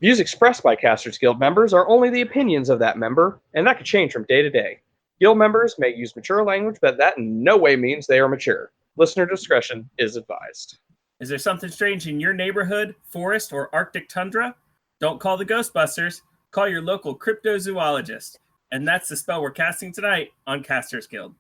Views expressed by Casters Guild members are only the opinions of that member, and that could change from day to day. Guild members may use mature language, but that in no way means they are mature. Listener discretion is advised. Is there something strange in your neighborhood, forest, or Arctic tundra? Don't call the Ghostbusters. Call your local cryptozoologist. And that's the spell we're casting tonight on Casters Guild.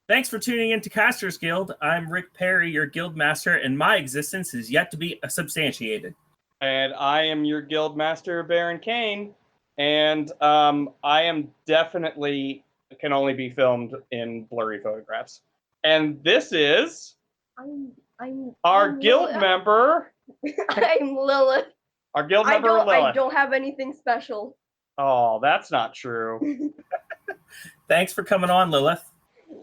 Thanks for tuning in to Casters Guild. I'm Rick Perry, your guild master, and my existence is yet to be substantiated. And I am your guild master, Baron Kane, and I am definitely can only be filmed in blurry photographs. And this is our guild member. I'm Lilith. Our guild member, Lilith. I don't have anything special. Oh, that's not true. Thanks for coming on, Lilith.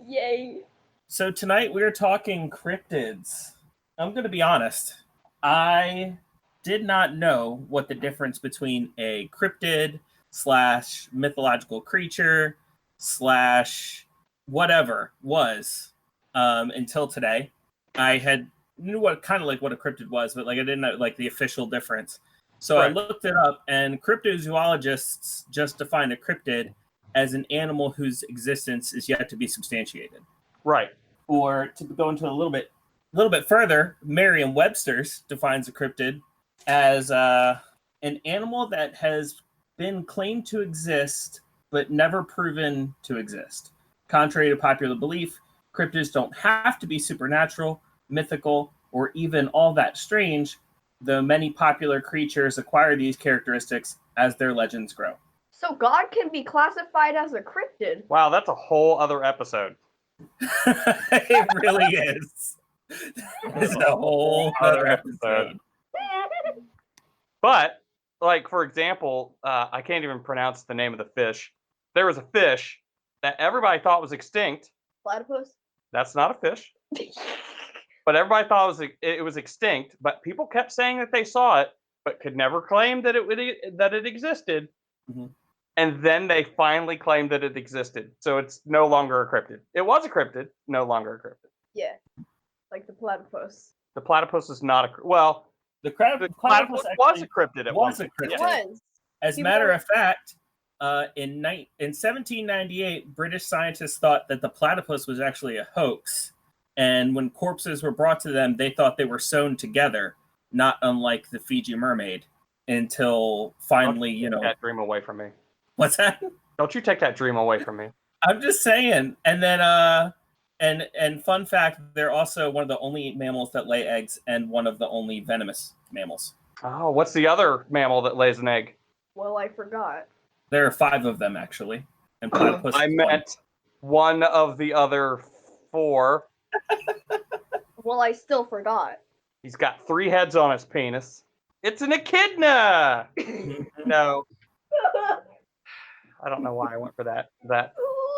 Yay. So tonight we're talking cryptids. I'm going to be honest. I did not know what the difference between a cryptid / mythological creature / whatever was until today. I knew what a cryptid was, but I didn't know the official difference. So right. I looked it up, and cryptozoologists just define a cryptid as an animal whose existence is yet to be substantiated. Right. Or to go into a little bit further, Merriam-Webster's defines a cryptid as an animal that has been claimed to exist but never proven to exist. Contrary to popular belief, cryptids don't have to be supernatural, mythical, or even all that strange, though many popular creatures acquire these characteristics as their legends grow. So God can be classified as a cryptid. Wow, that's a whole other episode. It really is. It's a whole other episode. But, for example, I can't even pronounce the name of the fish. There was a fish that everybody thought was extinct. Platypus? That's not a fish. But everybody thought it was extinct, but people kept saying that they saw it, but could never claim that it existed. Mm-hmm. And then they finally claimed that it existed. So it's no longer a cryptid. It was a cryptid, no longer a cryptid. Yeah, like the platypus. The platypus is not the platypus was a cryptid. It was a cryptid. It was. As a matter of fact, in 1798, British scientists thought that the platypus was actually a hoax. And when corpses were brought to them, they thought they were sewn together, not unlike the Fiji mermaid, until finally, Don't take that dream away from me. What's that? Don't you take that dream away from me. I'm just saying. And then, and fun fact, they're also one of the only mammals that lay eggs and one of the only venomous mammals. Oh, what's the other mammal that lays an egg? Well, I forgot. There are 5 of them, actually. And platypus I meant one of the other 4. Well, I still forgot. He's got 3 heads on his penis. It's an echidna! No. I don't know why I went for that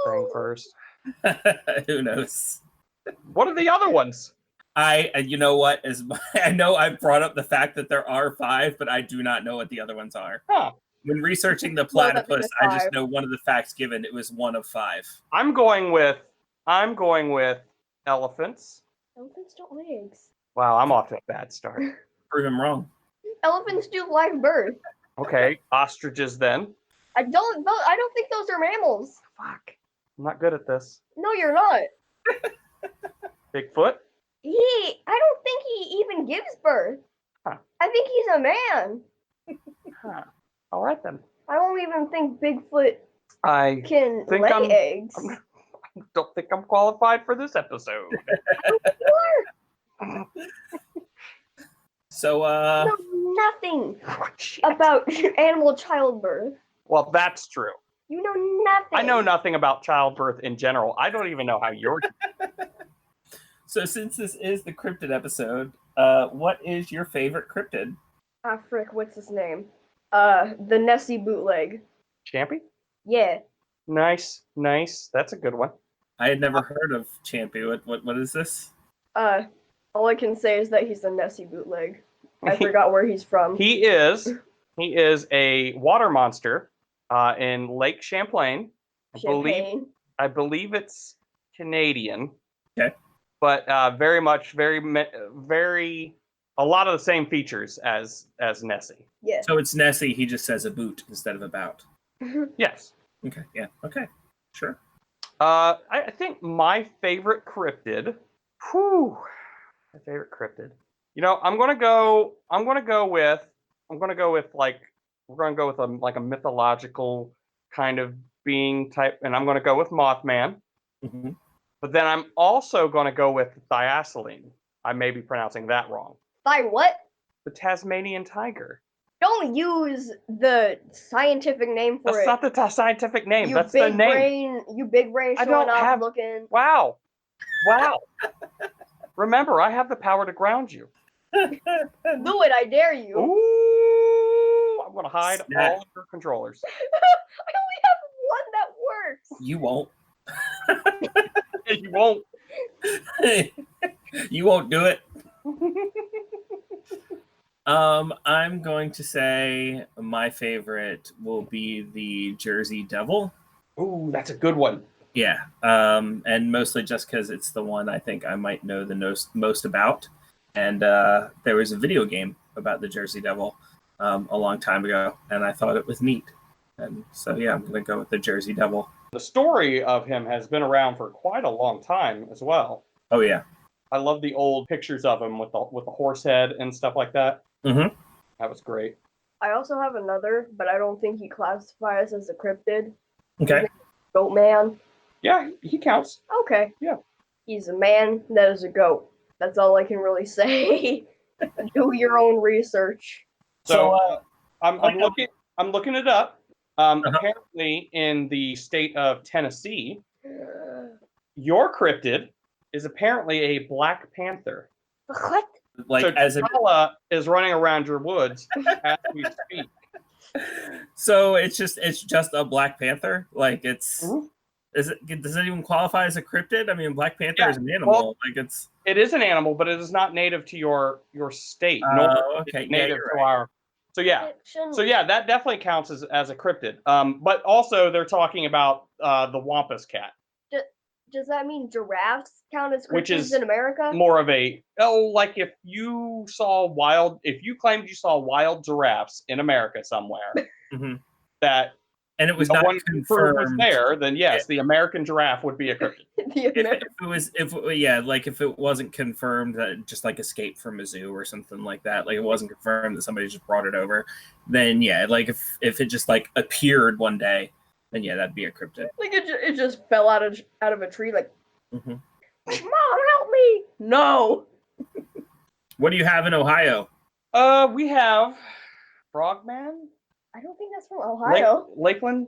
thing first. Who knows? What are the other ones? You know what? I know I brought up the fact that there are 5, but I do not know what the other ones are. Huh. When researching the platypus, I just know one of the facts given. It was one of 5. I'm going with elephants. Elephants don't lay eggs. Wow, I'm off to a bad start. Prove him wrong. Elephants do live birth. Okay, ostriches then. I don't think those are mammals. Fuck. I'm not good at this. No, you're not. Bigfoot? I don't think he even gives birth. Huh. I think he's a man. Huh. All right then. I don't even think Bigfoot can lay eggs. I don't think I'm qualified for this episode. So, I know nothing about animal childbirth. Well, that's true. You know nothing. I know nothing about childbirth in general. I don't even know how you're. So, since this is the cryptid episode, what is your favorite cryptid? Ah, frick, what's his name? The Nessie bootleg. Champy? Yeah. Nice. That's a good one. I had never heard of Champy. What is this? All I can say is that he's a Nessie bootleg. I forgot where he's from. He is a water monster in Lake Champlain. Champagne. I believe it's Canadian. Okay. But very much, very, a lot of the same features as Nessie. Yeah. So it's Nessie. He just says a boot instead of about. Yes. Okay. Yeah. Okay. Sure. I think my favorite cryptid. My favorite cryptid. You know, I'm gonna go with like a mythological kind of being type, and I'm gonna go with Mothman. Mm-hmm. But then I'm also gonna go with Thyasaline. I may be pronouncing that wrong. By what? The Tasmanian tiger. Don't use the scientific name for That's it. not the scientific name. You That's the big name. brain. You big brain I showing don't off have- looking. Wow. Remember, I have the power to ground you. Do it, I dare you. Ooh, I'm gonna hide Snap. all of your controllers. I only have one that works. You won't. You won't. You won't do it. I'm going to say my favorite will be the Jersey Devil. Ooh, that's a good one. Yeah, and mostly just because it's the one I think I might know the most about. And there was a video game about the Jersey Devil a long time ago, and I thought it was neat. And so, yeah, I'm going to go with the Jersey Devil. The story of him has been around for quite a long time as well. Oh, yeah. I love the old pictures of him with the horse head and stuff like that. Mm-hmm. That was great. I also have another, but I don't think he classifies as a cryptid. Okay. Goat man. Yeah, he counts. Okay. Yeah. He's a man that is a goat. That's all I can really say. Do your own research. So I'm looking it up. Uh-huh. Apparently, in the state of Tennessee, your cryptid is apparently a black panther. What? Like So as a T'Challa is running around your woods as we speak. so it's just a Black Panther. Like it's Mhm. does it even qualify as a cryptid? I mean, Black Panther Yeah, is an animal. well, like it's It is an animal, but it is not native to your state. Nor is okay. it Yeah, native you're to right. our. So yeah. So yeah, that definitely counts as a cryptid. But also they're talking about the Wampus cat, Does that mean giraffes count as Which cryptids is in America? more of a like if you claimed you saw wild giraffes in America somewhere Mhm. that And it was no not one confirmed was confirmed. there, then yes, the American giraffe would be a cryptid. If it wasn't confirmed that it just like escaped from a zoo or something like that, like it wasn't confirmed that somebody just brought it over, then yeah, like if it just like appeared one day, then yeah, that'd be a cryptid. Like it just fell out of a tree. Like, Mm-hmm. Mom, help me! No. What do you have in Ohio? We have Frogman, I don't think that's from Ohio. Lakeland.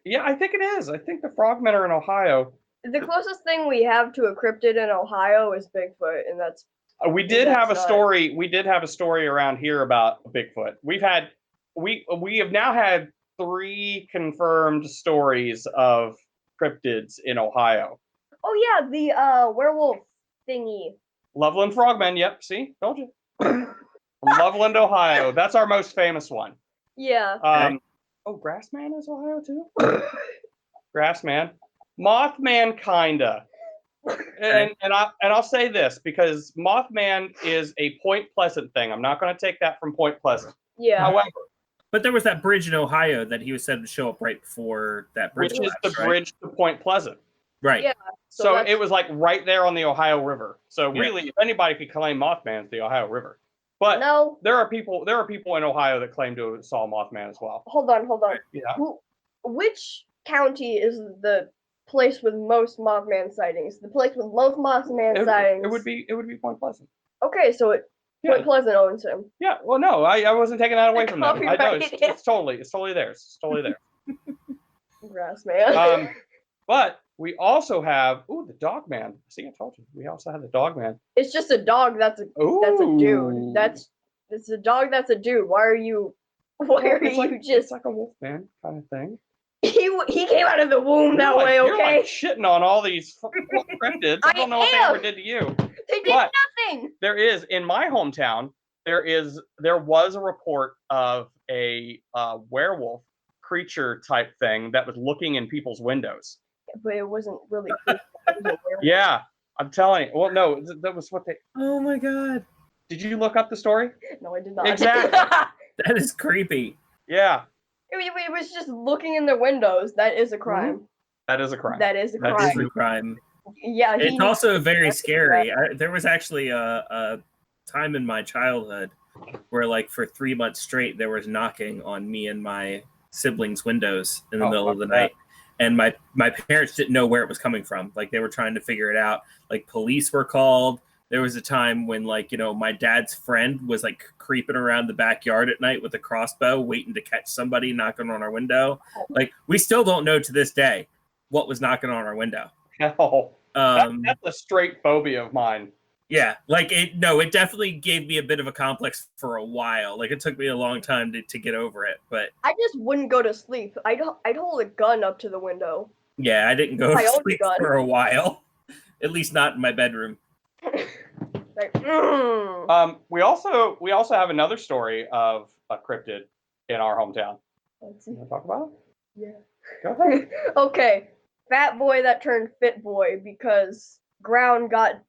Yeah, I think it is. I think the Frogmen are in Ohio. The closest thing we have to a cryptid in Ohio is Bigfoot, and that's We did have a That's not- story. We did have a story around here about Bigfoot. We have now had 3 confirmed stories of cryptids in Ohio. oh yeah, the werewolf thingy. Loveland Frogmen. Yep. See, told you. From Loveland, Ohio. That's our most famous one. Yeah. Oh, Grassman is Ohio too. Grassman, Mothman, kinda. And I'll say this because Mothman is a Point Pleasant thing. I'm not going to take that from Point Pleasant. Yeah. However, But there was that bridge in Ohio that he was said would show up right before that bridge. which is the collapsed, right? bridge to Point Pleasant. Right. Yeah. So that's- it was like right there on the Ohio River. So Yeah. really, if anybody could claim Mothman, it's the Ohio River. But No. there are people in Ohio that claim to have saw Mothman as well. Hold on. Yeah. Which county is the place with most Mothman sightings? The place with most Mothman sightings. It would be Point Pleasant. Okay, so Yeah. Point Pleasant owns him. Yeah. Well, no, I wasn't taking that away from them. I know Copyright. it's totally theirs. It's totally theirs. Grassman. But we also have the Dogman. See, I told you. We also have the Dogman. It's just a dog. That's a dude. Ooh. It's a dog. That's a dude. Why are you It's just? like a Wolfman kind of thing. He came out of the womb that way. You're Okay. like shitting on all these cryptids. I don't know what they am. ever did to you. They did But nothing. there is in my hometown. there was a report of a werewolf creature type thing that was looking in people's windows. But it wasn't really creepy. It was a werewolf. Yeah, I'm telling you. Well, no, that was what they. Oh my god, Did you look up the story? No, I did not. Exactly. that is creepy. Yeah, It was just looking in their windows. That is a crime. that is a crime. That is a That crime. is a crime. Yeah, It's also very scary. There was actually a time in my childhood where, like, for 3 months straight, there was knocking on me and my siblings' windows in the middle of the night. And my parents didn't know where it was coming from. Like, they were trying to figure it out. Like, police were called. There was a time when, like, my dad's friend was, like, creeping around the backyard at night with a crossbow, waiting to catch somebody knocking on our window. Like, we still don't know to this day what was knocking on our window. No, that's a straight phobia of mine. Yeah, like it definitely gave me a bit of a complex for a while. Like, it took me a long time to get over it, but I just wouldn't go to sleep. I'd hold a gun up to the window. yeah, I didn't go to sleep for a while. At least not in my bedroom. Like, We also have another story of a cryptid in our hometown. Let's see. You want to talk about it? Yeah. Go ahead. Okay, fat boy that turned fit boy because ground got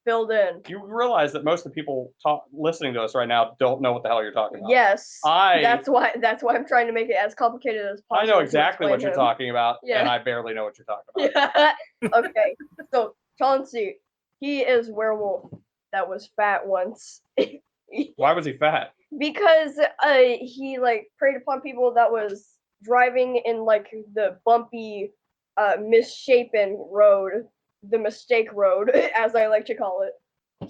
filled in. You realize that most of the people listening to us right now don't know what the hell you're talking about. Yes. That's why I'm trying to make it as complicated as possible. I know exactly what you're talking about, Yeah. and I barely know what you're talking about. Yeah. Okay. So Chauncey, he is a werewolf that was fat once. Why was he fat? Because he like preyed upon people that was driving in like the bumpy, misshapen road, the mistake road, as I like to call it.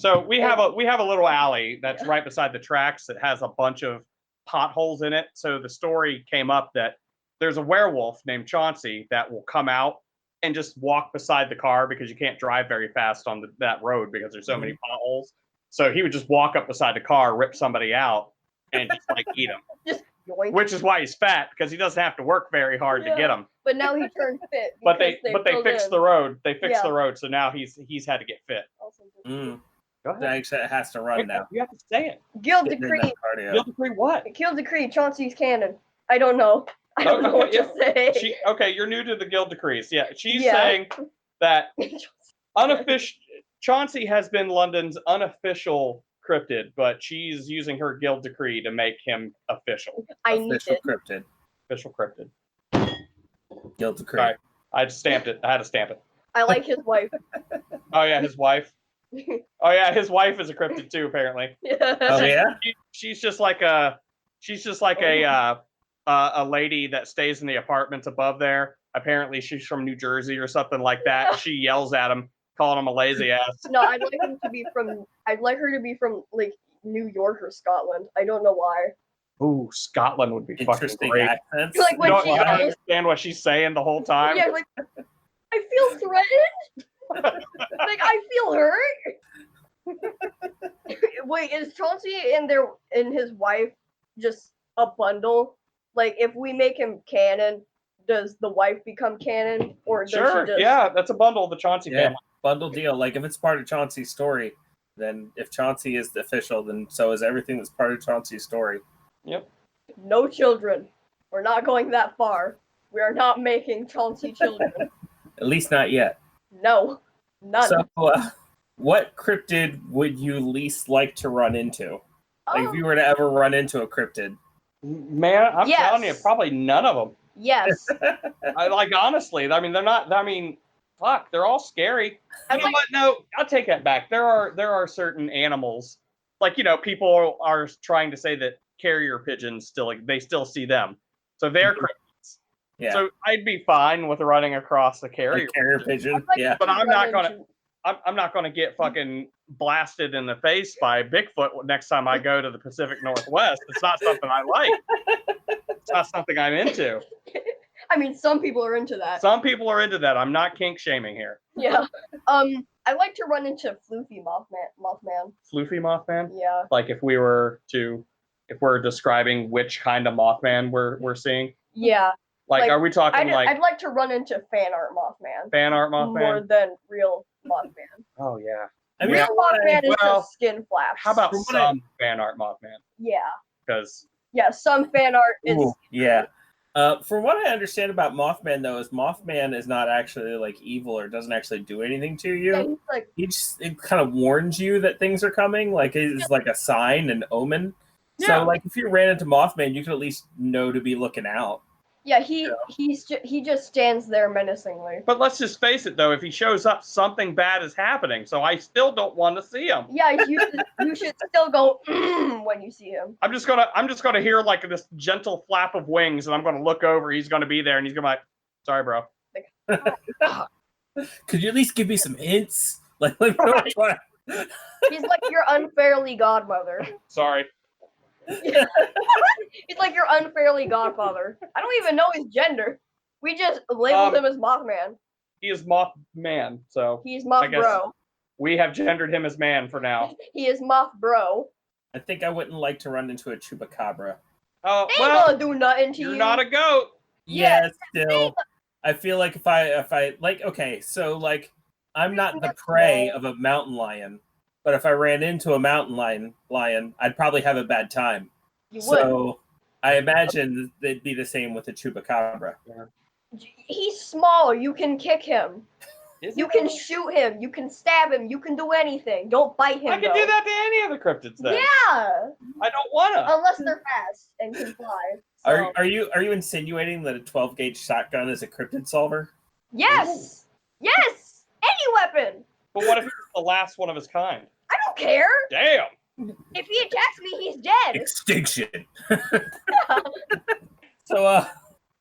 So we have a little alley that's right beside the tracks that has a bunch of potholes in it. So the story came up that there's a werewolf named Chauncey that will come out and just walk beside the car because you can't drive very fast on that road because there's so many potholes. So he would just walk up beside the car, rip somebody out, and just like eat them. Just yoink. Which is why he's fat, because he doesn't have to work very hard to get them. But now he turned fit. But they fixed the road. They fixed the road, so now he's had to get fit. Mm. Go ahead. That actually has to run now. You have to say it. Guild decree. Guild decree what? Guild decree. Chauncey's canon. I don't know. I don't know what to say. You're new to the guild decrees. Yeah, she's saying that Chauncey has been London's unofficial cryptid, but she's using her guild decree to make him official. Official cryptid. Official cryptid. Guild decree. Sorry, I stamped it. I had to stamp it. I like his wife. Oh yeah, his wife. Oh yeah, his wife is a cryptid too, apparently. Oh yeah. She's just like a lady that stays in the apartments above there. Apparently, she's from New Jersey or something like that. She yells at him, calling him a lazy ass. No, I'd like her to be from like New York or Scotland. I don't know why. Ooh, Scotland would be fucking great. Accents. Like when I don't understand what she's saying the whole time. Yeah, like I feel threatened. Like I feel hurt. Wait, is Chauncey and his wife just a bundle? Like if we make him canon, does the wife become canon, or does she just... Yeah, that's a bundle of the Chauncey family. Bundle deal. Like if it's part of Chauncey's story, then if Chauncey is the official, then so is everything that's part of Chauncey's story. Yep. No children. We're not going that far. We are not making Chauncey children. At least not yet. No, none. So, what cryptid would you least like to run into? Like if you were to ever run into a cryptid. Man, I'm telling you, probably none of them. Yes. Honestly, I mean, they're not. I mean, fuck, they're all scary. You know what? No, I'll take that back. There are certain animals, like people are trying to say that carrier pigeons they still see them, so they're cryptids. Yeah. So I'd be fine with running across the carrier pigeon. Yeah. But I'm not gonna get fucking blasted in the face by Bigfoot next time I go to the Pacific Northwest. It's not something I like. It's not something I'm into. I mean, some people are into that. Some people are into that. I'm not kink shaming here. Yeah. I like to run into Floofy Mothman. Floofy Mothman? Yeah. Like if we're describing which kind of Mothman we're seeing? Yeah. Like are we talking I'd like to run into fan art Mothman. Fan art Mothman? More than real Mothman. Oh yeah. I mean, Real Mothman is well, just skin flaps. How about From what I- some fan art Mothman? Yeah. Because Yeah, some fan art is. ooh, yeah. From what I understand about Mothman, though, is Mothman is not actually like evil or doesn't actually do anything to you. Yeah, he's like, It kind of warns you that things are coming, like it's like a sign, an omen. Yeah. So, like, if you ran into Mothman, you could at least know to be looking out. yeah, he just stands there menacingly. But let's just face it, though. If he shows up, something bad is happening. So I still don't want to see him. Yeah, you should still go when you see him. I'm just gonna hear like this gentle flap of wings, and I'm gonna look over. He's gonna be there, and he's gonna be like, "Sorry, bro." Could you at least give me some hints? Like Right. He's like your unfairly godmother. Sorry. He's like your unfairly godfather. I don't even know his gender. We just labeled him as Mothman. He is Mothman, so He's I Moth guess- Bro. we have gendered him as man for now. He is Moth Bro. I think I wouldn't like to run into a chupacabra. Oh They ain't well, gonna do nothing to you're you. not a goat. Yeah, still. I feel like if I like, okay, so like I'm not the prey of a mountain lion, but if I ran into a mountain lion, I'd probably have a bad time. You would. So I imagine they'd be the same with the chupacabra. He's small. You can kick him. Is You it? can shoot him. You can stab him. You can do anything. Don't bite him. I can though. do that to any of the cryptids then. Yeah, I don't wanna. unless they're fast and can fly. So. Are you insinuating that a 12 gauge shotgun is a cryptid solver? Yes. Yes. Any weapon. But what if it's the last one of his kind? I don't care. Damn. If he attacks me, he's dead. Extinction. So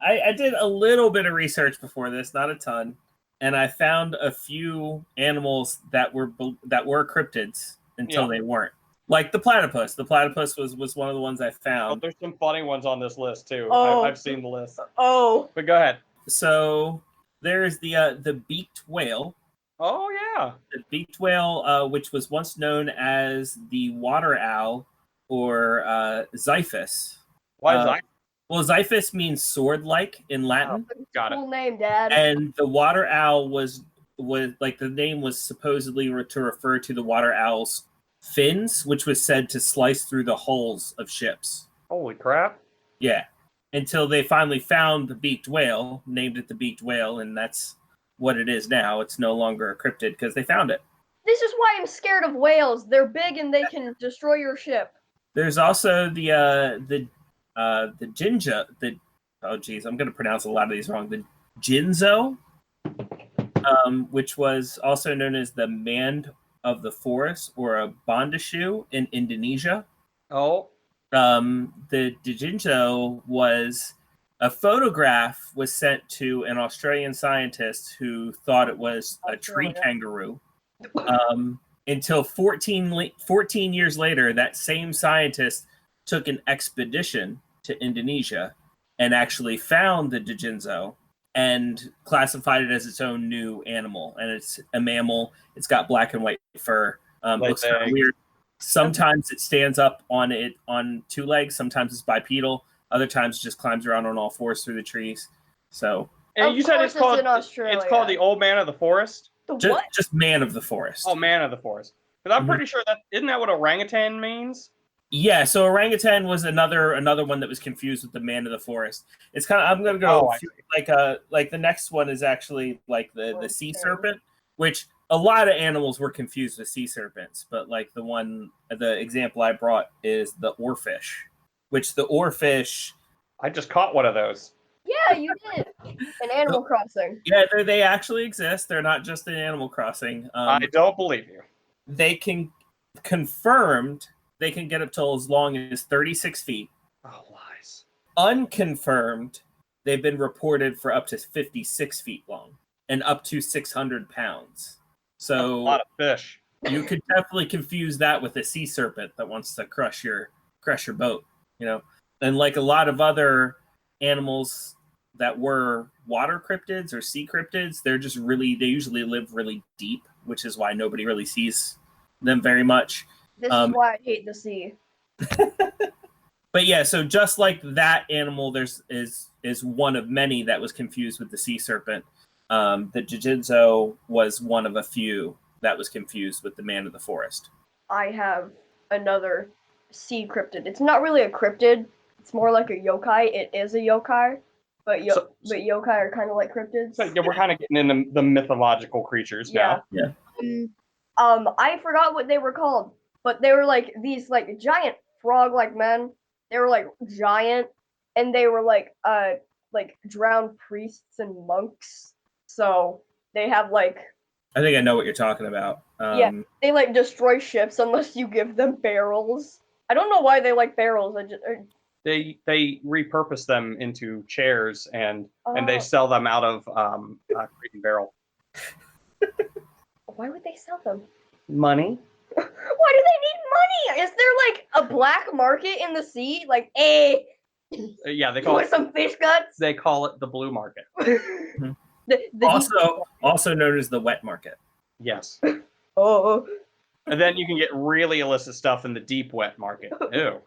I did a little bit of research before this, not a ton, and I found a few animals that were cryptids until they weren't. Like the platypus. The platypus was one of the ones I Oh, found. there's some funny ones on this list too. Oh. I've seen the list. Oh. But go ahead. So there's the beaked whale. Oh yeah. The beaked whale, which was once known as the water owl or Xiphus. Why is that? Well, Xiphus means sword-like in Latin. Got it. Cool name, Dad. And the water owl was like the name was supposedly to refer to the water owl's fins, which was said to slice through the hulls of ships. Holy crap. Yeah. Until they finally found the beaked whale, named it the beaked whale, and that's what it is now. It's no longer a cryptid because they found it. This is why I'm scared of whales. They're big and they can destroy your ship. There's also the Jinja, oh geez, I'm gonna pronounce a lot of these wrong. The Jinzo, which was also known as the man of the forest or a Bondashu in Indonesia. Oh. The Jinjo was a photograph was sent to an Australian scientist who thought it was a tree kangaroo. Until 14 years later, that same scientist took an expedition to Indonesia and actually found the Djinzo and classified it as its own new animal. And it's a mammal. It's got black and white fur. Looks kind of weird. Sometimes it stands up on two legs. Sometimes it's bipedal. Other times it just climbs around on all fours through the trees. So, And you said it's called in Australia. it's called the Old Man of the Forest. The just, what? just man of the forest. Oh, Man of the Forest. Because I'm Mhm. pretty sure that isn't that what orangutan means? Yeah, so orangutan was another one that was confused with the man of the forest. It's kind of I'm gonna go like the next one is actually like the sea serpent, which a lot of animals were confused with sea serpents, but like the example I brought is the oarfish, which the oarfish. I just caught one of those. Yeah, you did. In Animal Crossing. Yeah, they actually exist. They're not just in Animal Crossing. I don't believe you. They can they can get up to as long as 36 feet. Oh, lies. Unconfirmed, they've been reported for up to 56 feet long and up to 600 pounds. That's a So lot of fish. you could definitely confuse that with a sea serpent that wants to crush your boat, you know. And like a lot of other animals that were water cryptids or sea cryptids, they usually live really deep, which is why nobody really sees them very much. This is why I hate the sea. But yeah, so just like that animal, is one of many that was confused with the sea serpent. The Jijinzo was one of a few that was confused with the man of the forest. I have another sea cryptid. It's not really a cryptid. It's more like a yokai. It is a yokai, but yokai are kind of like cryptids. So yeah, we're kind of getting into the mythological creatures now. Yeah. I forgot what they were called, but they were like these like giant frog-like men. They were like giant, and they were like drowned priests and monks. So they have like I think I know what you're talking about. they like destroy ships unless you give them barrels. I don't know why they like barrels. They repurpose them into chairs and they sell them out of Crate and Barrel. Why would they sell them? Money. Why do they need money? Is there like a black market in the sea? Like, hey, Yeah, they call want it. some fish guts? They call it the blue market. Also known as the wet market. Yes. Oh. And then you can get really illicit stuff in the deep wet market. Ew.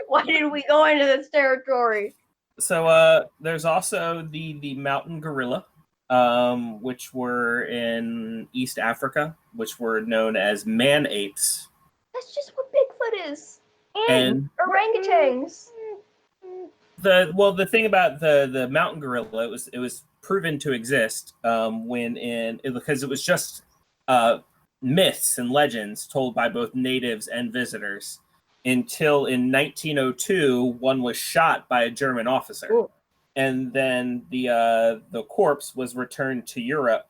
Why did we go into this territory? So there's also the mountain gorilla, which were in East Africa, which were known as man apes. That's just what Bigfoot is. And orangutans. The thing about the mountain gorilla, it was proven to exist because it was just myths and legends told by both natives and visitors until in 1902 one was shot by a German officer. Ooh. And then the corpse was returned to Europe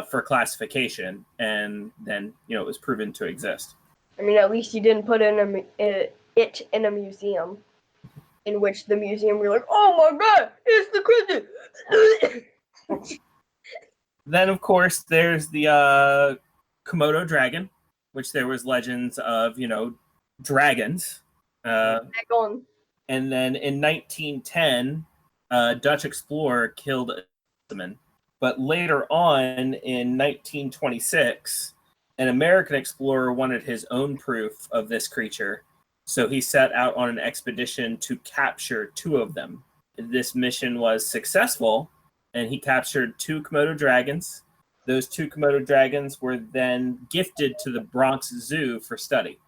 for classification, and then it was proven to exist. I mean, at least you didn't put it in a museum, in which the museum were like, "Oh my god, it's the cryptid." Then, of course, there's the Komodo dragon, which there was legends of, dragons. Back on. And then in 1910, a Dutch explorer killed a specimen. But later on, in 1926, an American explorer wanted his own proof of this creature. So he set out on an expedition to capture 2 of them. This mission was successful, and he captured 2 Komodo dragons. Those 2 Komodo dragons were then gifted to the Bronx Zoo for study.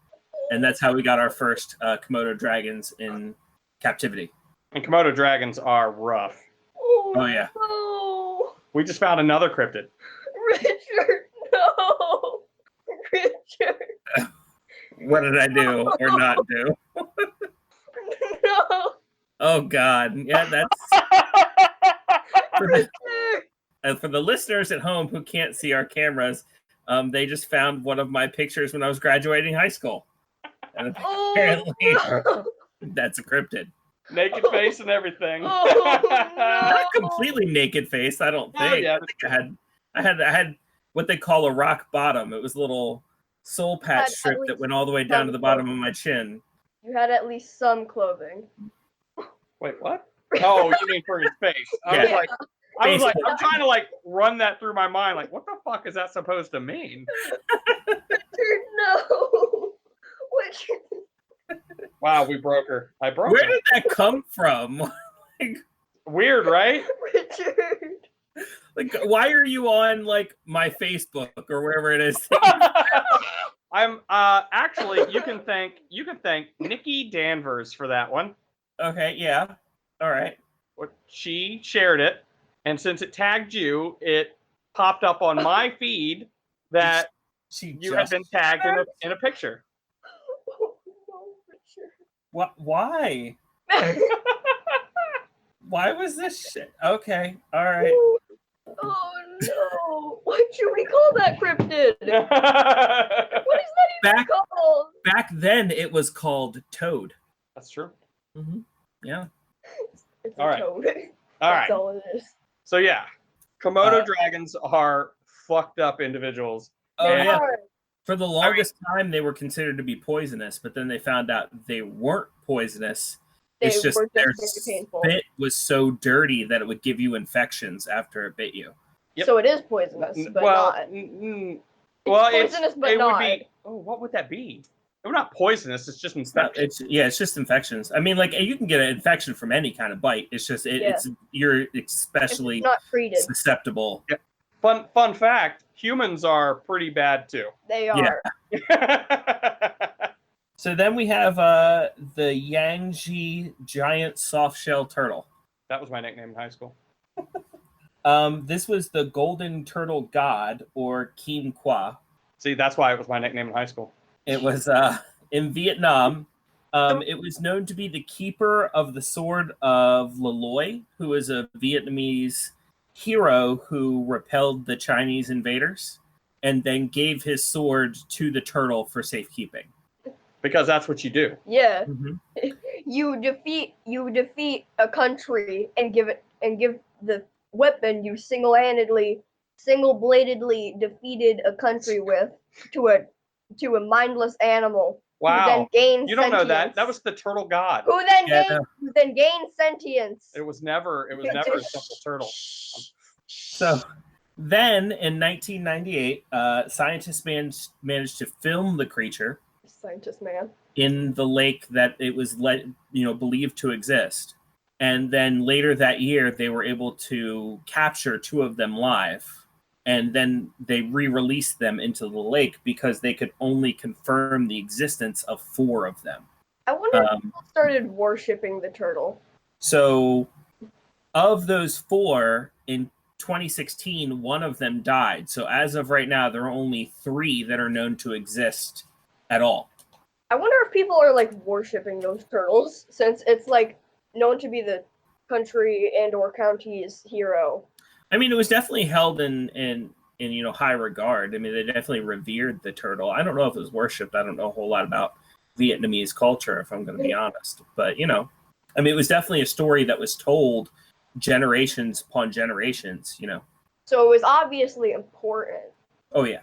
And that's how we got our first Komodo dragons in captivity. And Komodo dragons are rough. Oh, yeah. No. We just found another cryptid. Richard, no. Richard. What did I do or not do? No. Oh, God. Yeah, that's... For the listeners at home who can't see our cameras, they just found one of my pictures when I was graduating high school. And apparently, that's a cryptid. Naked face and everything. Oh, Not completely naked face, I don't think. Yeah. I had what they call a rock bottom. It was a little soul patch strip that went all the way down to the bottom of my chin. You had at least some clothing. Wait, what? Oh, you mean for his face? I was like, I'm trying to run that through my mind. Like, what the fuck is that supposed to mean? Richard, no. Wow, we broke her. I broke her. Where did that come from? Weird, right? Richard. Why are you on my Facebook or wherever it is? I'm actually you can thank Nikki Danvers for that one. Okay, yeah. All right. She shared it, and since it tagged you, it popped up on my feed that you had been tagged in a picture. Oh, no, Richard. What? Why? Why was this shit? Okay, all right. Oh no! What should we call that cryptid? What is that even called? Back then, it was called Toad. That's true. Mm-hmm. Yeah. It's All right. Toad. All That's right. all it is. So yeah, Komodo dragons are fucked up individuals. Oh They yeah. are. For the longest time, they were considered to be poisonous, but then they found out they weren't poisonous. It's just their very painful. spit was so dirty that it would give you infections after it bit you. Yep. So it is poisonous, but well, not. Well, poisonous, but it not. would be. Oh, what would that be? They're not poisonous. It's just infection. It's just infections. I mean, you can get an infection from any kind of bite. It's just it's you're especially It's not treated. susceptible. Yeah. Fun fact: humans are pretty bad too. They are. So then we have the Yangtze giant soft-shell turtle. That was my nickname in high school. This was the golden turtle god, or Kim Kwa. See, that's why it was my nickname in high school. It was in Vietnam. It was known to be the keeper of the sword of Laloy, who is a Vietnamese hero who repelled the Chinese invaders and then gave his sword to the turtle for safekeeping. Because that's what you do. Yeah. Mm-hmm. You defeat a country and give the weapon you single-bladedly defeated a country with to a mindless animal. Wow. Who then gains you don't sentience. know that. That was the turtle god. Who then gains sentience. It was never a simple turtle. So then in 1998, scientists managed to film the creature. Scientist man. In the lake that it was believed to exist. And then later that year, they were able to capture 2 of them live. And then they re-released them into the lake because they could only confirm the existence of 4 of them. I wonder if people started worshipping the turtle. So of those 4, in 2016, 1 of them died. So as of right now, there are only 3 that are known to exist at all. I wonder if people are like worshipping those turtles, since it's like known to be the country and or county's hero. I mean, it was definitely held in high regard. I mean, they definitely revered the turtle. I don't know if it was worshipped. I don't know a whole lot about Vietnamese culture, if I'm going to be honest. But I mean, it was definitely a story that was told generations upon generations. So it was obviously important. Oh yeah.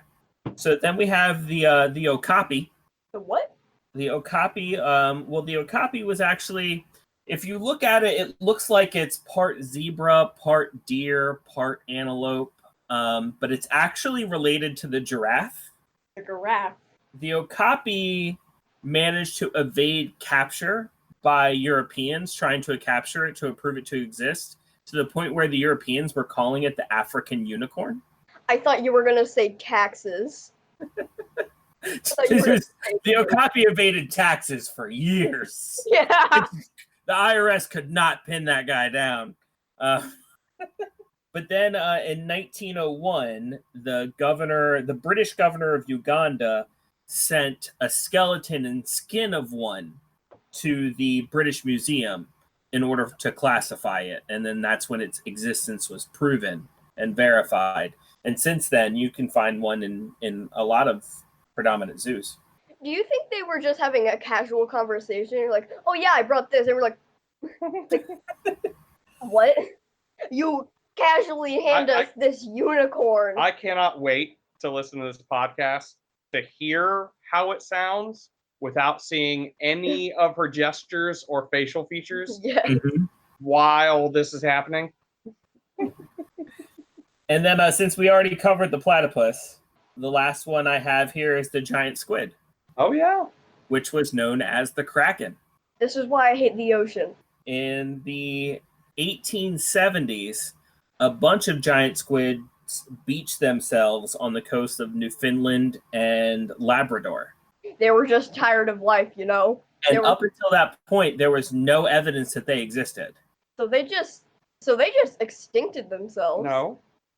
So then we have the okapi. The what? The okapi. The okapi was actually, if you look at it, it looks like it's part zebra, part deer, part antelope, but it's actually related to the giraffe. The giraffe. The okapi managed to evade capture by Europeans trying to capture it to prove it to exist, to the point where the Europeans were calling it the African unicorn. I thought you were going to say taxes. The okapi evaded taxes for years. Yeah. The IRS could not pin that guy down. But then in 1901, the British governor of Uganda sent a skeleton and skin of one to the British Museum in order to classify it. And then that's when its existence was proven and verified. And since then, you can find one in a lot of predominant zoos. Do you think they were just having a casual conversation? You're like, oh yeah, I brought this. And we're like, what? You casually hand us this unicorn. I cannot wait to listen to this podcast to hear how it sounds without seeing any of her gestures or facial features while this is happening. And then since we already covered the platypus, the last one I have here is the giant squid. Oh, yeah. Which was known as the Kraken. This is why I hate the ocean. In the 1870s, a bunch of giant squids beached themselves on the coast of Newfoundland and Labrador. They were just tired of life, And up until that point, there was no evidence that they existed. So they just extincted themselves.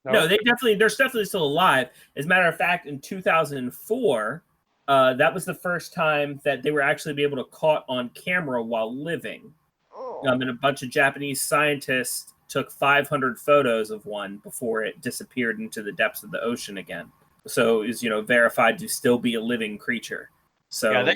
No, they're definitely still alive. As a matter of fact, in 2004, that was the first time that they were actually be able to caught on camera while living. Oh. And a bunch of Japanese scientists took 500 photos of one before it disappeared into the depths of the ocean again. So it was, verified to still be a living creature. So yeah,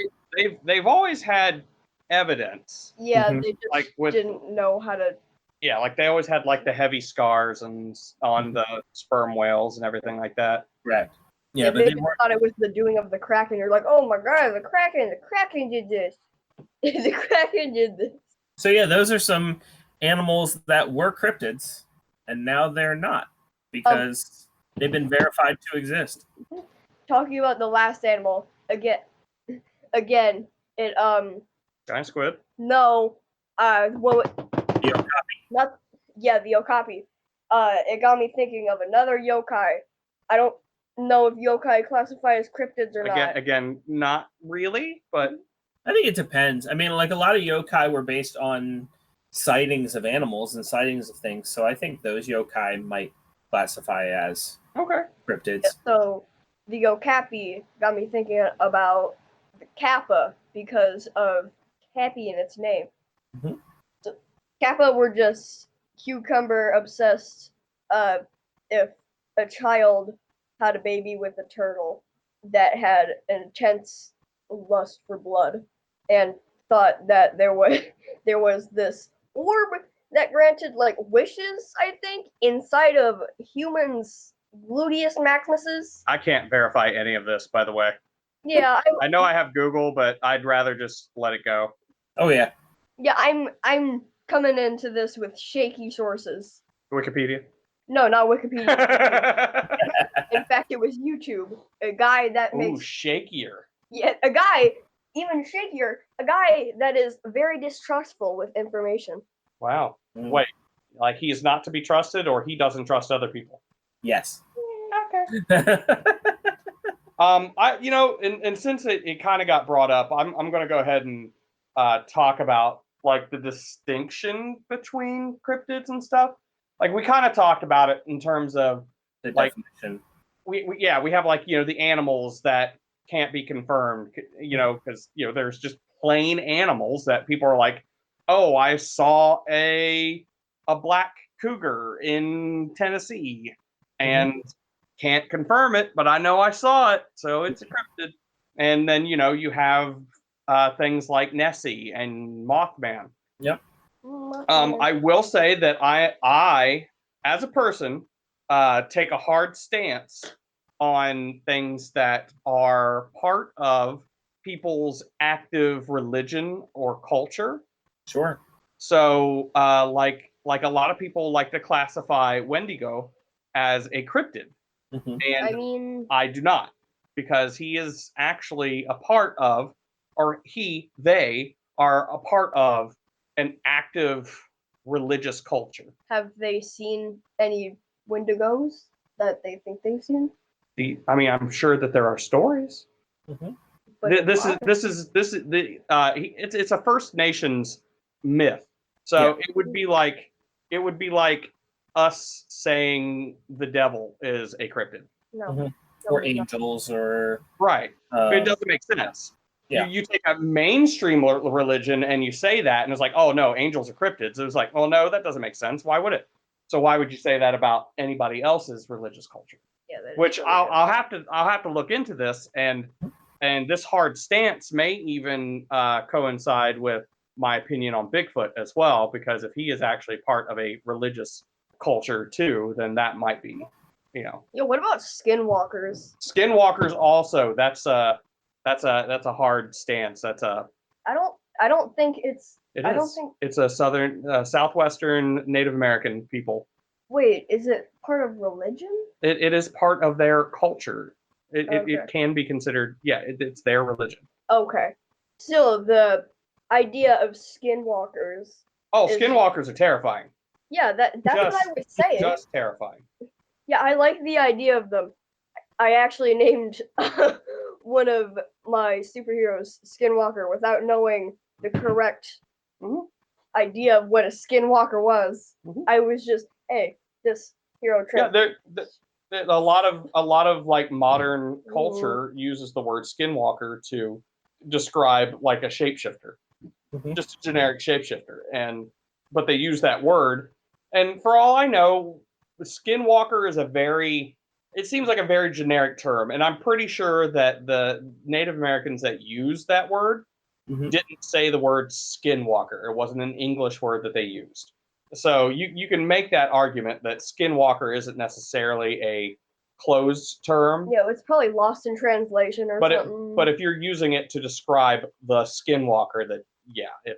they've always had evidence. Yeah, they just didn't know how to. Yeah, like they always had like the heavy scars and on the sperm whales and everything like that. Right. Yeah, but they thought it was the doing of the Kraken. You're like, oh my god, the Kraken did this. The Kraken did this. So yeah, those are some animals that were cryptids, and now they're not because they've been verified to exist. Talking about the last animal again, it giant squid. No, The okapi. The okapi. it got me thinking of another yokai. I don't know if yokai classify as cryptids or not. Again, not really, but I think it depends. I mean, like a lot of yokai were based on sightings of animals and sightings of things, so I think those yokai might classify as okay. cryptids. So the Okapi got me thinking about the Kappa because of happy in its name. Mhm. So, Kappa were just cucumber obsessed. If a child had a baby with a turtle that had an intense lust for blood and thought that there was this orb that granted like wishes, I think, inside of humans' gluteus maximuses. I can't verify any of this, by the way. Yeah, I know I have Google, but I'd rather just let it go. Oh yeah. yeah, I'm coming into this with shaky sources. Wikipedia. No, not Wikipedia. In fact, it was YouTube. A guy that Ooh, makes shakier. yeah, a guy even shakier. A guy that is very distrustful with information. Wow. Wait, like he's not to be trusted, or he doesn't trust other people? Yes. Okay. And since it kind of got brought up, I'm going to go ahead and talk about like the distinction between cryptids and stuff. Like we kind of talked about it in terms of The like definition. we have like the animals that can't be confirmed, because there's just plain animals that people are like, oh, I saw a black cougar in Tennessee and can't confirm it, but I know I saw it, so it's a cryptid. And then you have things like Nessie and Mothman. Yep. I will say that I as a person take a hard stance on things that are part of people's active religion or culture. Sure. So, like a lot of people like to classify Wendigo as a cryptid, and I mean, I do not, because he is actually a part of, or they are a part of an active religious culture. have they seen any Wendigos that they think they've seen? I'm sure that there are stories. But This is it's a First Nations myth, so Yeah. it would be like us saying the devil is a cryptid, no. Mhm. No, Or no. angels, or right? It doesn't make sense. Yeah. You take a mainstream religion and you say that, and it's like, oh no, angels are cryptids. It was like, well, no, that doesn't make sense. Why would it? So why would you say that about anybody else's religious culture? Yeah, that is Which really I'll have to look into this, and this hard stance may even coincide with my opinion on Bigfoot as well, because if he is actually part of a religious culture too, then that might be, Yo, what about skinwalkers? skinwalkers also. That's a hard stance. That's a I don't think it's. it I don't is. think. It's a southwestern Native American people. Wait, is it part of religion? It is part of their culture. Okay. It can be considered, it's their religion. Okay. Still, the idea of skinwalkers. Oh, Is- skinwalkers are terrifying. Yeah, that's what I was saying. Just terrifying. Yeah, I like the idea of them. I actually named one of my superheroes Skinwalker without knowing the correct idea of what a skinwalker was. I was just, hey, this hero Yeah, trip. a lot of like modern culture uses the word skinwalker to describe like a shapeshifter, just a generic shapeshifter, but they use that word, and for all I know, the skinwalker is it seems like a very generic term, and I'm pretty sure that the Native Americans that used that word didn't say the word skinwalker. It wasn't an English word that they used. So you can make that argument that skinwalker isn't necessarily a closed term. Yeah, it's probably lost in translation or something. But if you're using it to describe the skinwalker,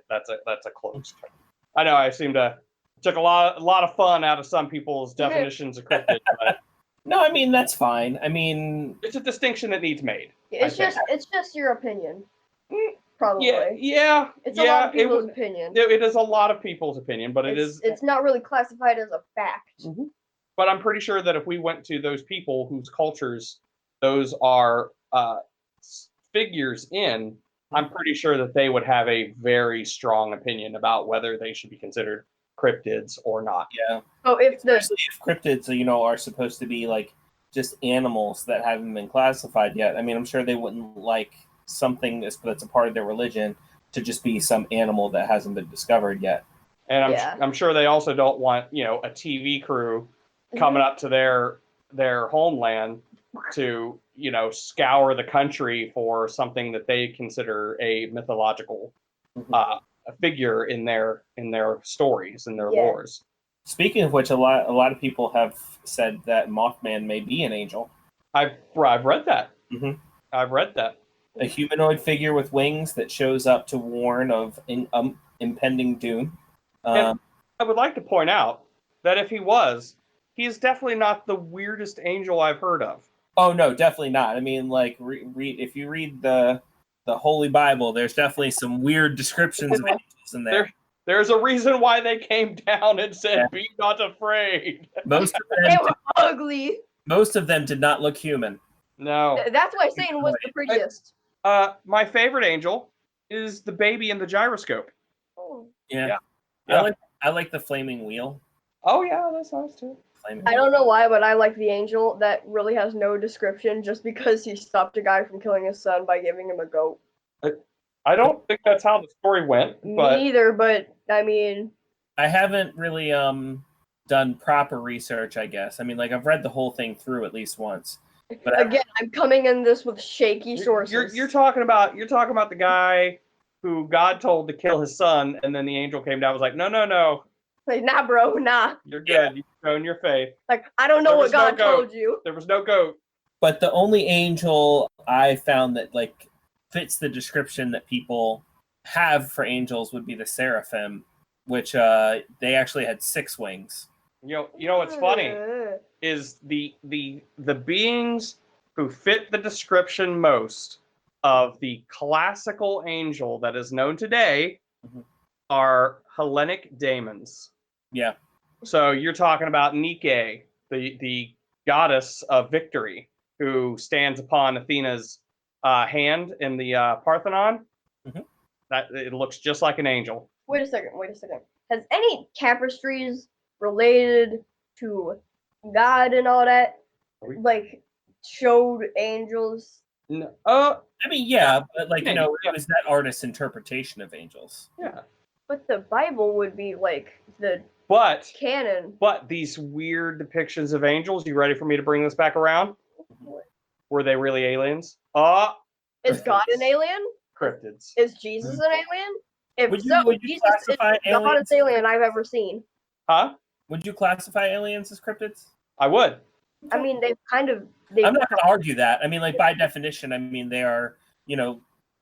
that's a closed term. I know I seem to took a lot of fun out of some people's definitions of cryptid, but No, I mean that's fine. I mean, it's a distinction that needs made. It's just your opinion. Probably. Yeah. It's a lot of people's opinion. It is a lot of people's opinion, but It's not really classified as a fact. But I'm pretty sure that if we went to those people whose cultures those are figures in, I'm pretty sure that they would have a very strong opinion about whether they should be considered cryptids or not. Yeah. So Especially if cryptids, are supposed to be like just animals that haven't been classified yet. I mean, I'm sure they wouldn't like something that's a part of their religion to just be some animal that hasn't been discovered yet. And I'm sure they also don't want, a TV crew coming up to their homeland to, scour the country for something that they consider a mythological figure in their stories and their lores. Speaking of which, a lot of people have said that Mothman may be an angel. I've read that. Mm-hmm. I've read that. A humanoid figure with wings that shows up to warn of impending doom. And I would like to point out that if he was, he is definitely not the weirdest angel I've heard of. Oh no, definitely not. I mean, like, if you read the Holy Bible, there's definitely some weird descriptions of angels in there. There's a reason why they came down and said, "Be not afraid." Most of them they were ugly. Most of them did not look human. No. That's why Satan was the prettiest. My favorite angel is the baby in the gyroscope. Oh. Yeah. I like the flaming wheel. Oh yeah, that's nice too. I don't know why, but I like the angel that really has no description just because he stopped a guy from killing his son by giving him a goat. I don't think that's how the story went. But... Me neither, but I mean... I haven't really done proper research, I guess. I mean, like, I've read the whole thing through at least once. But again, I'm coming in this with shaky sources. You're talking about the guy who God told to kill his son, and then the angel came down and was like, no. Like, nah, bro, nah. You're good. You've shown your faith. Like, I don't know what God told you. There was no goat. But the only angel I found that, like, fits the description that people have for angels would be the seraphim, which they actually had 6 wings. You know what's funny is the beings who fit the description most of the classical angel that is known today are Hellenic daemons. Yeah. So you're talking about Nike, the goddess of victory, who stands upon Athena's hand in the Parthenon. That it looks just like an angel. Wait a second. Has any tapestries related to God and all that, like, showed angels? No. I mean, yeah, but like, it was that artist's interpretation of angels. Yeah. But the Bible would be like the canon. But these weird depictions of angels, you ready for me to bring this back around? Were they really aliens? Is God an alien? Cryptids. Is Jesus an alien? If would so, you Jesus is classify the aliens? hottest alien I've ever seen. Huh? Would you classify aliens as cryptids? I would. I mean, I'm not going to argue that. I mean, like, by definition, I mean, they are, they're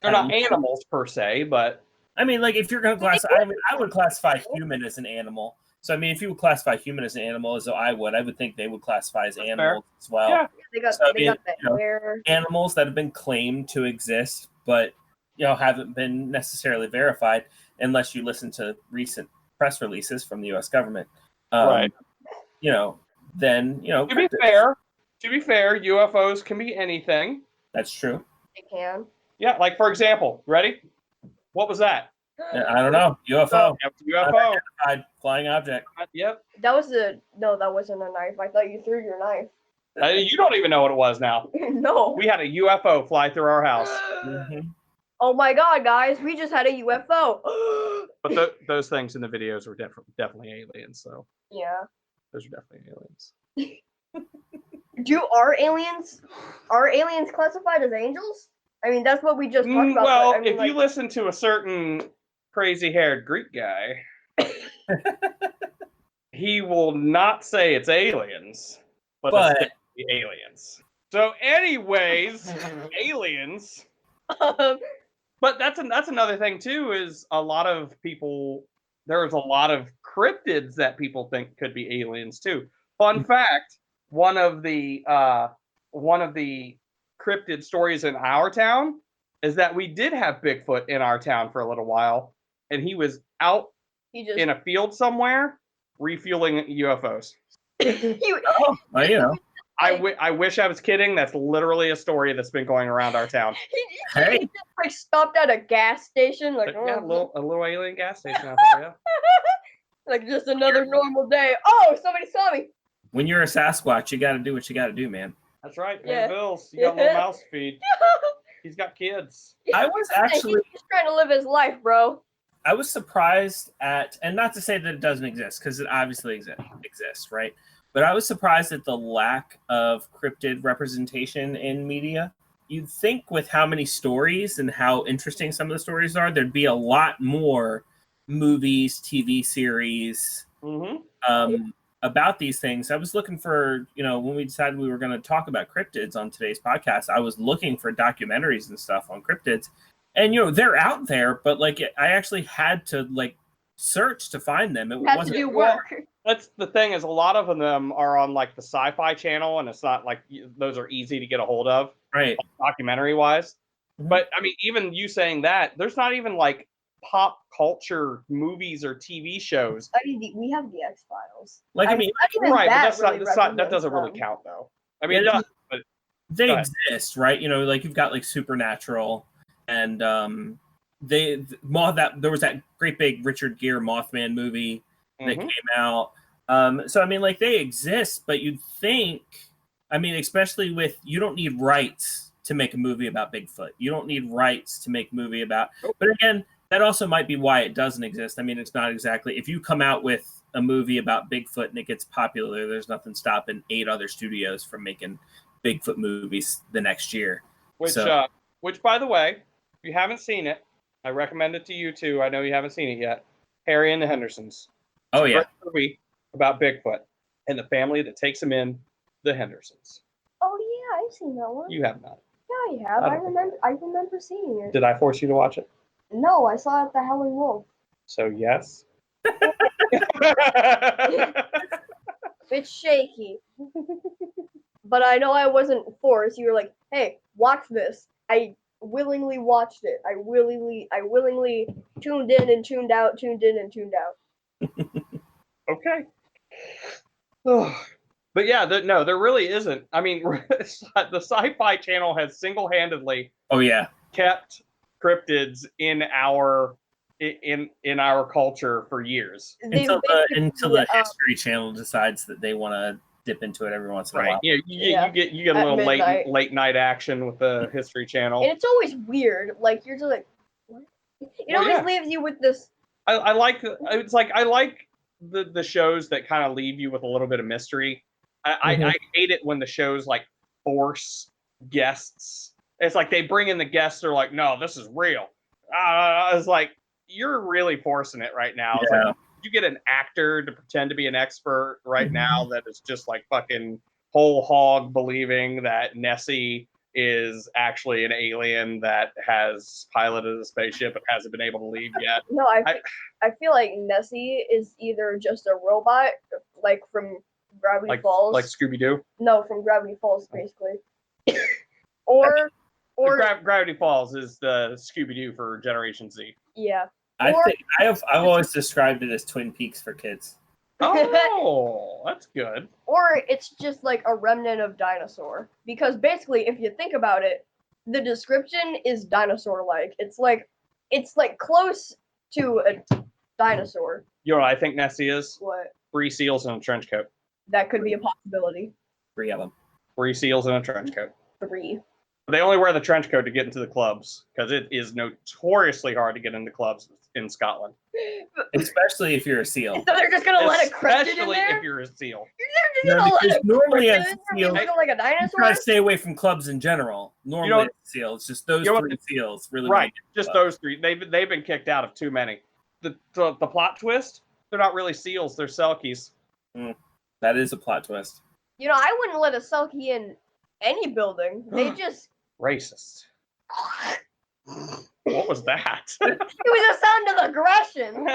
not animals per se, but I mean, like, if you're going to classify, I would classify human as an animal. So, I mean, if you would classify human as an animal, as though I would think they would classify as animals as well. Yeah. They got that hair. Animals that have been claimed to exist, but, haven't been necessarily verified unless you listen to recent press releases from the U.S. government. Right. Then, To be fair, UFOs can be anything. That's true. They can. Yeah, like, for example, ready? What was that? I don't know. UFO. UFO. Flying object. Yep. That wasn't a knife. I thought you threw your knife. You don't even know what it was now. No. We had a UFO fly through our house. Oh my God, guys! We just had a UFO. But those things in the videos were definitely aliens. So yeah, those are definitely aliens. Are aliens classified as angels? I mean, that's what we just talked about. Well, but, I mean, if you listen to a certain crazy-haired Greek guy, he will not say it's aliens, but it's aliens. So, anyways, aliens. But that's another thing too. Is a lot of people. There's a lot of cryptids that people think could be aliens too. Fun fact: one of the cryptid stories in our town is that we did have Bigfoot in our town for a little while, and he was out in a field somewhere refueling UFOs. Oh, well, you know. I wish I was kidding. That's literally a story that's been going around our town. Hey. He just like stopped at a gas station, like Yeah, a little alien gas station out there. Yeah. like just another normal day. Oh, somebody saw me. When you're a Sasquatch, you got to do what you got to do, man. That's right. Yeah. Hey, Bills, you got a little mouse to feed. He's got kids. I was actually He's just trying to live his life, bro. I was surprised at, and not to say that it doesn't exist, because it obviously exists, right? But I was surprised at the lack of cryptid representation in media. You'd think with how many stories and how interesting some of the stories are, there'd be a lot more movies, TV series about these things. I was looking for, when we decided we were going to talk about cryptids on today's podcast, I was looking for documentaries and stuff on cryptids. And, they're out there, but I actually had to search to find them. It Had to do work. That's the thing, is a lot of them are on the Sci-Fi Channel, and it's not those are easy to get a hold of, right? Documentary wise. Mm-hmm. But I mean, even you saying that, there's not even pop culture movies or TV shows. I mean, we have the X-Files. Right, but that doesn't really count though. I mean, it does, but they exist, right? You've got Supernatural, and there was that great big Richard Gere Mothman movie that came out. So I mean, they exist, but you'd think, I mean, especially with, you don't need rights to make a movie about Bigfoot. You don't need rights to make a movie about, but again, that also might be why it doesn't exist. I mean, it's not exactly, if you come out with a movie about Bigfoot and it gets popular, there's nothing stopping 8 other studios from making Bigfoot movies the next year. Which by the way, if you haven't seen it, I recommend it to you too. I know you haven't seen it yet. Harry and the Hendersons. Oh yeah, movie about Bigfoot and the family that takes him in, the Hendersons. Oh yeah, I've seen that one. You have not. Yeah, I have. I remember seeing it. Did I force you to watch it? No, I saw it at the Howling Wolf. So yes. It's shaky. But I know I wasn't forced. You were like, "Hey, watch this." I willingly watched it. I willingly tuned in and tuned out, tuned in and tuned out. Okay. But yeah, there really isn't. I mean, the Sci-Fi Channel has single-handedly kept cryptids in our culture for years. Until the History Channel decides that they want to dip into it every once in a while. Yeah, you get a little late night action with the History Channel. And it's always weird. You're just like, what? It always leaves you with this. I like the shows that kind of leave you with a little bit of mystery. I hate it when the shows force guests. It's they bring in the guests. They're like, no, this is real. It's you're really forcing it right now. Yeah. It's you get an actor to pretend to be an expert right now that is just fucking whole hog believing that Nessie is actually an alien that has piloted a spaceship and hasn't been able to leave yet. No, I feel like Nessie is either just a robot, from Gravity Falls. Like Scooby-Doo? No, from Gravity Falls, basically. or Gravity Falls is the Scooby-Doo for Generation Z. Yeah. I've always described it as Twin Peaks for kids. Oh, that's good. Or it's just a remnant of dinosaur. Because basically, if you think about it, the description is dinosaur-like. It's close to a dinosaur. You know what I think Nessie is? What? 3 seals in a trench coat. That could be a possibility. 3 of them. 3 seals in a trench coat. 3. They only wear the trench coat to get into the clubs, because it is notoriously hard to get into clubs in Scotland. Especially if you're a seal. So they're just gonna let a cryptid in there? Especially if you're a seal. They're just gonna let normally as a seal, like a dinosaur? try to stay away from clubs in general. Normally as a seal, it's just those 3 seals. Really, right, just those 3. They've been kicked out of too many. The plot twist, they're not really seals, they're selkies. That is a plot twist. I wouldn't let a selkie in any building. They just... Racist. What was that? It was a sound of aggression.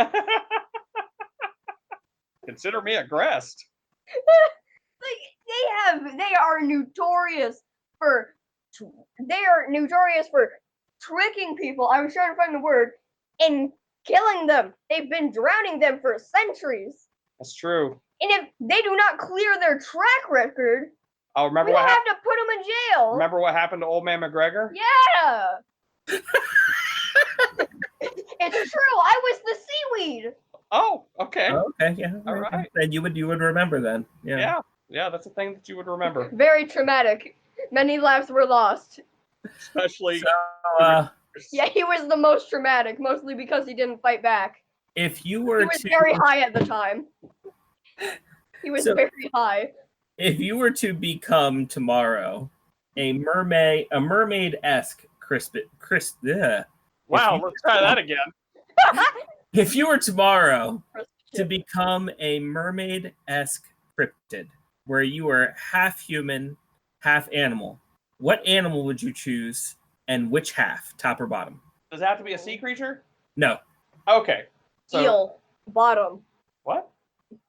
Consider me aggressed. They are notorious for tricking people. I was trying to find the word, and killing them. They've been drowning them for centuries. That's true. And if they do not clear their track record, Oh, remember we what have to put them in jail. Remember what happened to Old Man McGregor? Yeah. It's true. I was the seaweed. Oh, okay. Okay, yeah. All right. Then you would remember then. Yeah. Yeah, that's a thing that you would remember. Very traumatic. Many lives were lost. Especially. So, Yeah, he was the most traumatic, mostly because he didn't fight back. if you He were was to very high at the time. He was very high. if you were to become tomorrow a mermaid-esque Wow, let's try that again. if you were tomorrow to become a mermaid-esque cryptid, where you are half human, half animal, what animal would you choose, and which half, top or bottom? Does it have to be a sea creature? No. Okay. So, Eel, bottom. What?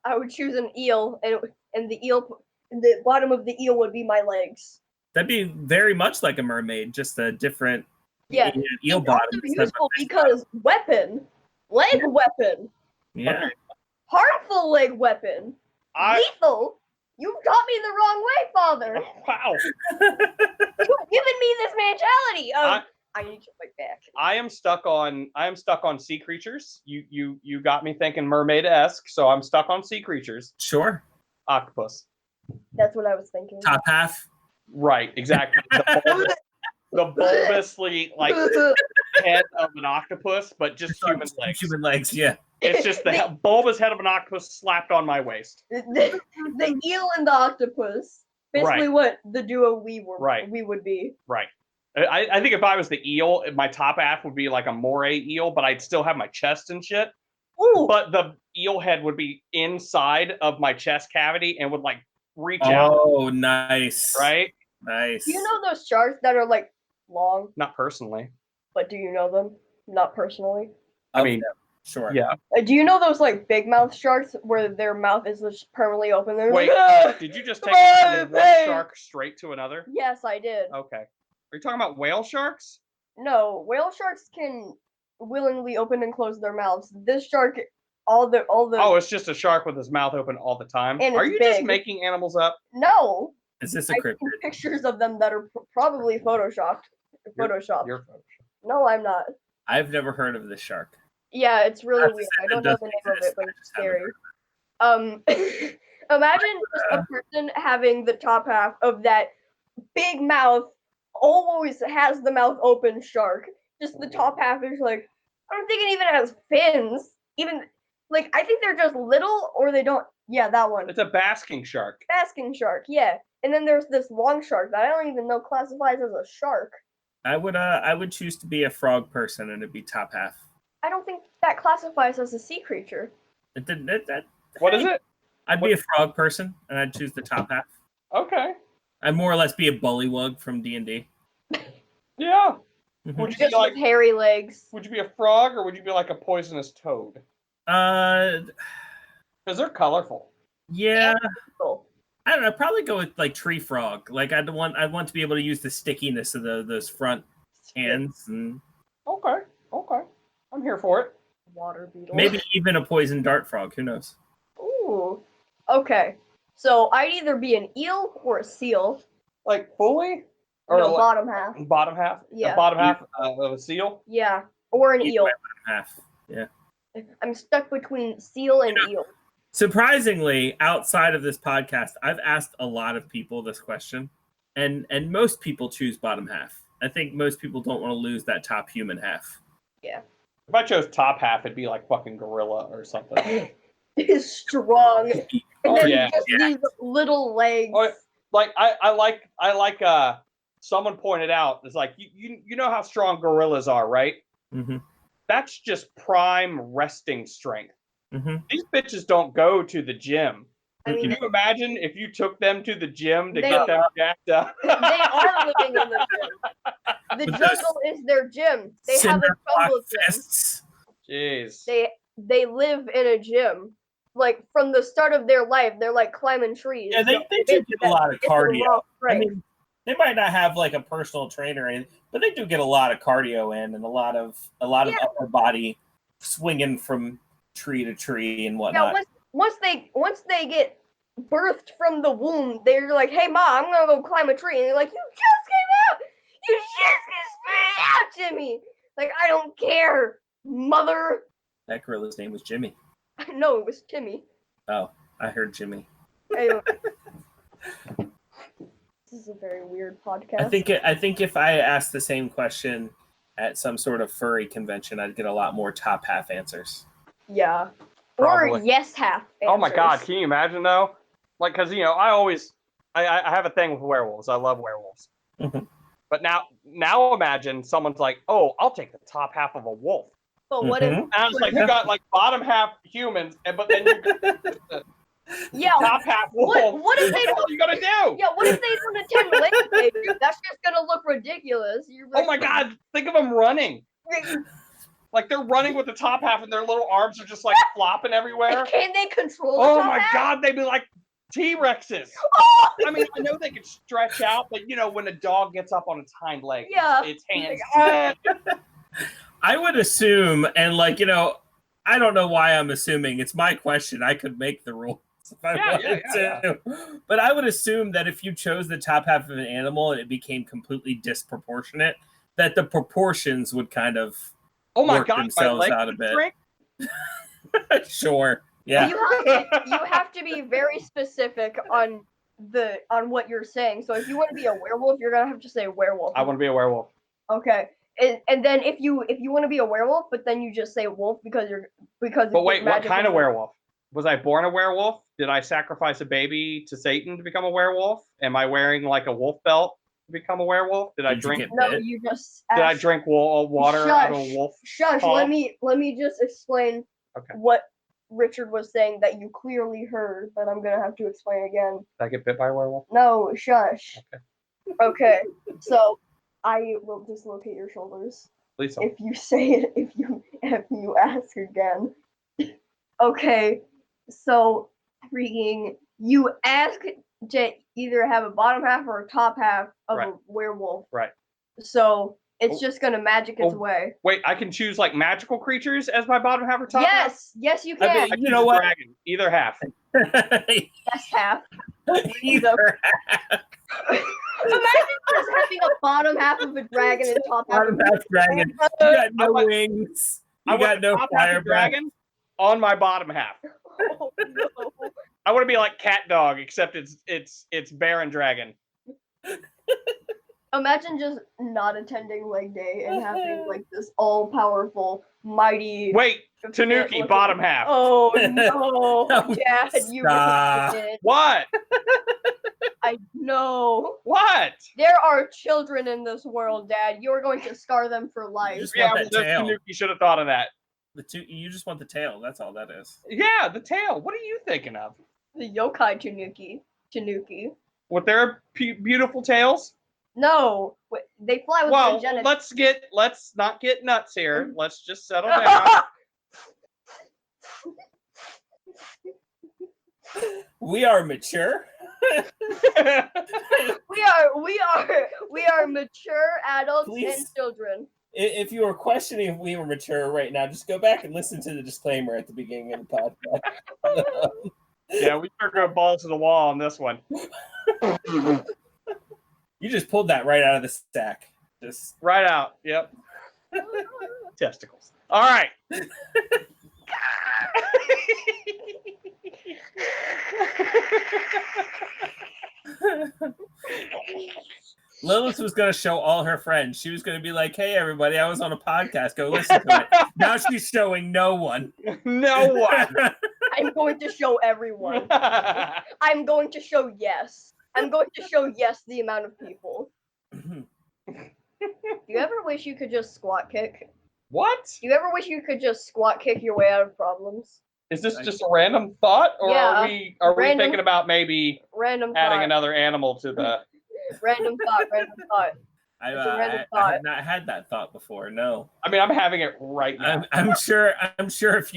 I would choose an eel, and the bottom of the eel would be my legs. That'd be very much like a mermaid, just a different Yeah. eel It's bottom. also instead of a useful fish because leg weapon, bottom. Yeah. harmful leg weapon, I. lethal. You taught me the wrong way, Father. Wow. You've given me this mentality of I need to fight back. I am stuck on sea creatures. You got me thinking mermaid-esque, so I'm stuck on sea creatures. Sure. Octopus. That's what I was thinking. Top half. Right, exactly. The bulbously like head of an octopus, but just human legs. Human legs, yeah. It's just the bulbous head of an octopus slapped on my waist. The eel and the octopus. Basically Right. what the duo we would be. Right. I think if I was the eel, my top half would be like a moray eel, but I'd still have my chest and shit. Ooh. But the eel head would be inside of my chest cavity and would like reach out. Oh, nice. Right? Nice. Do you know those sharks that are like long? Not personally. But do you know them? Not personally. I mean, sure. Yeah. Do you know those like big mouth sharks where their mouth is just permanently open? They're Wait, like, "Ah!" did you just take it from one shark straight to another? Yes, I did. Okay. Are you talking about whale sharks? No, whale sharks can willingly open and close their mouths. This shark, all the. Oh, it's just a shark with his mouth open all the time. And Are it's you just big. making animals up? No, Is this a I've cryptid? seen pictures of them that are probably photoshopped. Photoshopped. You're No, I'm not. I've never heard of this shark. Yeah, it's really That's- weird. I it don't know the doesn't name of it, exist. but I it's just haven't scary. Imagine just a person having the top half of that big mouth, always has the mouth open shark. Just the top half is like, I don't think it even has fins. Even like I think they're just little or they don't. Yeah, that one. It's a basking shark. Basking shark. Yeah, and then there's this long shark that I don't even know classifies as a shark. I would choose to be a frog person and it'd be top half. I don't think that classifies as a sea creature. What is it? I'd be a frog person and I'd choose the top half. Okay. I'd more or less be a bullywug from D&D. Yeah. Mhm. Would you Just be like? with hairy legs. Would you be a frog or would you be like a poisonous toad? Because they're colorful. Yeah. Cool. I don't know. I'd probably go with like tree frog. Like I'd want to be able to use the stickiness of those front hands and Okay. I'm here for it. Water beetle. maybe even a poison dart frog. Who knows? Ooh. Okay. So I'd either be an eel or a seal. Like fully? No, like, bottom half. Bottom half? Yeah. The bottom half of a seal? Yeah. Or an Either eel. way, half. Yeah. I'm stuck between seal and eel. Surprisingly, outside of this podcast, I've asked a lot of people this question, and most people choose bottom half. I think most people don't want to lose that top human half. Yeah. If I chose top half, it'd be like fucking gorilla or something. It is strong. And Oh, then yeah. just these little legs. Oh, like I like someone pointed out, it's like you know how strong gorillas are, right? Mm-hmm. That's just prime resting strength. Mm-hmm. These bitches don't go to the gym. I mean, Can you imagine if you took them to the gym to They- get them jacked up? they are living in the gym. The With those jungle is their gym. They have a cinder block jungle gym. fists. Jeez. They live in a gym. Like from the start of their life, they're like climbing trees. Yeah, they do get a lot of It's a cardio. rough I strength. mean, they might not have like a personal trainer, or anything, but they do get a lot of cardio in and a lot of Yeah. upper body swinging from tree to tree and Yeah, whatnot. once they get birthed from the womb, they're like, "Hey, Ma, I'm gonna go climb a tree," and they're like, "You just came out. You just came out to me. Like, I don't care, mother." That gorilla's name was Jimmy. No, it was Timmy. Oh, I heard Jimmy. Anyway. This is a very weird podcast. I think if I asked the same question at some sort of furry convention, I'd get a lot more top half answers. Yeah. Probably. Or yes half answers. Oh my god, can you imagine though? Like, because I have a thing with werewolves. I love werewolves. But now imagine someone's like, "Oh, I'll take the top half of a wolf." But what if? And I was like, you got like bottom half humans, but then you got the top half wolf. What if they What are you gonna do? Yeah, what if they don't attend land baby? That's just gonna look ridiculous. Oh my god, think of them running. Like they're running with the top half and their little arms are just like flopping everywhere. Can they control the Oh top my half? god, they'd be like T-Rexes. I mean, I know they can stretch out, but when a dog gets up on its hind leg, Yeah. its hands. I would assume, and I don't know why I'm assuming. It's my question. I could make the rules if I wanted to. But I would assume that if you chose the top half of an animal and it became completely disproportionate, that the proportions would kind of work themselves out a bit. Sure. Yeah. You have to be very specific on what you're saying. So if you want to be a werewolf, you're gonna have to say werewolf. I want to be a werewolf. Okay. And then if you want to be a werewolf, but then you just say wolf because. But wait, what kind of werewolf? Was I born a werewolf? Did I sacrifice a baby to Satan to become a werewolf? Am I wearing like a wolf belt to become a werewolf? Did I drink? No, you just. Did I drink water out of a wolf? Shush! paw? Let me just explain Okay. what Richard was saying that you clearly heard, but I'm gonna have to explain again. Did I get bit by a werewolf? No, shush. Okay. Okay, so I will dislocate your shoulders. Please don't. If you say it, if you ask again. Okay, so you ask to either have a bottom half or a top half of a werewolf. Right. So it's just gonna magic its way. Wait, I can choose like magical creatures as my bottom half or top half? Yes, you can. I mean, I you know what? Dragon, either half. Yes, half. Either. Imagine just having a bottom half of a dragon and top half Bottom half dragon. You got no wings. You got no fire dragon on my bottom half. Oh, no. I want to be like Cat Dog, except it's Baron Dragon. Imagine just not attending leg day and having like this all-powerful, mighty. Wait, Tanuki, bottom half. Oh no, No, Dad, you stop. ruined it. What? I know. What? There are children in this world, Dad. You're going to scar them for life. Just Yeah, want that tail. Tanuki should have thought of that. You just want the tail. That's all that is. Yeah, the tail. What are you thinking of? The yokai Tanuki. With their beautiful tails? No, they fly with Well, their genitals. let's not get nuts here. Let's just settle down. We are mature. we are mature adults Please. and children. If you are questioning if we were mature right now, just go back and listen to the disclaimer at the beginning of the podcast. Yeah, we better go balls to the wall on this one. You just pulled that right out of the stack. Just Right out. Yep. Testicles. All right. Lilith was going to show all her friends. She was going to be like, "Hey, everybody, I was on a podcast. Go listen to it." Now she's showing no one. No one. I'm going to show everyone. I'm going to show yes. I'm going to show yes the amount of people. Do you ever wish you could just squat kick? What? Do you ever wish you could just squat kick your way out of problems? Is this just a random thought, or Yeah, are we random- thinking about maybe Random adding thought. another animal to the? Random thought. I It's a random have thought. not had that thought before. No, I mean, I'm having it right now. I'm sure if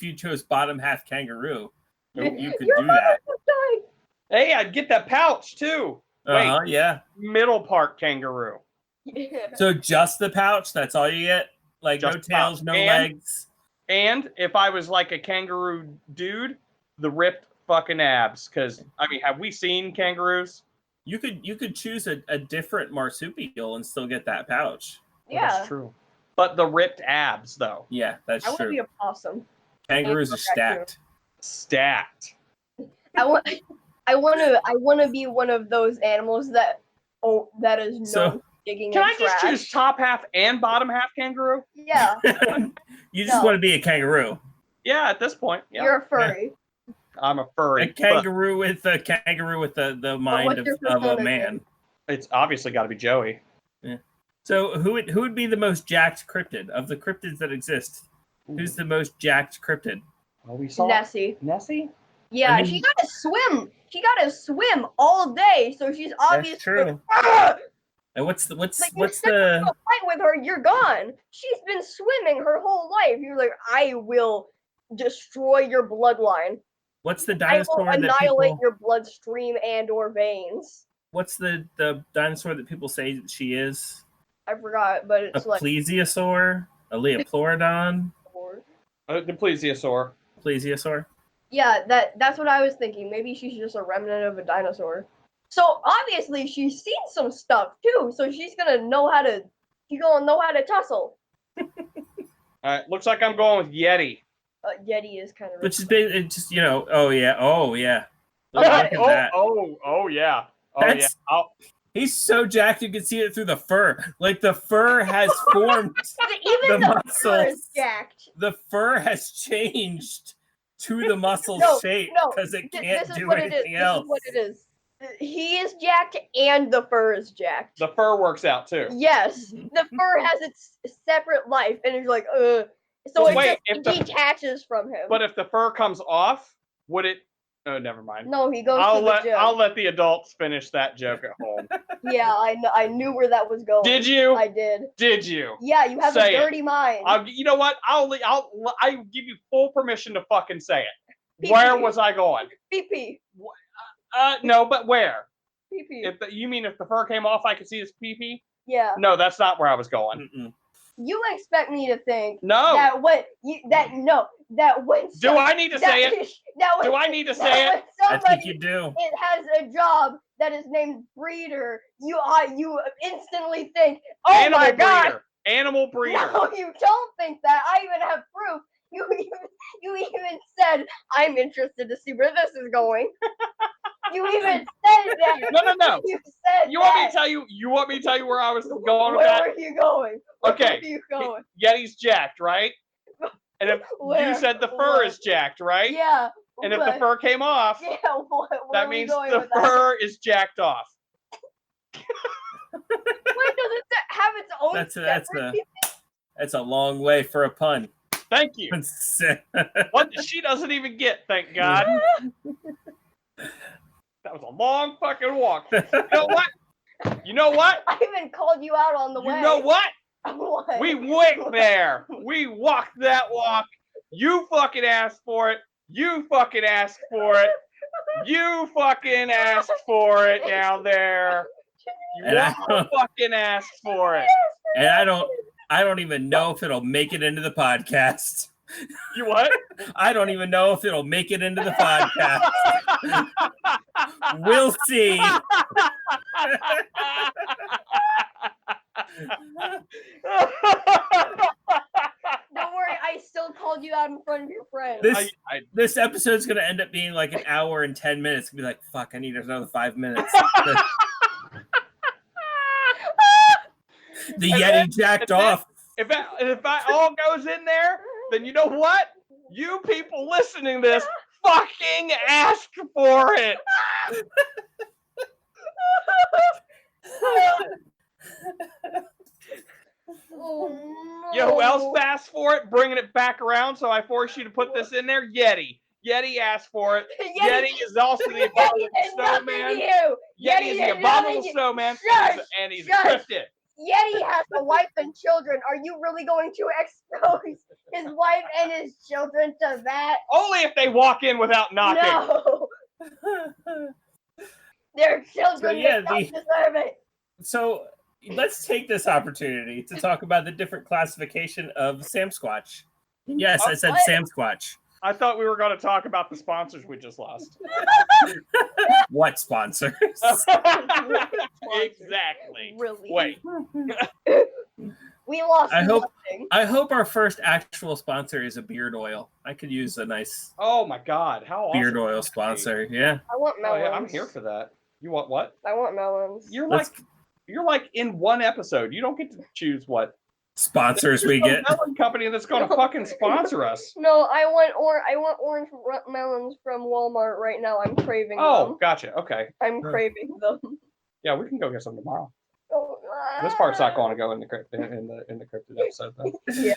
you chose bottom half kangaroo, you could Your do that. died. Hey, I'd get that pouch too. Wait, Yeah. middle part kangaroo. Yeah. So just the pouch? That's all you get? Like Just no tails, pouch. no And- legs. And if I was like a kangaroo dude, the ripped fucking abs. Because I mean, have we seen kangaroos? You could choose a different marsupial and still get that pouch. Yeah. That's true. But the ripped abs, though. Yeah, that's I want to true. be a possum. Kangaroos are And a raccoon. stacked. I want to be one of those animals that is known So- for digging Can in I just trash. choose top half and bottom half kangaroo? Yeah, You just No. want to be a kangaroo. Yeah, at this point. Yeah. you're a furry. I'm a furry. A kangaroo with the mind what's of your a persona man. But it's obviously got to be Joey. So who would be the most jacked cryptid of the cryptids that exist? Who's the most jacked cryptid? Well, we saw Nessie. Nessie? Yeah, I mean- she gotta swim. She gotta swim all day, so she's obviously. That's true. Ah! And what's Like, you what's step into the a fight with her, you're gone. She's been swimming her whole life. You're like, I will destroy your bloodline. what's the I will dinosaur that annihilate people? your bloodstream and/or veins. What's the dinosaur that people say that she is? I forgot, but A it's like. plesiosaur, a leoplorodon, The plesiosaur. plesiosaur. Yeah, that's what I was thinking. Maybe she's just a remnant of a dinosaur. So obviously she's seen some stuff too. So she's gonna know how to. She's gonna know how to tussle. All right, looks like I'm going with Yeti. Yeti is kind of. Which is it's just oh yeah. Look Oh, at that. Yeah. Oh That's- yeah. Oh, He's so jacked you can see it through the fur. Like the fur has formed. Even the the fur muscles. is jacked. The fur has changed to the muscle No, shape no, because it This can't is do what it is. anything This else. is what it is. He is jacked and the fur is jacked. the fur works out too. Yes, the fur has its separate life, and it's like, So Well, it wait, just if the- detaches from him. But if the fur comes off, would it? Oh, never mind. No, he goes I'll to the let gym. I'll let the adults finish that joke at home. Yeah, I knew where that was going. Did you? I did. Did you? Yeah, you have Say a it. dirty mind. You know what? I give you full permission to fucking say it. Pee-pee. Where was I going? Pee-pee. No, but where? Pee-pee. You mean if the fur came off, I could see his pee-pee? Yeah. No, that's not where I was going. Mm-mm. You expect me to think No. that when Do I need to say it? Do I need to say it? I think Somebody you do. it has a job that is named breeder. You instantly think, oh Animal my god. breeder. Animal breeder. No, you don't think that. I even have proof. You even said, I'm interested to see where this is going. You even said that. No. You said You want me that. to tell you? You want me to tell you where I was going with Where that? are you going? Where Okay. are you going? Yeti's jacked, right? And if Where? you said the fur Where? is jacked, right? Yeah. And if the but- fur came off, Yeah, where that are we means going the with that? fur is jacked off. Wait, does it have its own That's separate That's a long way for a pun. Thank you. What she doesn't even get, thank God. That was a long fucking walk. You know what? I even called you out on the way. You know what? What? We went there. We walked that walk. You fucking asked for it. You fucking asked for it. You fucking asked for it down there. You And I all don't- fucking asked for it. And I don't even know if it'll make it into the podcast. You what? I don't even know if it'll make it into the podcast. We'll see. Don't worry, I still called you out in front of your friends. This this episode's gonna end up being like an hour and 10 minutes. Be like, fuck, I need another 5 minutes. The Yeti jacked off. If that all goes in there, then you know what? You people listening to this fucking ask for it. Oh, You know who no. else asked for it? Bringing it back around, so I force you to put this in there. Yeti. Yeti asked for it. Yeti is also the Yeti abominable did nothing to snowman. you. Yeti is did the abominable nothing to- snowman, Shush, and he's shush. cryptid. Yeti has a wife and children. Are you really going to expose his wife and his children to that? Only if they walk in without knocking. No. Their children yeah, don't deserve it. So let's take this opportunity to talk about the different classification of Samsquatch. Yes, I said What? Samsquatch. I thought we were going to talk about the sponsors we just lost. What sponsors? Exactly. Really? Wait. We lost I hope- nothing. I hope our first actual sponsor is a beard oil. I could use a nice Oh my God! How awesome! beard oil would that be? sponsor. Yeah. I want Oh melons. yeah, I'm here for that. You want what? I want melons. You're Let's- like in one episode. You don't get to choose what Sponsors we There's get. no melon company that's going to fucking sponsor us. No, I want orange melons from Walmart right now. I'm craving Oh, them. gotcha. Okay. I'm craving them. Yeah, we can go get some tomorrow. Oh, This part's not going to go in the cryptid episode though. Yeah,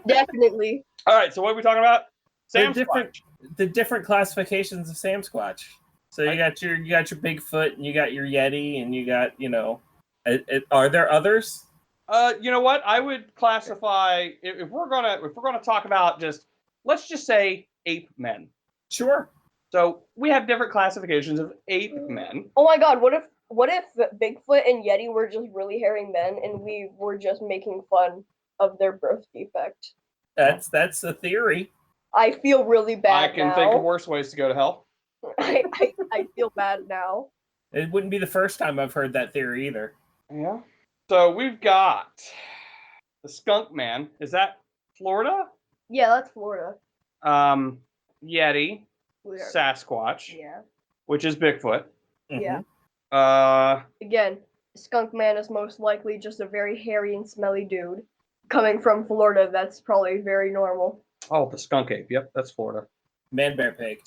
definitely. All right. So what are we talking about? Sam The different classifications of Sasquatch. So you got your Bigfoot, and you got your Yeti, and you got are there others? You know what? I would classify if we're gonna talk about let's just say ape men. Sure. So we have different classifications of ape men. Oh my God, what if Bigfoot and Yeti were just really hairy men, and we were just making fun of their birth defect? That's a theory. I feel really bad I can now. think of worse ways to go to hell. I feel bad now. It wouldn't be the first time I've heard that theory either. Yeah. So we've got the skunk man. Is that Florida? Yeah, that's Florida. Yeti, Florida. Sasquatch, Yeah. which is Bigfoot. Yeah. Mm-hmm. Again, skunk man is most likely just a very hairy and smelly dude. Coming from Florida, that's probably very normal. Oh, the skunk ape. Yep, that's Florida. Man bear pig.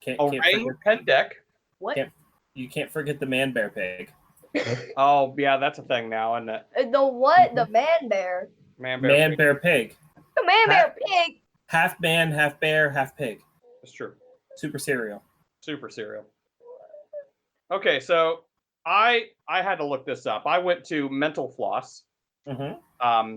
Can't Orang forget, pendek. What? you can't forget the man bear pig. Oh, yeah, that's a thing now, isn't it? The what? The man bear. Man bear. Man pig. bear pig. The man bear pig. Half man, half bear, half pig. That's true. Super cereal. Super cereal. Okay, so I had to look this up. I went to Mental Floss, Mm-hmm.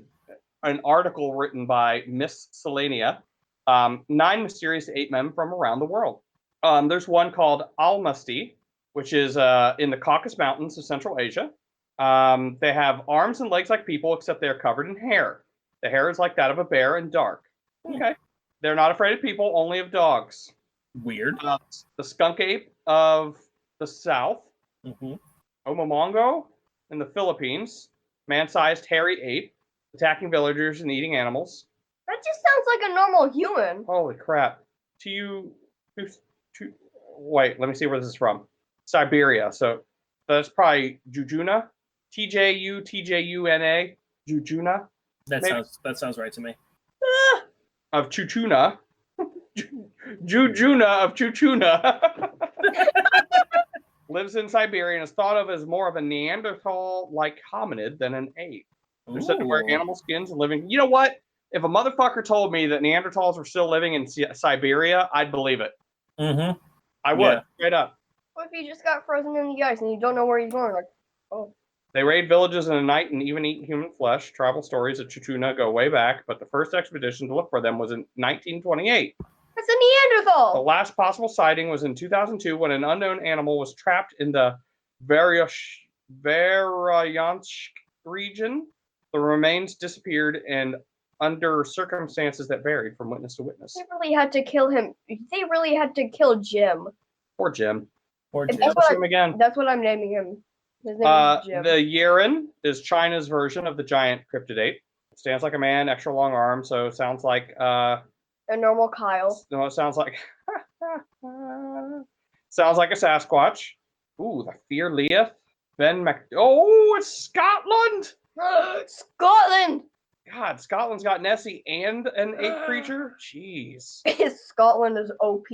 an article written by Miss Selenia, 9 mysterious ape men from around the world. There's one called Almasty, which is in the Caucasus Mountains of Central Asia. They have arms and legs like people, except they're covered in hair. The hair is like that of a bear and dark. Okay. They're not afraid of people, only of dogs. Weird. The skunk ape of the south, Mm-hmm. Omomongo in the Philippines, man-sized hairy ape, attacking villagers and eating animals. That just sounds like a normal human. Holy crap. Wait, let me see where this is from. Siberia. So that's probably Jujuna. TJUNA. Jujuna. That sounds right to me. Of Chuchuna. Jujuna of Chuchuna. Lives in Siberia and is thought of as more of a Neanderthal-like hominid than an ape. They're said to wear Ooh. animal skins and living. You know what? If a motherfucker told me that Neanderthals were still living in Siberia, I'd believe it. Mm-hmm. I would, Yeah. straight up. What if you just got frozen in the ice and you don't know where you're going? Like, oh. They raid villages in the night and even eat human flesh. Tribal stories of Chuchuna go way back, but the first expedition to look for them was in 1928. That's a Neanderthal! The last possible sighting was in 2002 when an unknown animal was trapped in the Veryansk region. The remains disappeared and under circumstances that varied from witness to witness. They really had to kill him. They really had to kill Jim. Poor Jim. Or If Jim. that's Never see what him again. That's what I'm naming him. His name is Jim. The Yeren is China's version of the giant cryptid ape. It stands like a man, extra long arms, so it sounds like A normal Kyle. no, it sounds like sounds like a Sasquatch. Ooh, the Fear Leith. Oh, it's Scotland! Scotland! God, Scotland's got Nessie and an ape creature? Jeez. Scotland is OP.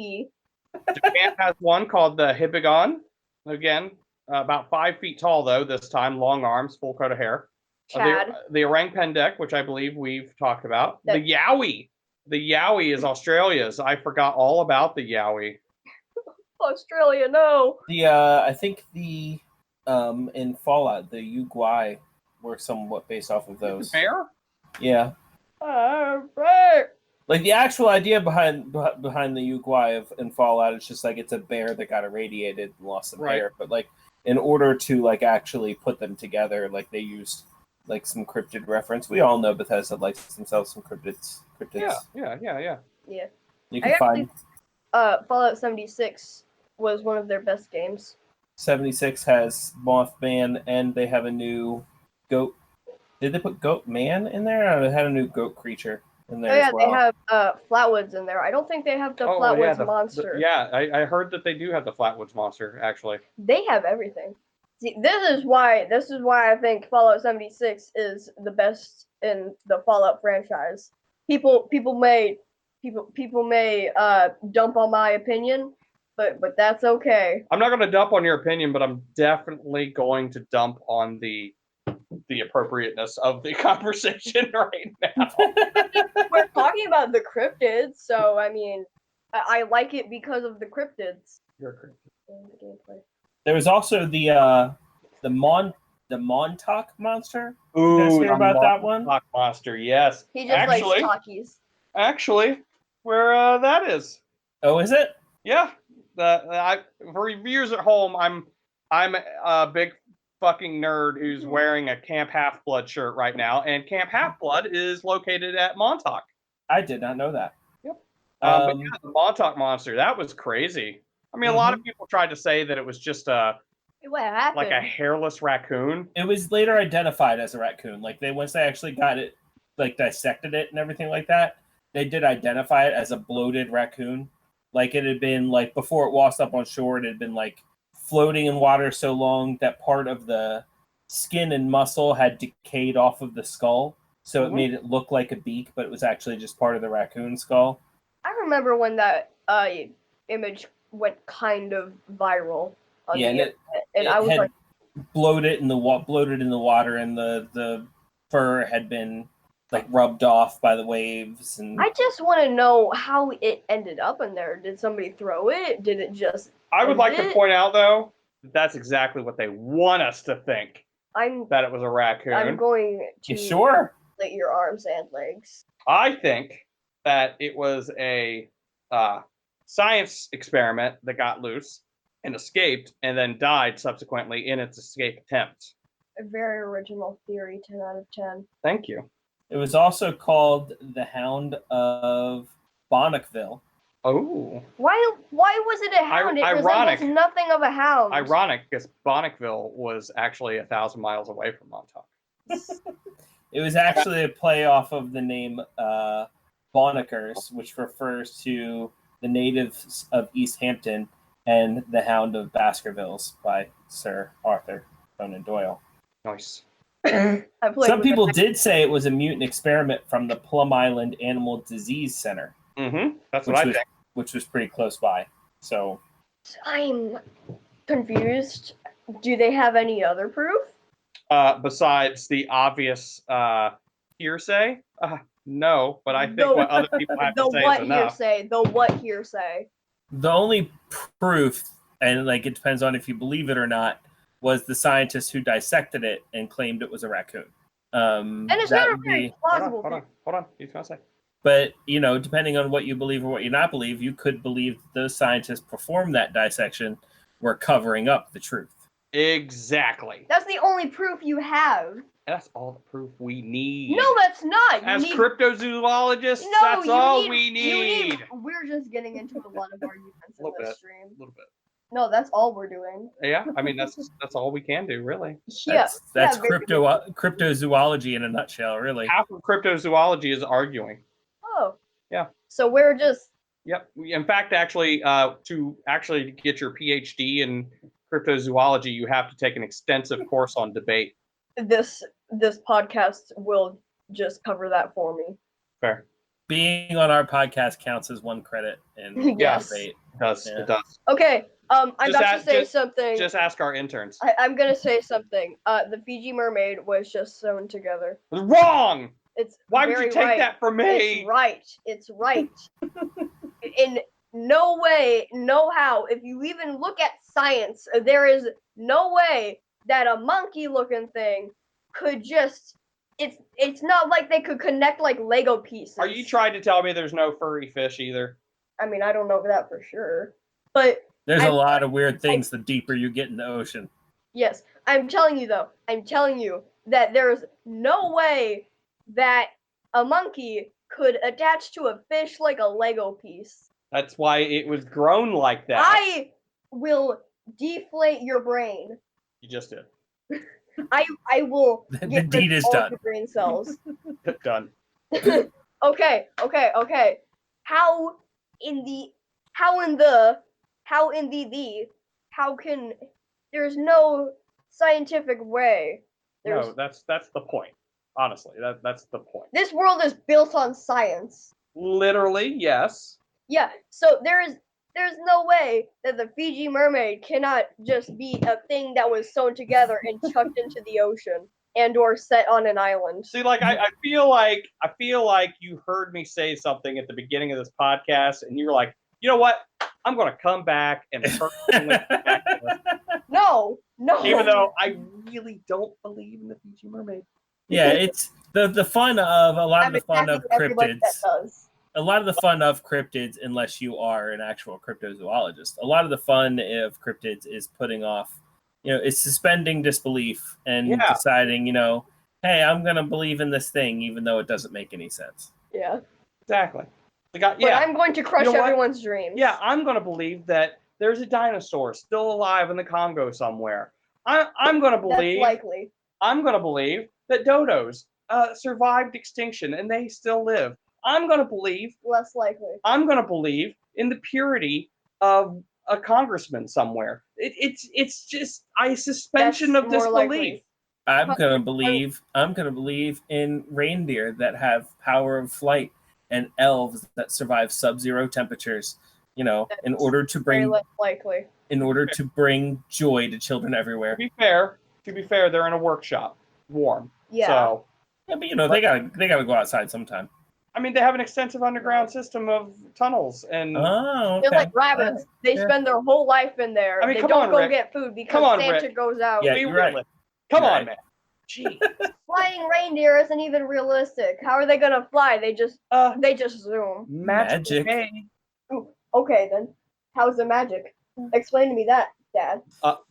Japan has one called the Hibigon. Again, about 5 feet tall, though, this time. Long arms, full coat of hair. Chad. The orang pendek, which I believe we've talked about. That- The Yowie. The Yowie is Australia's. I forgot all about the Yowie. Australia, no. I think the in Fallout, the Uguay were somewhat based off of those. Bear? Yeah. Bear. Like the actual idea behind the Uguay in Fallout, it's just like it's a bear that got irradiated and lost some Right. hair. But like in order to like actually put them together, like they used like some cryptid reference. We all know Bethesda likes themselves some cryptids. Yeah. Yeah. You can find Fallout 76 was one of their best games. 76 has Mothman, and they have a new goat. Did they put Goat Man in there, or they had a new goat creature in there as well? They have Flatwoods in there. I don't think they have the Flatwoods monster. I heard that they do have the Flatwoods monster, actually. They have everything. See, this is why I think Fallout 76 is the best in the Fallout franchise. People may dump on my opinion, but that's okay. I'm not going to dump on your opinion, but I'm definitely going to dump on the appropriateness of the conversation right now. We're talking about the cryptids, so I mean, I like it because of the cryptids. You're a cryptid. The gameplay. There was also the Montauk monster. Ooh, you guys hear about that one? Montauk monster, yes. He just likes talkies. Actually, where that is. Oh, is it? Yeah. For reviewers at home, I'm a big fucking nerd who's wearing a Camp Half-Blood shirt right now, and Camp Half-Blood is located at Montauk. I did not know that. Yep. But yeah, the Montauk monster, that was crazy. I mean, a lot of people tried to say that it was just what happened? like a hairless raccoon. It was later identified as a raccoon. Like once they actually got it, like dissected it and everything like that, they did identify it as a bloated raccoon. Like it had been like before it washed up on shore, it had been like floating in water so long that part of the skin and muscle had decayed off of the skull. So it made it look like a beak, but it was actually just part of the raccoon skull. I remember when that image went kind of viral. On the internet, and I was like, bloated in the water, and the fur had been like rubbed off by the waves. And I just want to know how it ended up in there. Did somebody throw it? Did it just? I would like to point out though that's exactly what they want us to think. That it was a raccoon. I'm going to sure split your arms and legs. I think that it was a science experiment that got loose and escaped, and then died subsequently in its escape attempt. A very original theory, 10 out of 10. Thank you. It was also called the Hound of Bonnickville. Oh. Why was it a hound? It resembles nothing of a hound. Ironic, because Bonnickville was actually 1,000 miles away from Montauk. It was actually a play off of the name Bonnickers, which refers to the natives of East Hampton, and The Hound of Baskervilles by Sir Arthur Conan Doyle. Nice. Some people did say it was a mutant experiment from the Plum Island Animal Disease Center. Mm-hmm. That's what I think. Which was pretty close by. So I'm confused. Do they have any other proof? Besides the obvious hearsay? No, but I think what other people have to say is enough. The what hearsay? The only proof, and like it depends on if you believe it or not, was the scientist who dissected it and claimed it was a raccoon. And it's not a very plausible. Hold on. He's gonna say. But depending on what you believe or what you not believe, you could believe those scientists performed that dissection were covering up the truth. Exactly. That's the only proof you have. That's all the proof we need. No, that's not. As cryptozoologists, that's all we need. We're just getting into a lot of arguments in this stream. A little bit. No, that's all we're doing. Yeah, I mean that's all we can do, really. That's cryptozoology in a nutshell, really. Half of cryptozoology is arguing. Oh. Yeah. So we're just. Yep. In fact, actually, to actually get your PhD in cryptozoology, you have to take an extensive course on debate. This podcast will just cover that for me. Fair. Being on our podcast counts as one credit in yes. debate. It does. Yeah. It does. Okay. I'm about to say something. Just ask our interns. I'm gonna say something. The Fiji mermaid was just sewn together. Wrong. Why would you take right. that from me? It's right. In no way, no how. If you even look at science, there is no way that a monkey-looking thing could just. It's not like they could connect like Lego pieces. Are you trying to tell me there's no furry fish either? I mean, I don't know that for sure, but there's a lot of weird things the deeper you get in the ocean. Yes, I'm telling you though. I'm telling you that there's no way that a monkey could attach to a fish like a Lego piece. That's why it was grown like that. I will deflate your brain. You just did. I will The get deed rid of is all done. your brain cells. Done. Okay. How can there's no scientific way. No, that's the point. Honestly, that's the point. This world is built on science. Literally, yes. Yeah, so there's no way that the Fiji mermaid cannot just be a thing that was sewn together and chucked into the ocean and or set on an island. See, like I feel like you heard me say something at the beginning of this podcast, and you were like, you know what? I'm gonna come back and personally back to this. No. Even though I really don't believe in the Fiji mermaid. Yeah, it's the fun of a lot of the fun of cryptids. A lot of the fun of cryptids, unless you are an actual cryptozoologist, a lot of the fun of cryptids is putting off, it's suspending disbelief and deciding, hey, I'm going to believe in this thing, even though it doesn't make any sense. Yeah. Exactly. But I'm going to crush everyone's dreams. Yeah, I'm going to believe that there's a dinosaur still alive in the Congo somewhere. I'm going to believe. That's likely. I'm going to believe that dodos survived extinction and they still live. I'm going to believe. Less likely. I'm going to believe in the purity of a congressman somewhere. It's just a suspension of disbelief. Likely. I'm going to believe in reindeer that have power of flight and elves that survive sub-zero temperatures, in order to bring likely. In order to bring joy to children everywhere. To be fair, they're in a workshop, warm. Yeah. So, yeah, but they gotta go outside sometime. I mean, they have an extensive underground system of tunnels, and okay. They're like rabbits. They spend their whole life in there. I mean, they don't go get food because Santa goes out. Yeah, you're right. Come on, man. Jeez. Flying reindeer isn't even realistic. How are they gonna fly? They just zoom. Magic. Ooh, okay then. How's the magic? Explain to me that, Dad.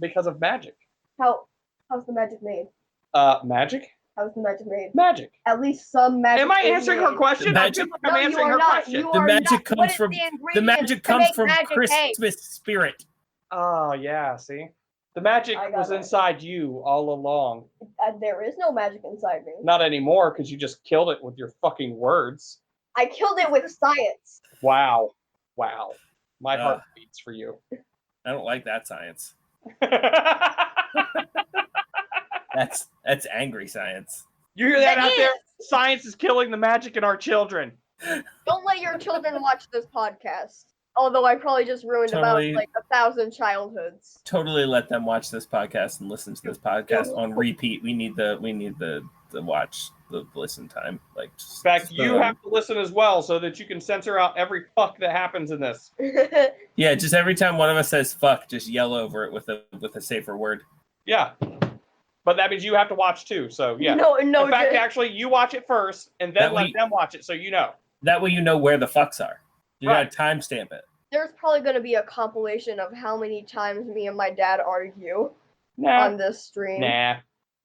Because of magic. How's the magic made? Magic? How's the magic made? Magic. At least some magic. Am I answering her question? I'm answering her question. The magic comes from Christmas spirit. Oh yeah, see? The magic was inside you all along. There is no magic inside me. Not anymore, because you just killed it with your fucking words. I killed it with science. Wow. My heart beats for you. I don't like that science. That's angry science. You hear that out there? Science is killing the magic in our children. Don't let your children watch this podcast. Although I probably just ruined about 1,000 childhoods. Totally let them watch this podcast and listen to this podcast on repeat. We need the watch, the listen time. In fact, you have to listen as well so that you can censor out every fuck that happens in this. Yeah, just every time one of us says fuck, just yell over it with a safer word. Yeah. But that means you have to watch too, so yeah. No. In fact, actually, you watch it first, and then let them watch it so you know. That way you know where the fucks are. You gotta timestamp it. There's probably going to be a compilation of how many times me and my dad argue on this stream. Nah.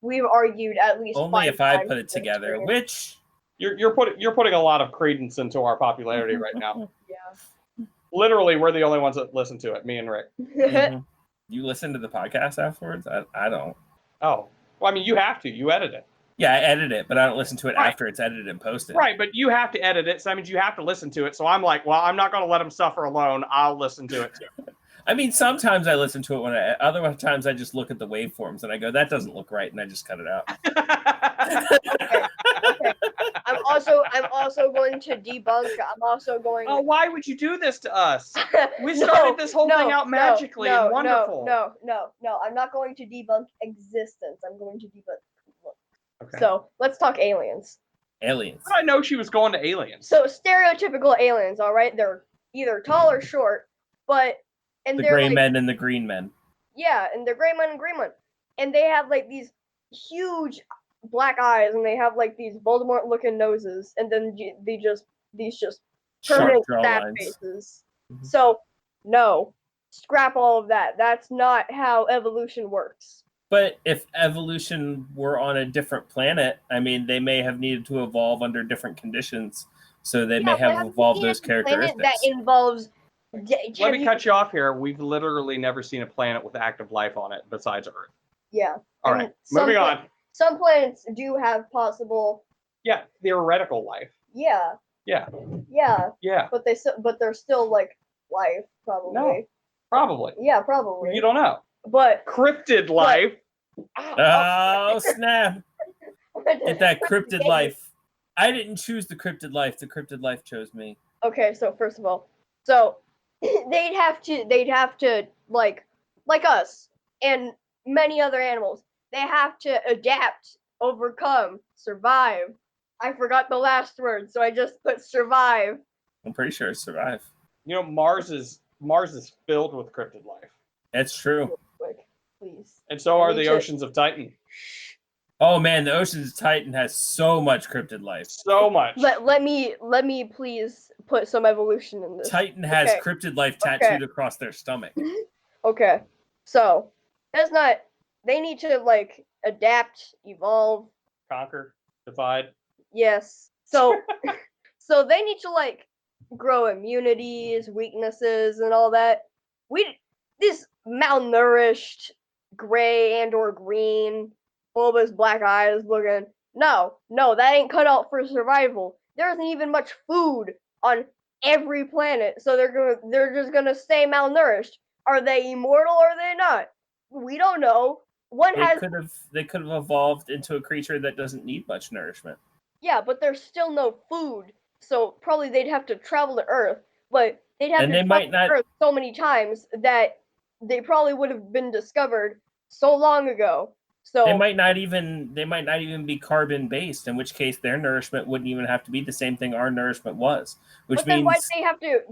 We've argued at least only 5 if I times put it together, stream. which you're putting a lot of credence into our popularity right now. Yeah. Literally, we're the only ones that listen to it, me and Rick. Mm-hmm. You listen to the podcast afterwards? I don't. Oh. Well, I mean, you have to. You edit it. Yeah, I edit it, but I don't listen to it after it's edited and posted. Right, but you have to edit it, so that means you have to listen to it. So I'm like, well, I'm not going to let him suffer alone. I'll listen to it too. I mean, sometimes I listen to it other times I just look at the waveforms and I go, that doesn't look right, and I just cut it out. Okay. I'm also going to debunk. I'm also going. Oh, why would you do this to us? We started this whole thing out magically and wonderful. No. I'm not going to debunk existence. I'm going to debunk. Okay. So let's talk aliens. Aliens. I know she was going to aliens. So stereotypical aliens, all right? They're either tall or short, they're gray men and the green men. Yeah, and they're gray men and green men, and they have these huge black eyes, and they have these Voldemort-looking noses, and then these permanent stab faces. Mm-hmm. So no, scrap all of that. That's not how evolution works. But if evolution were on a different planet, I mean, they may have needed to evolve under different conditions So they Yeah, may but have have you evolved seen those a planet characteristics. that involves. Let me cut you off here. We've literally never seen a planet with active life on it besides Earth. Yeah. All And right, moving on. Some planets do have possible. Yeah, theoretical life. Yeah. Yeah. Yeah. Yeah. But they're still like life probably. No. Probably. Yeah, probably. You don't know. But Cryptid life. Oh, snap. Get that cryptid life. I didn't choose the cryptid life. The cryptid life chose me. Okay, so first of all, so they'd have to like us and many other animals. They have to adapt, overcome, survive. I forgot the last word, so I just put survive. I'm pretty sure it's survive. You know, Mars is filled with cryptid life. That's true. Quick, please. And so are the oceans of Titan. Oh man, the Oceans of Titan has so much cryptid life. So much. Let me please put some evolution in this. Titan has Okay. cryptid life tattooed across their stomach. Okay, so that's not. They need to like adapt, evolve. Conquer, divide. Yes. So so they need to like grow immunities, weaknesses, and all that. This malnourished, gray and or green, bulbous black eyes looking. No, that ain't cut out for survival. There isn't even much food on every planet, so they're just gonna stay malnourished. Are they immortal or are they not? We don't know. They could have evolved into a creature that doesn't need much nourishment. Yeah, but there's still no food, so probably they'd have to travel to Earth. But they'd have to travel to Earth so many times that they probably would have been discovered so long ago. So they might not even be carbon based, in which case their nourishment wouldn't even have to be the same thing our nourishment was. Which means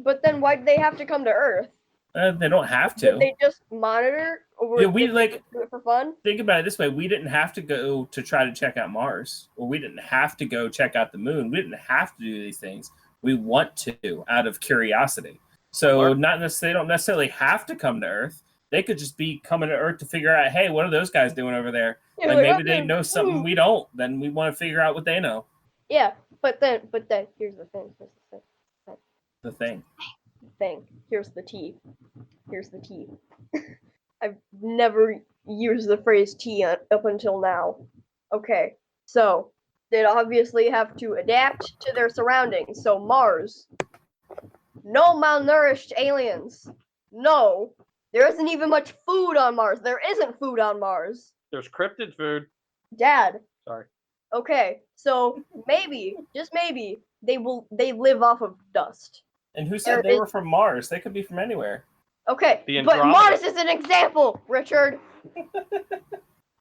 But then why'd they have to come to Earth? They don't have to. Did they just monitor? Or Yeah, we do it for fun. Think about it this way: we didn't have to go to try to check out Mars, or we didn't have to go check out the moon. We didn't have to do these things. We want to out of curiosity. So they don't necessarily have to come to Earth. They could just be coming to Earth to figure out, hey, what are those guys doing over there? Yeah, like maybe they know something we don't. Then we want to figure out what they know. Yeah, but then here's the thing. The thing. Here's the tea. I've never used the phrase tea up until now. Okay, so they'd obviously have to adapt to their surroundings. So Mars, no malnourished aliens. No, there isn't even much food on Mars. There isn't food on Mars. There's cryptid food. Dad. Sorry. Okay, so maybe, just maybe, they live off of dust. And who said they were from Mars? They could be from anywhere. Okay, but Mars is an example, Richard.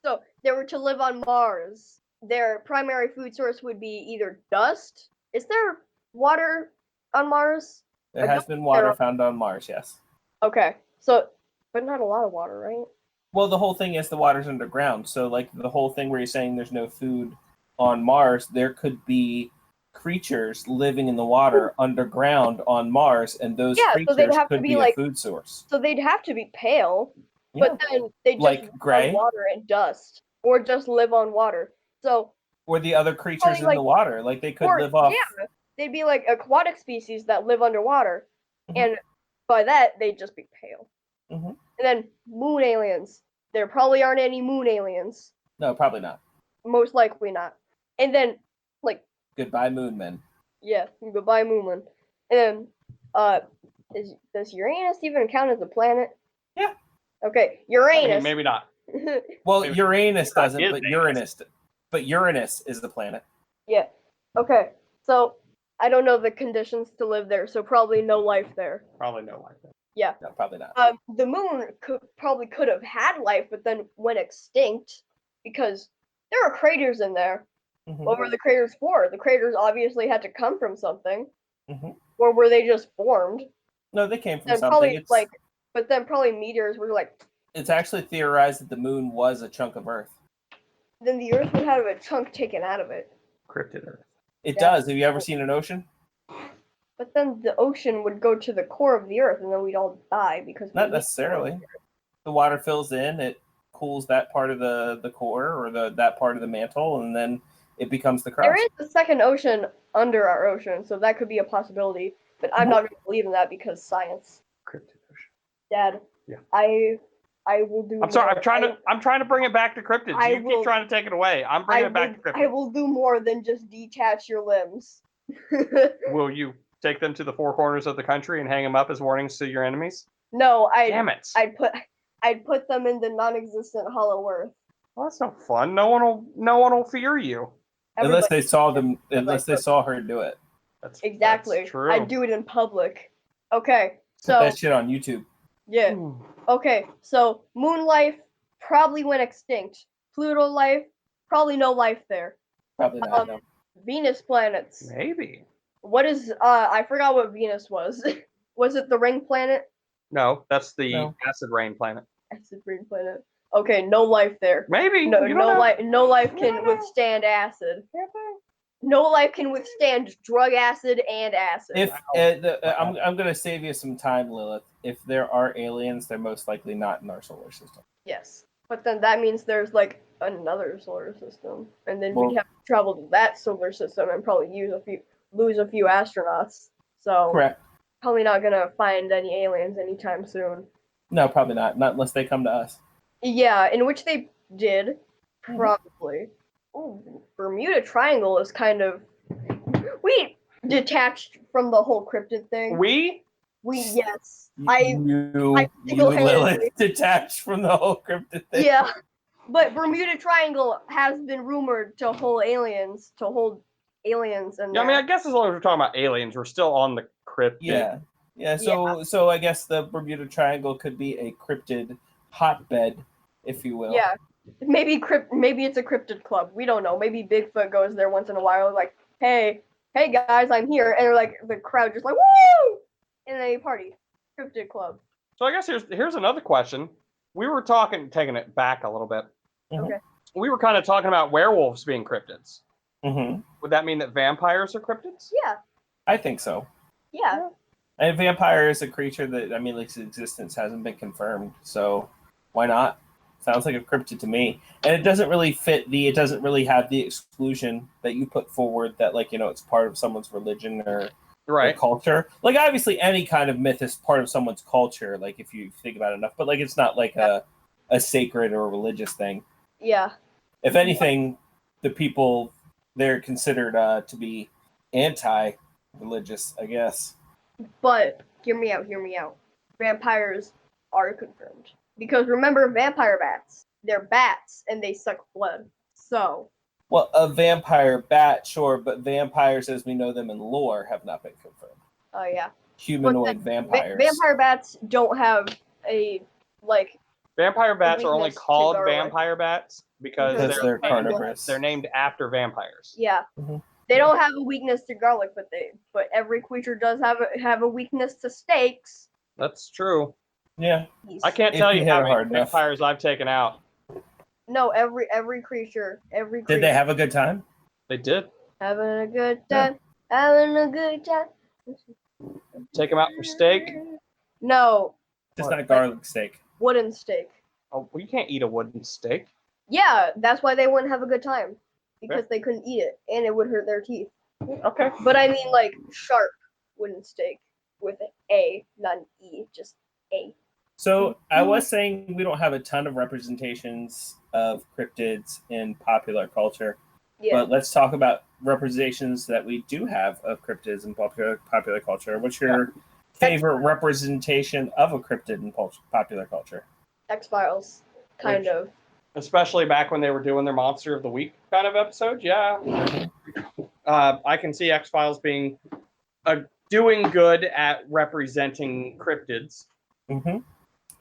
So they were to live on Mars. Their primary food source would be either dust. Is there water on Mars? There has been water found on Mars, yes. Okay, so, but not a lot of water, right? Well, the whole thing is the water's underground. So, like, the whole thing where you're saying there's no food on Mars, there could be creatures living in the water underground on Mars, and those creatures could be a food source. So they'd have to be pale, but then they just like live gray on water and dust, or just live on water. So or the other creatures in the water, like they could live off. Yeah, they'd be like aquatic species that live underwater, Mm-hmm. and by that they'd just be pale. Mm-hmm. And then moon aliens. There probably aren't any moon aliens. No, probably not. Most likely not. And then goodbye, moon men. Yeah, goodbye, moonman. And then, does Uranus even count as a planet? Yeah. Okay, Uranus. I mean, maybe not. Well, maybe Uranus doesn't, but Uranus is the planet. Yeah. Okay. So I don't know the conditions to live there, so probably no life there. Probably no life there. Yeah. No, probably not. The moon could have had life, but then went extinct because there are craters in there. Mm-hmm. What were the craters for? The craters obviously had to come from something. Mm-hmm. Or were they just formed? No, they came from then something. But then probably meteors were like. It's actually theorized that the moon was a chunk of Earth. Then the Earth would have a chunk taken out of it. Cryptid Earth. It does. Have you ever seen an ocean? But then the ocean would go to the core of the Earth, and then we'd all die because. Not necessarily. The water fills in. It cools that part of the core or that part of the mantle, and then it becomes the crust. There is a second ocean under our ocean, so that could be a possibility. But I'm not going to believe in that because science. Cryptid ocean. Dad. Yeah. I will do. I'm sorry. more. I'm trying to bring it back to cryptids. You keep trying to take it away. I'm bringing it back to cryptids. I will do more than just detach your limbs. Will you take them to the four corners of the country and hang them up as warnings to your enemies? No, Damn it. I'd put them in the non-existent Hollow Earth. Well, that's no fun. No one will fear you. Unless they saw her do it. Exactly. That's true. I'd do it in public. Okay, Put that shit on YouTube. Yeah. Okay, so Moon life probably went extinct. Pluto life, probably no life there. Probably not. No. Venus planets. Maybe. What is I forgot what Venus was. Was it the ring planet? No, that's the acid rain planet. Acid rain planet. Okay, no life there. Maybe. No life can withstand acid. No life can withstand drug acid and acid. If I'm gonna save you some time, Lilith. If there are aliens, they're most likely not in our solar system. Yes, but then that means there's like another solar system, and then we'd have to travel to that solar system and probably lose a few astronauts. So correct. Probably not gonna find any aliens anytime soon. No, probably not. Not unless they come to us. Yeah, in which they did, probably. Ooh, Bermuda Triangle is kind of we detached from the whole cryptid thing. Yes. You Lilith detached from the whole cryptid thing. Yeah, but Bermuda Triangle has been rumored to hold aliens, and. Yeah, I mean, I guess as long as we're talking about aliens, we're still on the cryptid. Yeah. So I guess the Bermuda Triangle could be a cryptid hotbed, if you will. Yeah. Maybe it's a cryptid club. We don't know. Maybe Bigfoot goes there once in a while, like, hey guys, I'm here, and they're like the crowd just like woo, and they party. Cryptid club. So I guess here's another question. We were taking it back a little bit. Okay. We were kind of talking about werewolves being cryptids. Mm-hmm. Would that mean that vampires are cryptids? Yeah. I think so. Yeah. And vampire is a creature that its existence hasn't been confirmed, so why not? Sounds like a cryptid to me. And it doesn't really have the exclusion that you put forward that it's part of someone's religion or culture. Like obviously any kind of myth is part of someone's culture, like if you think about it enough, but it's not like a sacred or a religious thing. Yeah. If anything, the people they're considered to be anti-religious, I guess. But hear me out. Vampires are confirmed. Because remember, vampire bats. They're bats, and they suck blood. So. Well, a vampire bat, sure, but vampires as we know them in lore have not been confirmed. Oh, yeah. Humanoid vampires. Vampire bats don't have a, Vampire bats are only called vampire bats because they're carnivorous. They're named after vampires. Yeah. Mm-hmm. They don't have a weakness to garlic, but every creature does have a weakness to steaks. That's true. Yeah. I can't tell you how many vampires I've taken out. No, every creature. Did they have a good time? They did. Having a good time. Yeah. Having a good time. Take them out for steak? No. Just not garlic steak. Wooden steak. Oh, well, you can't eat a wooden steak. Yeah, that's why they wouldn't have a good time. Because they couldn't eat it, and it would hurt their teeth. Okay. But I mean, sharp wooden steak with an A, not an E, just A. So I was saying we don't have a ton of representations of cryptids in popular culture, but let's talk about representations that we do have of cryptids in popular culture. What's your favorite representation of a cryptid in popular culture? X-Files, kind of. Especially back when they were doing their Monster of the Week kind of episode, yeah. I can see X-Files being doing good at representing cryptids. Mm-hmm.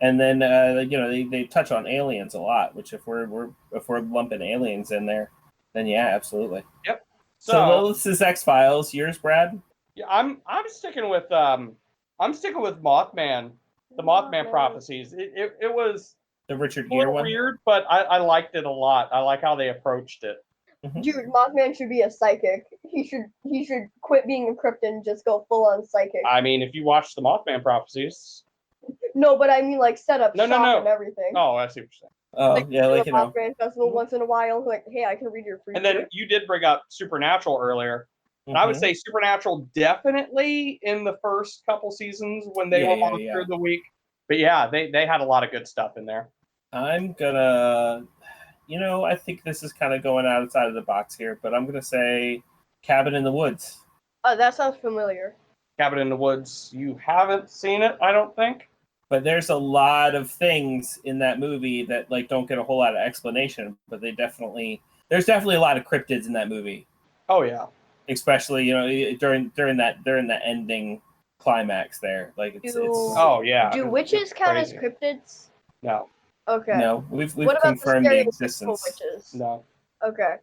And then they touch on aliens a lot, which if we're lumping aliens in there, then yeah, absolutely. Yep. So Lilith's is X-Files. Yours, Brad? Yeah, I'm sticking with Mothman. The Mothman prophecies. It was the Richard Gere one. Weird, but I liked it a lot. I like how they approached it. Mm-hmm. Dude, Mothman should be a psychic. He should quit being a cryptid and just go full on psychic. I mean, if you watch the Mothman prophecies. No, but I mean set up shop and everything. Oh, I see what you're saying. Oh, yeah, Mothman festival once in a while. Like, hey, I can read your free. And then you did bring up Supernatural earlier. And I would say Supernatural definitely in the first couple seasons when they were Monster of the Week. But yeah, they had a lot of good stuff in there. I'm gonna, I think this is kind of going outside of the box here, but I'm gonna say Cabin in the Woods. Oh, that sounds familiar. Cabin in the Woods. You haven't seen it, I don't think. But there's a lot of things in that movie that like don't get a whole lot of explanation, but there's definitely a lot of cryptids in that movie. Oh yeah. Especially, during that ending climax there. Like it's oh yeah. Do witches count as cryptids? No. Okay. No, we've what confirmed about the existence. Witches? No. Okay.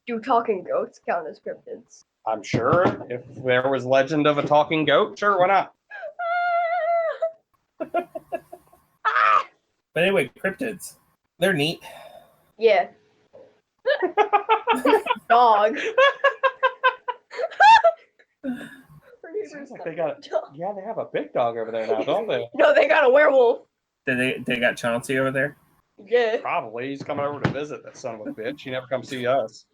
Do talking goats count as cryptids? I'm sure if there was legend of a talking goat, sure, why not? But anyway, cryptids. They're neat. Yeah. Dog. Sounds like they have a big dog over there now, don't they? No, they got a werewolf. They got Chauncey over there? Yeah. Probably. He's coming over to visit, that son of a bitch. He never comes see us.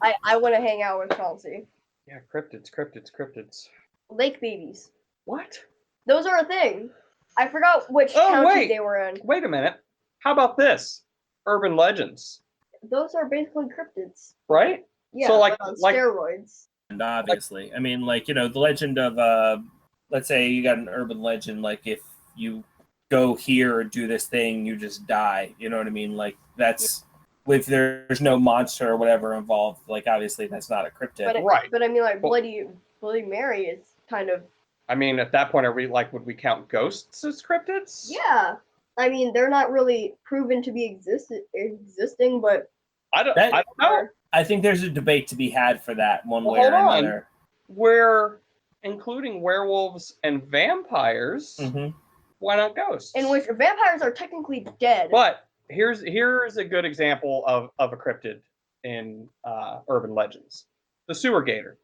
I want to hang out with Chauncey. Yeah, cryptids. Lake babies. What? Those are a thing. I forgot which county they were in. Wait a minute. How about this? Urban legends. Those are basically cryptids. Right? Yeah, so like steroids. And obviously, I mean, like, the legend of, let's say you got an urban legend, like if you go here or do this thing, you just die. You know what I mean? Like that's if there's no monster or whatever involved. Like obviously that's not a cryptid, right? But I mean, like Bloody Mary is kind of. I mean, at that point, would we count ghosts as cryptids? Yeah, I mean, they're not really proven to be existing, but I don't know. I think there's a debate to be had for that one way or another. We're including werewolves and vampires. Mm-hmm. Why not ghosts? In which vampires are technically dead. But here's a good example of a cryptid in urban legends: the sewer gator.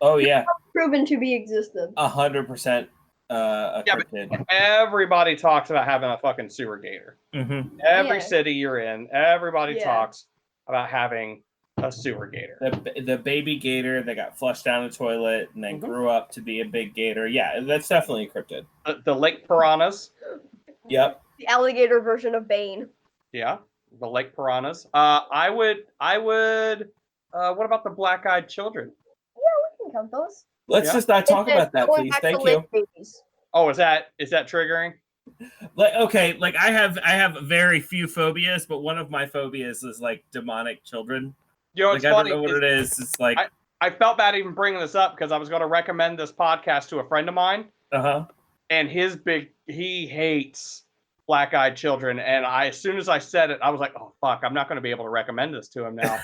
Oh yeah, proven to be existed. 100% a cryptid. Everybody talks about having a fucking sewer gator. Mm-hmm. Every city you're in, everybody talks about having a sewer gator. The baby gator that got flushed down the toilet and then grew up to be a big gator. Yeah, that's definitely a cryptid. The lake piranhas. Yep. The alligator version of Bane. Yeah, the lake piranhas. I would. What about the black-eyed children? Yeah, we can count those. Let's just not talk about that, please. Thank you. Babies. Oh, is that triggering? Like, okay, like I have very few phobias, but one of my phobias is like demonic children. You know, like, I don't know what it is. It's like I felt bad even bringing this up because I was going to recommend this podcast to a friend of mine. And he hates black-eyed children, and as soon as I said it, I was like, oh fuck, I'm not going to be able to recommend this to him now.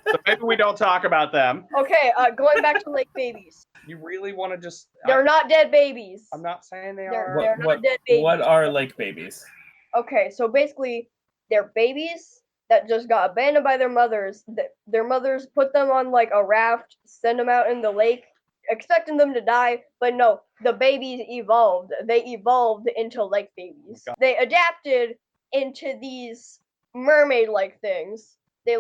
So maybe we don't talk about them. Okay, going back to lake babies. You really want to just? They're not dead babies. I'm not saying they are. They're not dead babies. What are lake babies? Okay, so basically, they're babies that just got abandoned by their mothers. Their mothers put them on like a raft, send them out in the lake, expecting them to die. But no, the babies evolved. They evolved into lake babies. They adapted into these mermaid-like things. They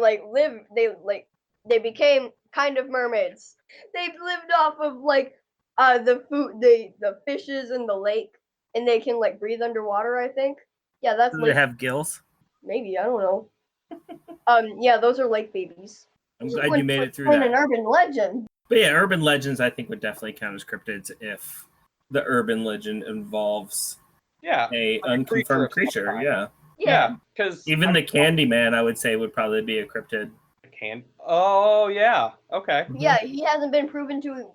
became kind of mermaids. They lived off of like the food, the fishes in the lake, and they can like breathe underwater. I think. Yeah, that's. Do they have gills? Maybe, I don't know. Yeah, those are lake babies. I'm glad you made it through that. An urban legend. But yeah, urban legends I think would definitely count as cryptids if the urban legend involves a unconfirmed creature. Yeah, because even the Candyman, I would say, would probably be a cryptid. Oh yeah, okay. Yeah, he hasn't been proven to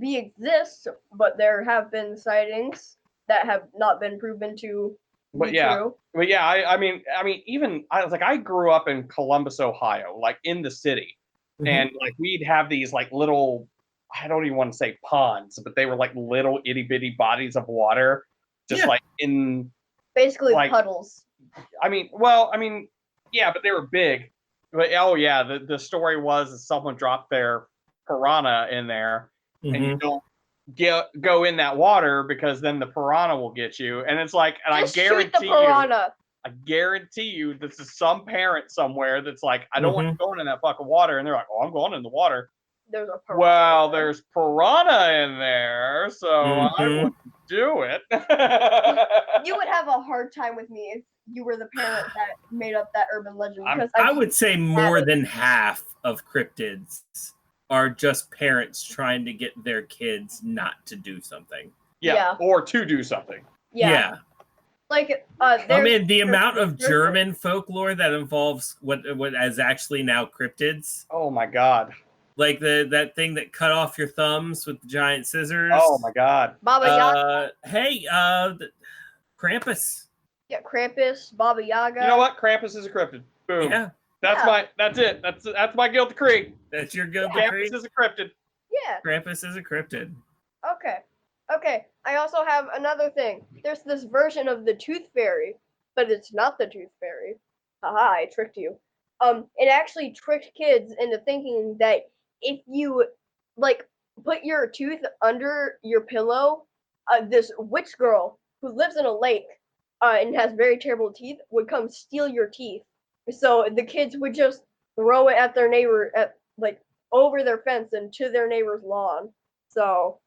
exist, but there have been sightings that have not been proven to be true. But yeah, I mean, even I grew up in Columbus, Ohio, like in the city, and like we'd have these like little, I don't even want to say ponds, but they were like little itty bitty bodies of water, just like in basically like, puddles. Yeah, but they were big. But the story was someone dropped their piranha in there, and you don't go in that water because then the piranha will get you. And it's like, and just I guarantee shoot the piranha. I guarantee you this is some parent somewhere that's like, I don't want you going in that fucking water. And they're like, oh, I'm going in the water. There's a piranha. Well, there's piranha in there, so I wouldn't do it. You would have a hard time with me if you were the parent that made up that urban legend. Because I would say more than half of cryptids are just parents trying to get their kids not to do something. Yeah. Or to do something. Yeah. Like, I mean, the amount of German folklore that involves what is actually now cryptids. Oh my god. Like that thing that cut off your thumbs with the giant scissors. Oh my god. Baba Yaga. Hey, Krampus. Yeah, Krampus, Baba Yaga. You know what? Krampus is a cryptid. Boom. Yeah. That's it. That's my guild decree. That's your guild decree? Krampus is a cryptid. Yeah. Krampus is a cryptid. Okay. I also have another thing. There's this version of the Tooth Fairy, but it's not the Tooth Fairy. Haha, I tricked you. It actually tricked kids into thinking that if you, like, put your tooth under your pillow, this witch girl who lives in a lake and has very terrible teeth would come steal your teeth. So the kids would just throw it at their neighbor, over their fence and to their neighbor's lawn. So.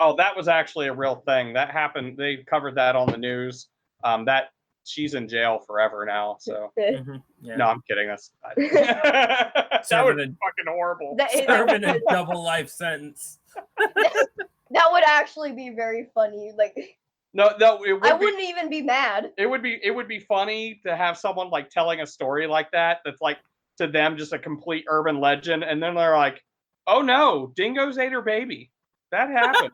Oh, that was actually a real thing. That happened. They covered that on the news. That she's in jail forever now. So Yeah. No, I'm kidding. That would be fucking horrible. Serving a double life sentence. That would actually be very funny. Like. No, I wouldn't even be mad. It would be funny to have someone like telling a story like that's like to them just a complete urban legend, and then they're like, "Oh no, dingoes ate her baby." That happened.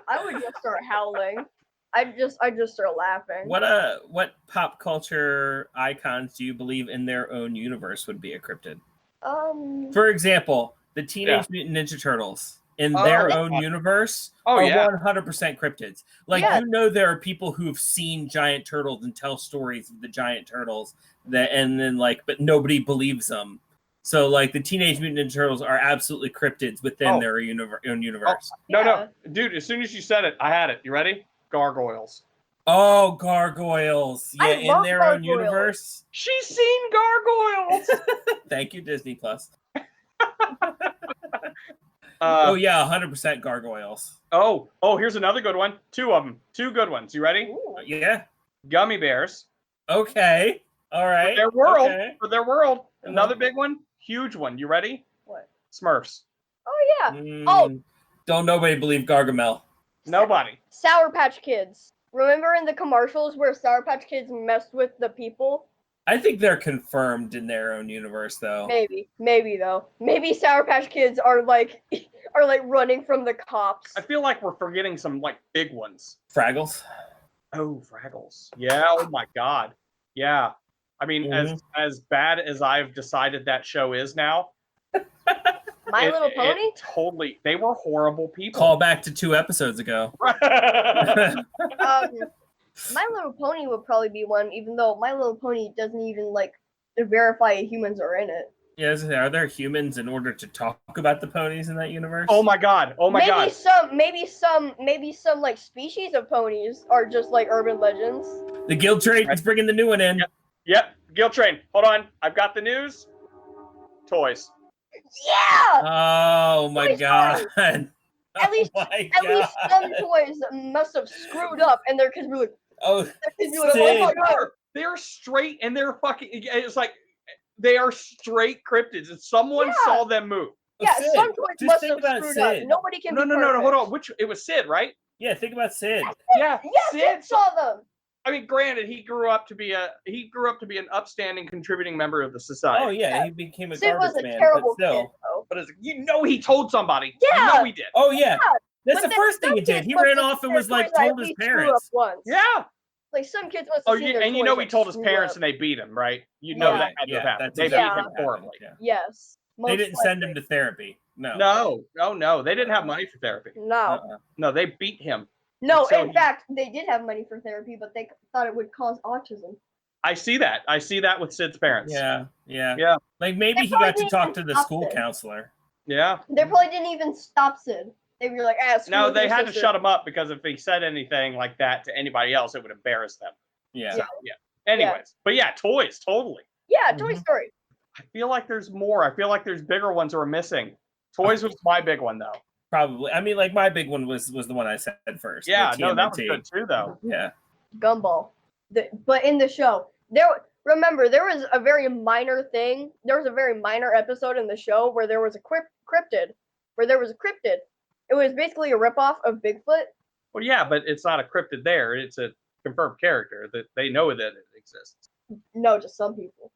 I would just start howling. I'd just start laughing. What pop culture icons do you believe in their own universe would be a cryptid? For example, the Teenage Mutant Ninja Turtles in their own universe are 100% cryptids. Like, there are people who've seen giant turtles and tell stories of the giant turtles but nobody believes them. So, like, the Teenage Mutant Ninja Turtles are absolutely cryptids within their own universe. No. Dude, as soon as you said it, I had it. You ready? Gargoyles. Oh, gargoyles. Yeah, in their own universe. She's seen gargoyles. Thank you, Disney Plus. 100% gargoyles. Oh, here's another good one. Two of them. Two good ones. You ready? Yeah. Gummy bears. Okay. All right. For their world. Another big one. Huge one. You ready? What? Smurfs. Oh, yeah. Don't nobody believe Gargamel. Nobody. Sour Patch Kids. Remember in the commercials where Sour Patch Kids messed with the people? I think they're confirmed in their own universe, though. Maybe though. Maybe Sour Patch Kids are like running from the cops. I feel like we're forgetting some like big ones. Fraggles. Oh, Fraggles. Yeah. Oh my God. Yeah. I mean, as bad as I've decided that show is now. My Little Pony? Totally. They were horrible people. Call back to 2 episodes ago. My Little Pony would probably be one, even though My Little Pony doesn't even verify humans are in it. Yeah, are there humans in order to talk about the ponies in that universe? Oh my God! Maybe some like species of ponies are just like urban legends. The Guild Trade is bringing the new one in. Yep. Guild Train. Hold on. I've got the news. Toys. Yeah! Oh my God. At least some toys must have screwed up and their kids were like, oh my God. They're straight and they're fucking, it's like, they are straight cryptids and someone saw them move. Yeah, Sid. some toys Just must think have about screwed Sid. up. Nobody can be No, hold on. It was Sid, right? Yeah, think about Sid. Yeah, Sid saw them. I mean, granted, he grew up to be an upstanding, contributing member of the society. Oh yeah, he became a Sid garbage was a man, terrible but still. kid, though. But he told somebody. Yeah. You know he did. Oh yeah, that's But the first thing he did. He ran off and was like told his parents. Once. Yeah. Like some kids must have seen their and toys, he told his parents and they beat him, right? You know that had to have happened. They beat him horribly. Yeah. Yes. They didn't send him to therapy. No. No. They didn't have money for therapy. No. No, they beat him. No, in fact, they did have money for therapy, but they thought it would cause autism. I see that. I see that with Sid's parents. Yeah. Like maybe he got to talk to the school counselor. Yeah. They probably didn't even stop Sid. They'd be like, screw No, with they your had to sister. shut him up because if he said anything like that to anybody else, it would embarrass them. Yeah. So, yeah. Anyways, but yeah, toys, totally. Yeah, Toy Mhm. Story. I feel like there's more. I feel like there's bigger ones that are missing. Toys was my big one though. Probably. I mean, like my big one was the one I said first. Yeah, the no, that was TMNT. good too though. Yeah. Gumball. But in the show, there was a very minor thing. There was a very minor episode in the show where there was a cryptid. It was basically a ripoff of Bigfoot. Well, yeah, but it's not a cryptid there. It's a confirmed character that they know that it exists. No, just some people.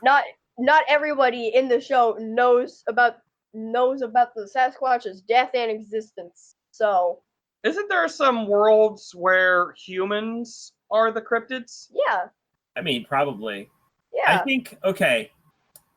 Not everybody in the show knows about the Sasquatch's death and existence. So Isn't there some worlds where humans are the cryptids? yeah, I mean, probably. yeah. I think. Okay,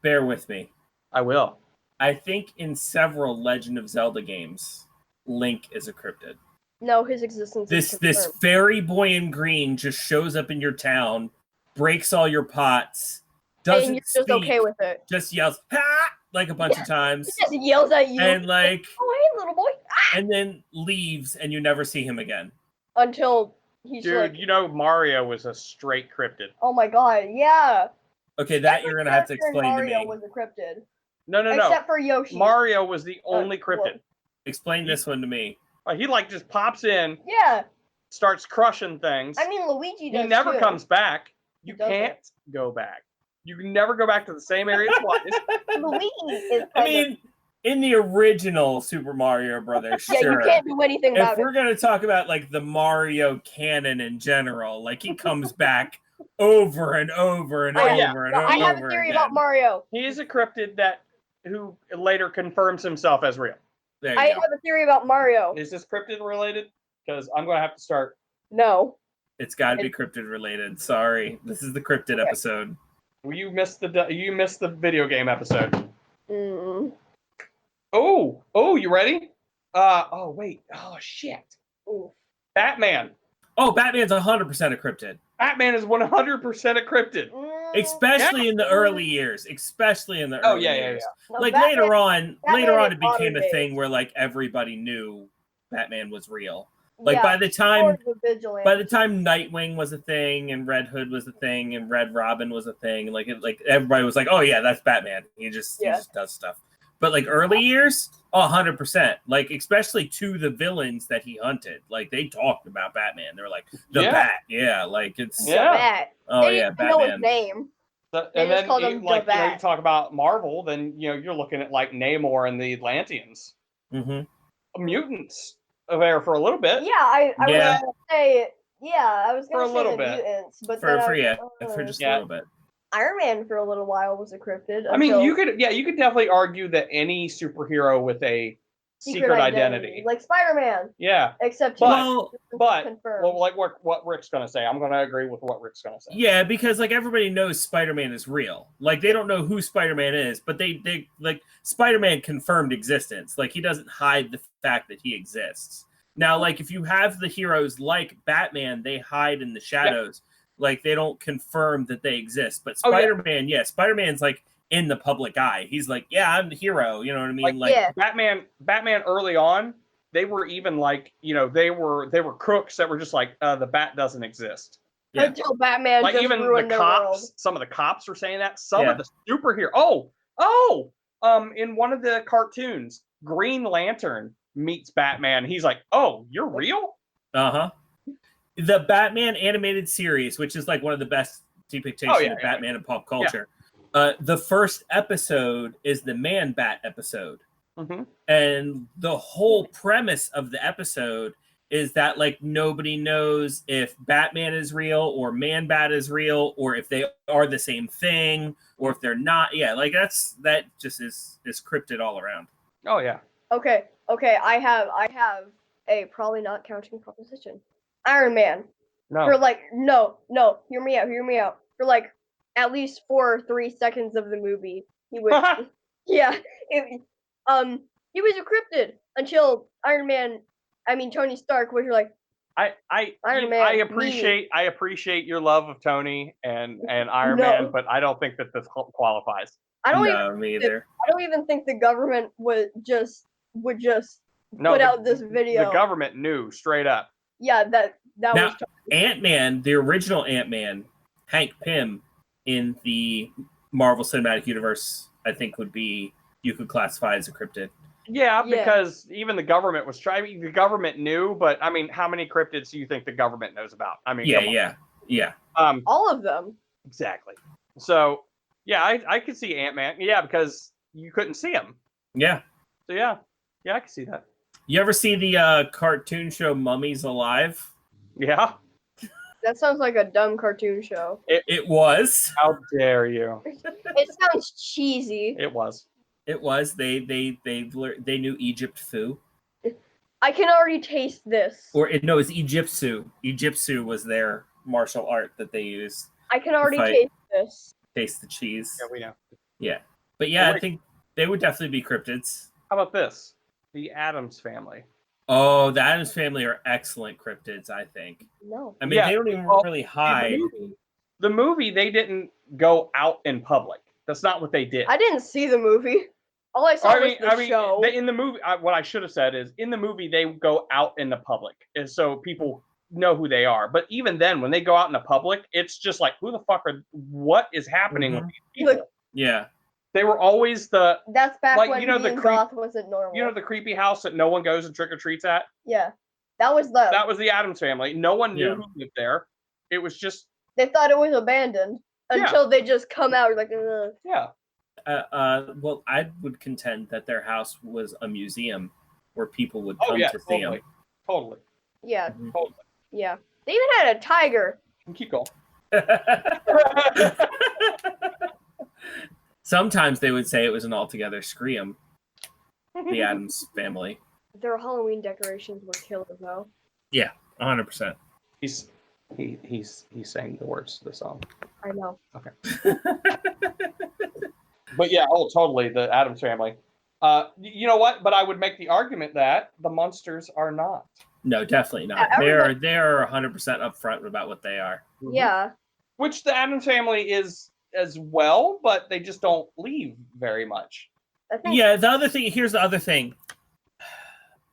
bear with me. I will. I think in several Legend of Zelda games, Link is a cryptid. No, his existence is This confirmed. fairy boy in green just shows up in your town, breaks all your pots, And doesn't you're just speak, okay with it. just yells "ha!" like a bunch of times, He just yells at you. and like, Oh, hey, little boy. and then leaves, and you never see him again. Until he's Dude, like, you know Mario was a straight cryptid. oh my god, yeah. Okay, that Every you're gonna have to character in explain to Mario me. was a cryptid. No. Except for Yoshi. Mario was the only well, cryptid. Explain this one to me. He like just pops in, Yeah, starts crushing things. I mean Luigi does he never too. comes back. You He doesn't. can't go back. You can never go back to the same area twice. Luigi is I mean, in the original Super Mario Brothers, yeah, sure. you can't do anything If about we're gonna talk about like the Mario canon in general, like he comes back over and over and Oh, yeah. over and it. over. I have a theory again. about Mario. He is a cryptid who later confirms himself as real. There you I go. have a theory about Mario. Is this cryptid related? Because I'm going to have to start. No. It's got to be cryptid related. Sorry, this is the cryptid episode. Well, you missed the video game episode. Mm. Oh, you ready? Oh wait. Oh shit. Oof. Batman. Oh, Batman's 100% a cryptid, Batman is 100% a cryptid. especially in the early years. Oh yeah. No, Like Batman- later on, Batman it in became modern a days. thing where like everybody knew Batman was real. Like yeah, by the time or the Vigilante. Nightwing was a thing and Red Hood was a thing and Red Robin was a thing, like everybody was like, oh yeah, that's Batman. He just does stuff. But like early years, 100%. Like especially to the villains that he hunted, like they talked about Batman. They were like the Bat, like it's Yeah. Bat. oh They yeah, didn't even know his Batman. name. So, They and just then called him the you Bat. talk about Marvel, then you're looking at like Namor and the Atlanteans, Mm-hmm. mutants there for a little bit. Yeah, I was Yeah. gonna say. Yeah, I was For gonna a say little the bit. mutants, but then For just Yeah. a little bit. Iron Man for a little while was a cryptid. I mean, until you could definitely argue that any superhero with a secret identity. like Spider-Man, Yeah, except Well, confirmed. well, like what Rick's gonna say, I'm gonna agree with what Rick's gonna say. yeah, because like everybody knows Spider-Man is real. Like they don't know who Spider-Man is, but they like Spider-Man confirmed existence. Like he doesn't hide the fact that he exists. Now, like if you have the heroes like Batman, they hide in the shadows. Like they don't confirm that they exist. But Spider-Man, Spider-Man's like in the public eye. He's like, yeah, I'm the hero. You know what I mean? Like yeah. Batman early on, they were even like, they were crooks that were just like, the Bat doesn't exist. Yeah. Until Batman Like just even ruined the their world. cops, some of the cops were saying that. Some of the superheroes. In one of the cartoons, Green Lantern meets Batman. He's like, oh, you're real? Uh-huh. The Batman animated series, which is like one of the best depictions of Batman in pop culture. The first episode is the Man-Bat episode. Mm-hmm. And the whole premise of the episode is that like nobody knows if Batman is real or Man-Bat is real or if they are the same thing or if they're not. Yeah, like that just is cryptid all around. Oh yeah. Okay, I have a probably not counting proposition. Iron Man. No. For like no, hear me out. For like at least 4 or 3 seconds of the movie, he was he was a cryptid until Tony Stark was like Iron Man, I appreciate your love of Tony and Iron Man, but I don't think that this qualifies. I don't me either. even think the government would just No, put the- out this video. The government knew straight up. Yeah, that Now, was Ant-Man, the original Ant-Man, Hank Pym in the Marvel Cinematic Universe, I think you could classify as a cryptid. Yeah, Yeah. because even the government was trying. The government knew, but I mean, how many cryptids do you think the government knows about? I mean, come on. Yeah. all of them. Exactly. So, yeah, I could see Ant-Man. Yeah, because you couldn't see him. Yeah. So yeah, I can see that. You ever see the cartoon show Mummies Alive? Yeah. That sounds like a dumb cartoon show. It was. How dare you? It sounds cheesy. It was. It was. They knew Egypt foo. I can already taste this. No, it's Egyptsu. Egyptsu was their martial art that they used. I can already Fight. taste this. Taste the cheese. Yeah, we know. Yeah. But yeah, Wait. I think they would definitely be cryptids. How about this? The Addams Family. Oh, the Addams Family are excellent cryptids, I think. No. I mean, Yeah, they don't even well, really hide. The movie, they didn't go out in public. That's not what they did. I didn't see the movie. All I saw was the show. In the movie, what I should have said is, in the movie, they go out in the public, and so people know who they are. But even then, when they go out in the public, it's just like, who the fuck what is happening with these people? Like, Yeah. They were always that's back like, when you know, the being creep- goth wasn't normal. the creepy house that no one goes and trick or treats at. Yeah, that was them. That was the Addams Family. No one knew Yeah. who lived there. It was just They thought it was abandoned until they just come out like, ugh. yeah. Well, I would contend that their house was a museum where people would Oh come yeah, to see them. totally. Yeah, Totally. yeah. They even had a tiger. Keep going. Sometimes they would say it was an altogether scream. The Addams Family, Their Halloween decorations were killer though. 100%. He's saying the words to the song. I know. But yeah, totally, the Addams Family. You know what? But I would make the argument that the Munsters are not. No, definitely not. They're 100% upfront about what they are. Yeah. Which the Addams Family is as well, but they just don't leave very much. I think Yeah, here's the other thing.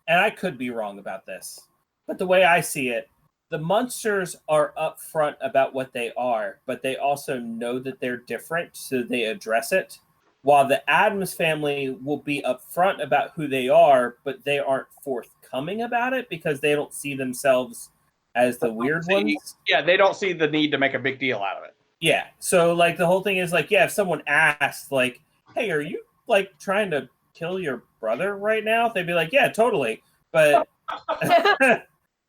And I could be wrong about this. But the way I see it, the Munsters are upfront about what they are, but they also know that they're different, so they address it. While the Addams Family will be upfront about who they are, but they aren't forthcoming about it because they don't see themselves as the weird ones. Yeah, they don't see the need to make a big deal out of it. Yeah. So like the whole thing is like, yeah, if someone asked like, hey, are you like trying to kill your brother right now? They'd be like, yeah, totally. But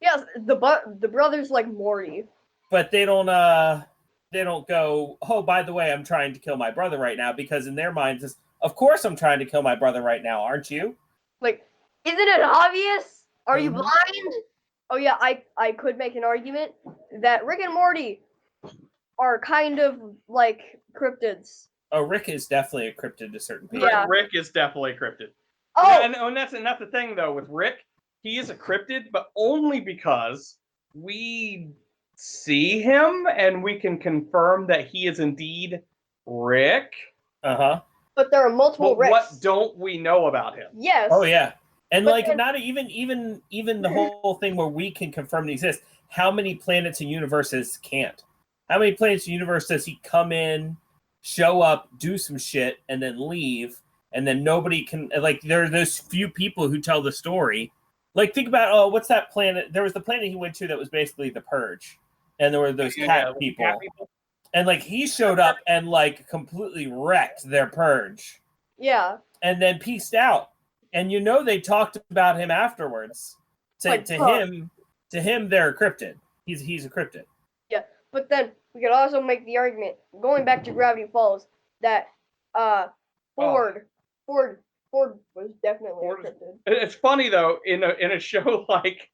yes, the brothers like Morty. but they don't go, oh, by the way, I'm trying to kill my brother right now, because in their minds is, of course I'm trying to kill my brother right now, aren't you? Like, isn't it obvious? Are you Mhm. blind? Oh yeah, I could make an argument that Rick and Morty are kind of like cryptids. Oh, Rick is definitely a cryptid to certain people. Yeah. Rick is definitely a cryptid. Oh, And that's the thing though with Rick. He is a cryptid, but only because we see him and we can confirm that he is indeed Rick. Uh-huh. but there are multiple But Ricks. what don't we know about him? Yes. Oh yeah. And But like then- not even the whole thing where we can confirm he exists. How many planets and universes can't? How many planets and universes does he come in, show up, do some shit, and then leave, and then nobody can, like, there are those few people who tell the story. Like, think about, what's that planet? There was the planet he went to that was basically the Purge, and there were those cat people. And like he showed up and like completely wrecked their Purge, Yeah. and then pieced out. And you know they talked about him afterwards. Like, To him, they're a cryptid. He's a cryptid. But then we could also make the argument, going back to Gravity Falls, that Ford was definitely Ford a is- cryptid. It's funny though, in a show like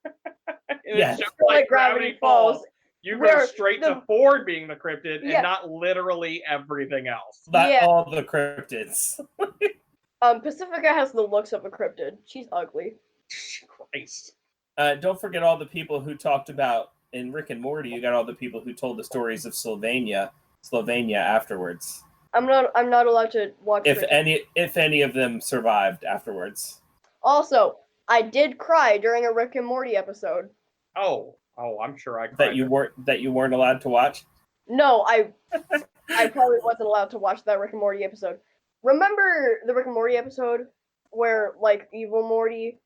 Yes. Like Gravity Falls, you go where straight the- to Ford being the cryptid Yeah. and not literally everything else. Not Yeah. all the cryptids. Pacifica has the looks of a cryptid. She's ugly. Christ. Don't forget all the people who talked about in Rick and Morty. You got all the people who told the stories of Slovenia afterwards. I'm not allowed to watch If it. any of them survived afterwards. Also, I did cry during a Rick and Morty episode. Oh, I'm sure I cried. That you weren't allowed to watch? No, I probably wasn't allowed to watch that Rick and Morty episode. Remember the Rick and Morty episode where like evil Morty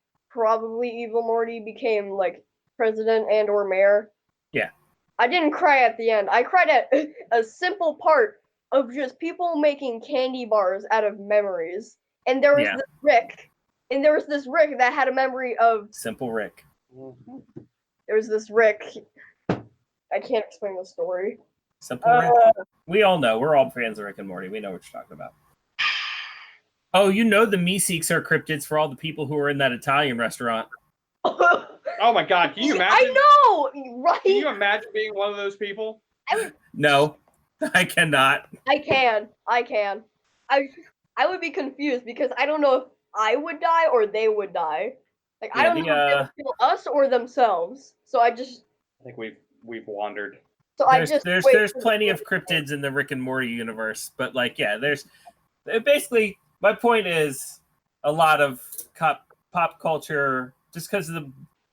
became like president and or mayor? Yeah. I didn't cry at the end. I cried at a simple part of just people making candy bars out of memories. And there was this Rick that had a memory of Simple Rick. Mhm. there was this Rick. I can't explain the story. Simple Rick. We all know. We're all fans of Rick and Morty. We know what you're talking about. Oh, you know the Meeseeks are cryptids for all the people who are in that Italian restaurant. Oh my God! Can you imagine? I know, right? Can you imagine being one of those people? No, I cannot. I can. I would be confused because I don't know if I would die or they would die. Like I don't know if they would kill us or themselves. So I think we've wandered. So there's plenty of cryptids in the Rick and Morty universe, but like there's basically my point is a lot of pop culture just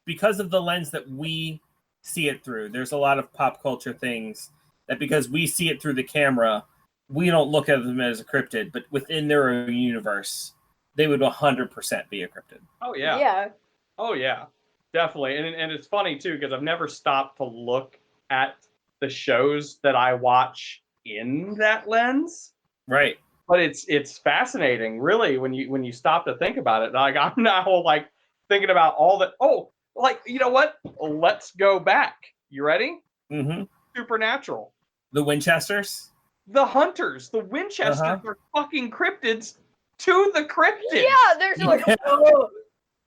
because of the lens that we see it through. There's a lot of pop culture things that because we see it through the camera, we don't look at them as a cryptid, but within their own universe, they would 100% be a cryptid. Oh yeah. Yeah. Oh yeah. Definitely. And it's funny too because I've never stopped to look at the shows that I watch in that lens. Right. But it's fascinating, really, when you stop to think about it. Like I'm now like thinking about all that. Oh, like you know what? Let's go back. You ready? Mm-hmm. Supernatural. The Winchesters. The Hunters. The Winchesters are fucking cryptids to the cryptids. Yeah, there's like oh,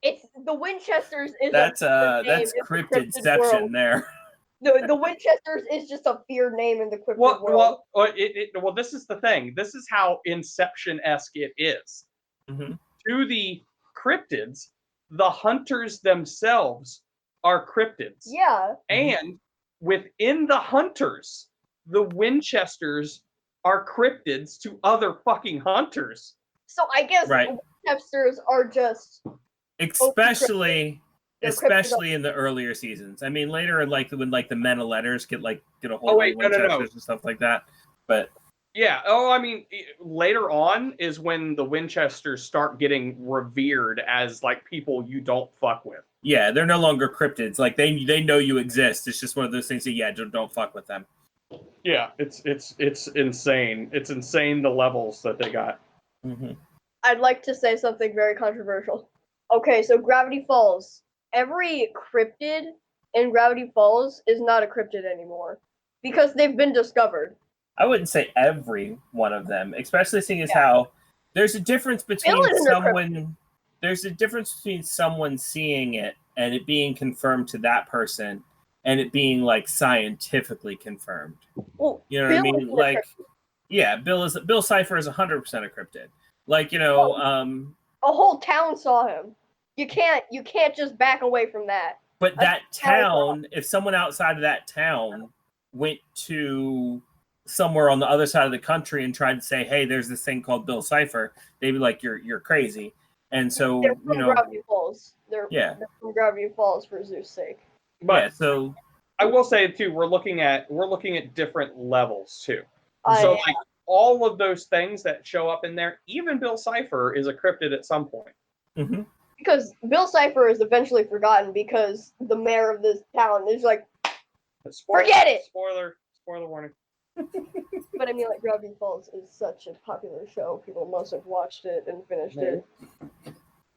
it's the Winchesters is that's cryptidception there. The Winchesters is just a feared name in the cryptid world. Well, this is the thing. This is how Inception-esque it is. Mm-hmm. To the cryptids, the hunters themselves are cryptids. Yeah. And within the hunters, the Winchesters are cryptids to other fucking hunters. So I guess the Winchesters are just especially in the earlier seasons. I mean, later in when the men of letters get a hold of Winchesters and stuff like that. But yeah, I mean, later on is when the Winchesters start getting revered as like people you don't fuck with. Yeah, they're no longer cryptids. Like they know you exist. It's just one of those things that don't fuck with them. Yeah, it's insane. It's insane the levels that they got. Mm-hmm. I'd like to say something very controversial. Okay, so Gravity Falls. Every cryptid in Gravity Falls is not a cryptid anymore because they've been discovered. I wouldn't say every one of them, especially seeing as how there's a difference between someone seeing it and it being confirmed to that person and it being like scientifically confirmed. Well, you know what I mean? Like, yeah, Bill Cipher is 100% a cryptid. Like, you know, a whole town saw him. You can't just back away from that. But that town, if someone outside of that town went to somewhere on the other side of the country and tried to say, "Hey, there's this thing called Bill Cipher," they'd be like, "You're crazy." And so, they're from Gravity Falls. They're from Gravity Falls for Zeus' sake. But so I will say too, we're looking at different levels too. So like all of those things that show up in there, even Bill Cipher is a cryptid at some point. Mm-hmm. Because Bill Cipher is eventually forgotten because the mayor of this town is like, forget it! Spoiler warning. But I mean, like, Gravity Falls is such a popular show. People must have watched it and finished it.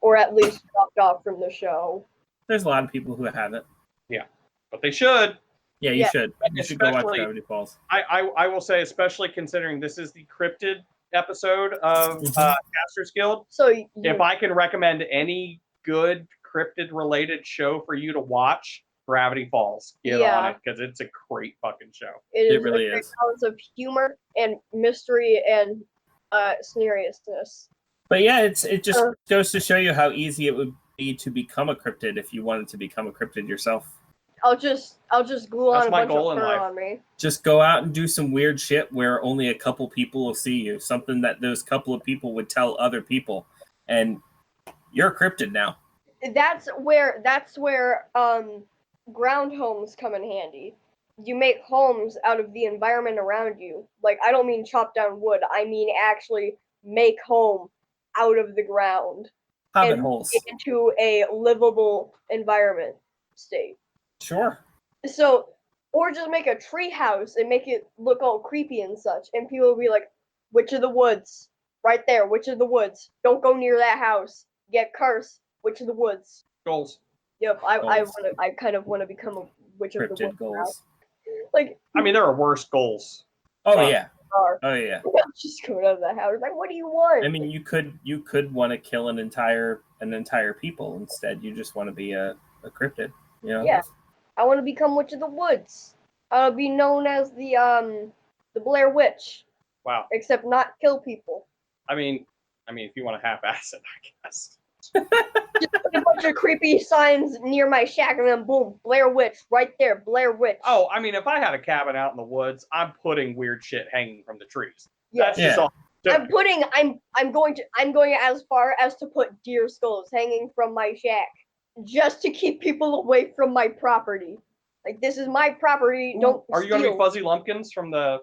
Or at least dropped off from the show. There's a lot of people who haven't. Yeah. But they should. Yeah, you should. You should go watch Gravity Falls. I will say, especially considering this is the cryptid episode of Casters Guild. So if I can recommend any good cryptid-related show for you to watch, Gravity Falls. Get on it, because it's a great fucking show. It really is. A great balance of humor and mystery and seriousness. But yeah, it just goes to show you how easy it would be to become a cryptid if you wanted to become a cryptid yourself. I'll just glue on a bunch of fur on me. Just go out and do some weird shit where only a couple people will see you. Something that those couple of people would tell other people, and you're a cryptid now. that's where ground homes come in handy. You make homes out of the environment around you. Like, I don't mean chop down wood. I mean actually make home out of the ground Hobbit and holes. make it into a livable environment state. Sure. So, or just make a tree house and make it look all creepy and such, and people will be like, "Witch of the Woods, right there, Witch of the Woods. Don't go near that house. Get cursed, Witch of the Woods." Goals. Yep, Goals. I kind of want to become a Witch of the Cryptid Woods. goals. Like, I mean, there are worse goals. Oh yeah. are Oh yeah. just going out of the house. Like, what do you want? I mean, you could want to kill an entire people. Instead, you just want to be a cryptid. You know? Yeah. I want to become Witch of the Woods. I'll be known as the Blair Witch, Wow. except not kill people. I mean, if you want to half-ass it, I guess. Just put a bunch of creepy signs near my shack, and then boom, Blair Witch, right there, Blair Witch. Oh, I mean, if I had a cabin out in the woods, I'm putting weird shit hanging from the trees. yes. That's just all. I'm going as far as to put deer skulls hanging from my shack, just to keep people away from my property. Like, this is my property. Don't. Are you gonna be steal. Fuzzy Lumpkins from the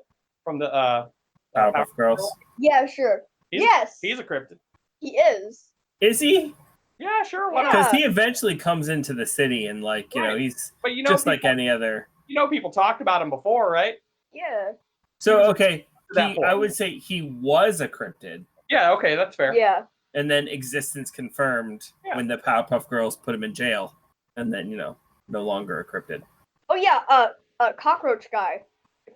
Powerpuff Girls. Yeah, sure. Yes. He's a cryptid. He is. Is he? Yeah, sure. Why Yeah. not? Because he eventually comes into the city and like you know Right. he's But you know, just people, like any other. you know, people talked about him before, right? Yeah. So okay, That point. I would say he was a cryptid, Yeah. Okay, that's fair. Yeah. and then existence confirmed Yeah. when the Powerpuff Girls put him in jail, and then no longer a cryptid. Oh yeah. Cockroach guy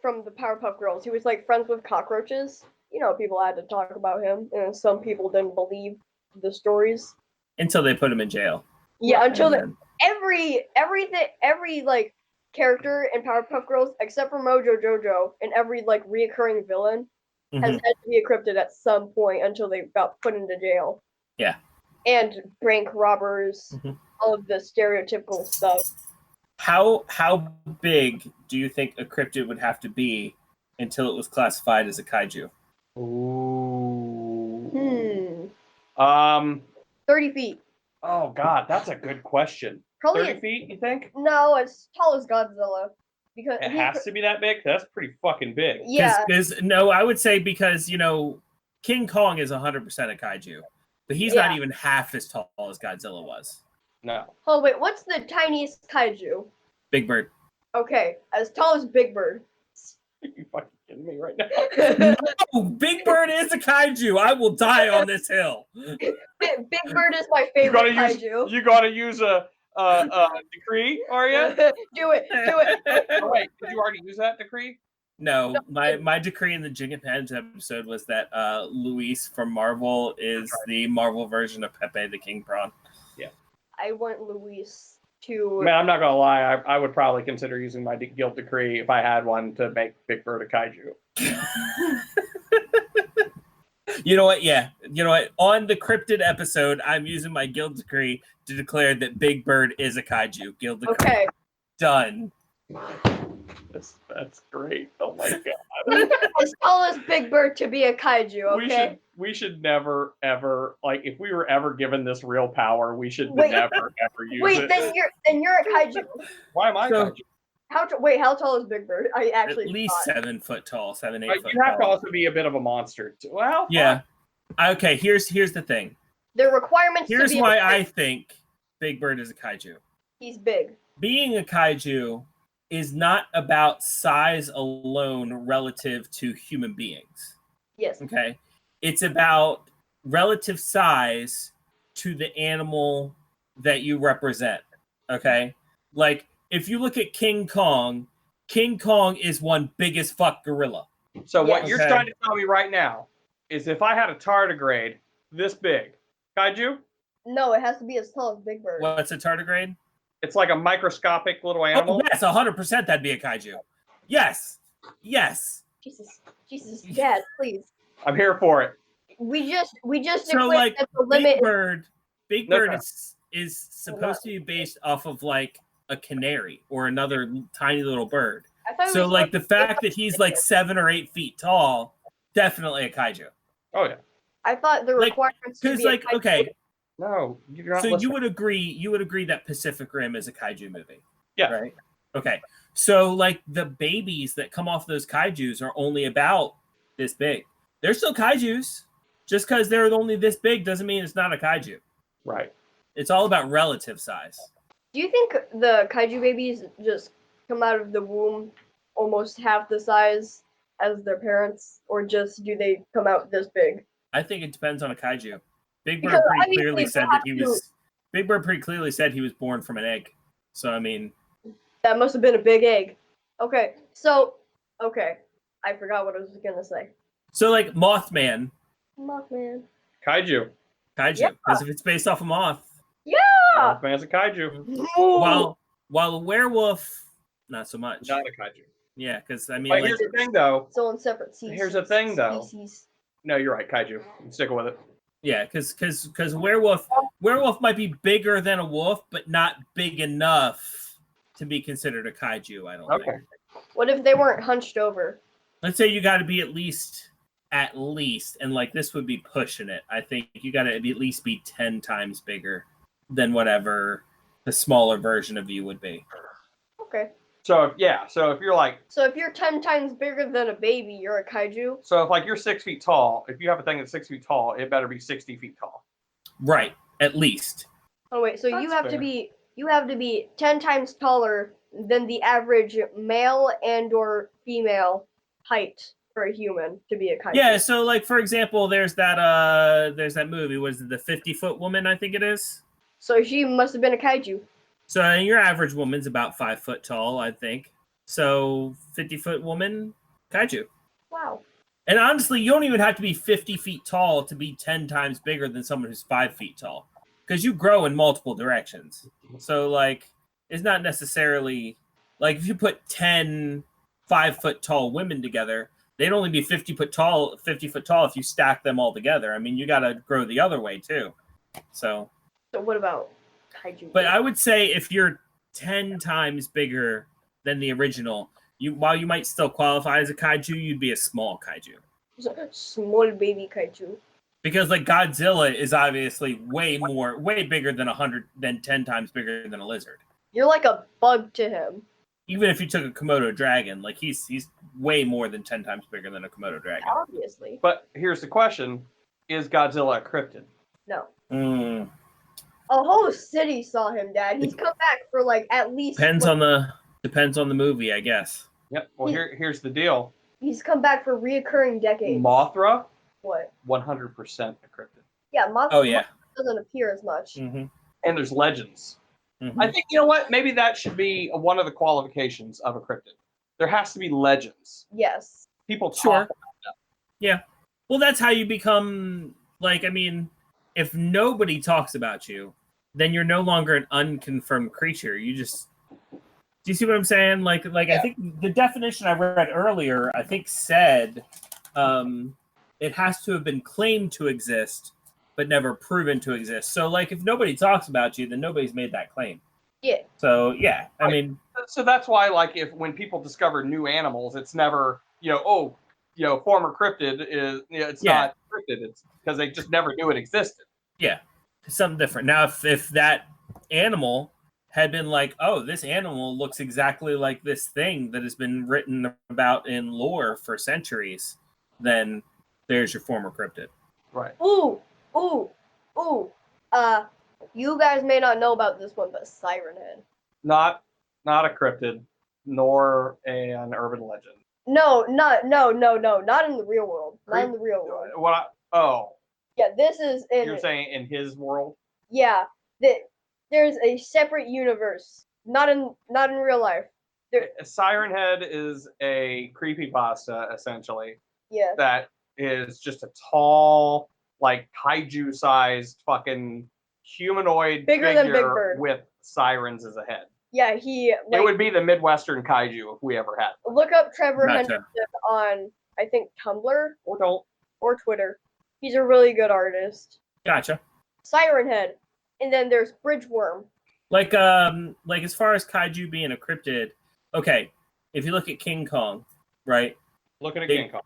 from the Powerpuff Girls. He was like friends with cockroaches. You know, people had to talk about him, and some people didn't believe the stories. Until they put him in jail. Yeah, until And every like character in Powerpuff Girls, except for Mojo Jojo, and every like reoccurring villain then- has Mhm. had to be a cryptid at some point until they got put into jail. Yeah. And bank robbers, Mhm. all of the stereotypical stuff. How big do you think a cryptid would have to be until it was classified as a kaiju? Ooh. 30 feet. Oh God, that's a good question. Probably 30 feet, you think? no, as tall as Godzilla. Because It has to be that big? That's pretty fucking big. Yeah. No, I would say because King Kong is 100% a kaiju, but he's not Yeah. even half as tall as Godzilla was. No. Oh wait, what's the tiniest kaiju? Big Bird. Okay, as tall as Big Bird. Are you fucking kidding me right now? No, Big Bird is a kaiju. I will die on this hill. Big Bird is my favorite kaiju. You gotta use a decree, are you? Do it. Oh, wait, did you already use that decree? No, my decree in the Jing and Pans episode was that Luis from Marvel is the Marvel version of Pepe the King Prawn. I want Luis to. Man, I'm not gonna lie. I would probably consider using my guild decree if I had one to make Big Bird a kaiju. You know what? Yeah. You know what? On the cryptid episode, I'm using my guild decree to declare that Big Bird is a kaiju. Guild decree. Okay. Done. That's great. Oh my God. As tall as Big Bird to be a kaiju. Okay. We should never ever, like, if we were ever given this real power, we should Wait. never ever use Wait, it. then you're a kaiju. Why am I So- kaiju? How tall is Big Bird? I actually At least thought. 7 foot tall, 7, 8 But foot you have to tall. also be a bit of a monster too. Well, Yeah. Okay, here's the thing. The requirements. Here's to be why a I think Big Bird is a kaiju. He's big. Being a kaiju is not about size alone relative to human beings. Yes. Okay? It's about relative size to the animal that you represent. Okay? Like, if you look at King Kong is one big as fuck gorilla. So what Yes. you're Okay. trying to tell me right now is if I had a tardigrade this big, kaiju, No, it has to be as tall as Big Bird. What's a tardigrade? it's like a microscopic little Oh, animal. yes, 100% that'd be a kaiju. Yes. Jesus, Dad, please. I'm here for it. We just So, declared like, that the limit. Big No, Bird no. is supposed to be based off of like a canary or another tiny little bird. I thought it So was like the fact that he's like 7 or 8 feet tall, definitely a kaiju. Oh yeah. I thought the like, requirements to Because be a like kaiju okay, No, you're not So listening. you would agree that Pacific Rim is a kaiju movie. Yeah. Right? Okay. So like the babies that come off those kaijus are only about this big. They're still kaijus. Just because they're only this big doesn't mean it's not a kaiju. Right. It's all about relative size. Do you think the kaiju babies just come out of the womb almost half the size as their parents, or just do they come out this big? I think it depends on a kaiju. Big Bird Because pretty obviously clearly they said have that he to- was. Big Bird pretty clearly said he was born from an egg. So I mean, That must have been a big egg. Okay, I forgot what I was gonna say. so like Mothman, Mothman. Kaiju. kaiju, Yeah. because if it's based off a moth, Mothman's a kaiju. while a werewolf, not so much. Not a kaiju. Yeah, because I mean, But like, here's the thing, though. It's all in separate species. Here's the thing, though. Species. No, you're right. Kaiju. Stick with it. yeah, because werewolf might be bigger than a wolf, but not big enough to be considered a kaiju. I don't Okay. think. What if they weren't hunched over? Let's say you got to be at least, and like this would be pushing it. I think you got to at least be 10 times bigger than whatever the smaller version of you would be. Okay. So if you're like, So if you're 10 times bigger than a baby, you're a kaiju? so if like you're 6 feet tall, if you have a thing that's 6 feet tall, it better be 60 feet tall. Right, at least. Oh wait, so you That's have fair. to be 10 times taller than the average male and or female height for a human to be a kaiju. Yeah, so like for example, there's that movie, what is it, the 50-foot woman, I think it is. So she must have been a kaiju. So your average woman's about 5 foot tall, I think. So 50-foot woman, kaiju. Wow. And honestly, you don't even have to be 50 feet tall to be 10 times bigger than someone who's 5 feet tall. Because you grow in multiple directions. So, like, it's not necessarily... Like, if you put 10 5-foot tall women together, they'd only be 50 foot tall if you stack them all together. I mean, you got to grow the other way, too. So what about kaiju? But I would say if you're 10 times bigger than the original, while you might still qualify as a kaiju, you'd be a small kaiju. Small baby kaiju. Because like Godzilla is obviously way bigger than 10 times bigger than a lizard. You're like a bug to him. Even if you took a Komodo dragon, like he's way more than 10 times bigger than a Komodo dragon. Obviously. But here's the question: is Godzilla a cryptid? No. Mm. A whole city saw him, Dad. He's come back for like at least Depends on the movie, I guess. Yep. Well, here's the deal: he's come back for reoccurring decades. Mothra, What? 100% a cryptid. Yeah, Mothra Oh yeah. doesn't appear as much. Mm-hmm. And there's legends. Mm-hmm. I think, you know what? Maybe that should be one of the qualifications of a cryptid. There has to be legends. Yes. People talk Sure. about them. Yeah. Well, that's how you become, like, I mean, if nobody talks about you, then you're no longer an unconfirmed creature. You just, do you see what I'm saying? Like Yeah. I think the definition I read earlier, I think said it has to have been claimed to exist, but never proven to exist. So, like, if nobody talks about you, then nobody's made that claim. Yeah. So, yeah, I Right. mean, So that's why, like, when people discover new animals, it's never, former cryptid is, it's Yeah. not cryptid. It's because they just never knew it existed. it's something different. Now, if that animal had been like, oh, this animal looks exactly like this thing that has been written about in lore for centuries, then there's your former cryptid. Right. Ooh. You guys may not know about this one, but Siren Head. Not a cryptid, nor an urban legend. No, not in the real world. Not in the real world. Yeah, this is in. You're saying in his world? Yeah, there's a separate universe. Not in real life. Siren Head is a creepypasta, essentially, Yeah. that is just a tall, like, kaiju-sized fucking humanoid Bigger than Big figure Bird. with sirens as a head. Yeah, he It like would be the Midwestern kaiju if we ever had it. look up Trevor Gotcha. Henderson on I think Tumblr Or don't. or Twitter. He's a really good artist. Gotcha. Siren Head. And then there's Bridgeworm. Like as far as kaiju being a cryptid, okay, if you look at King Kong, right? Looking at They- King Kong.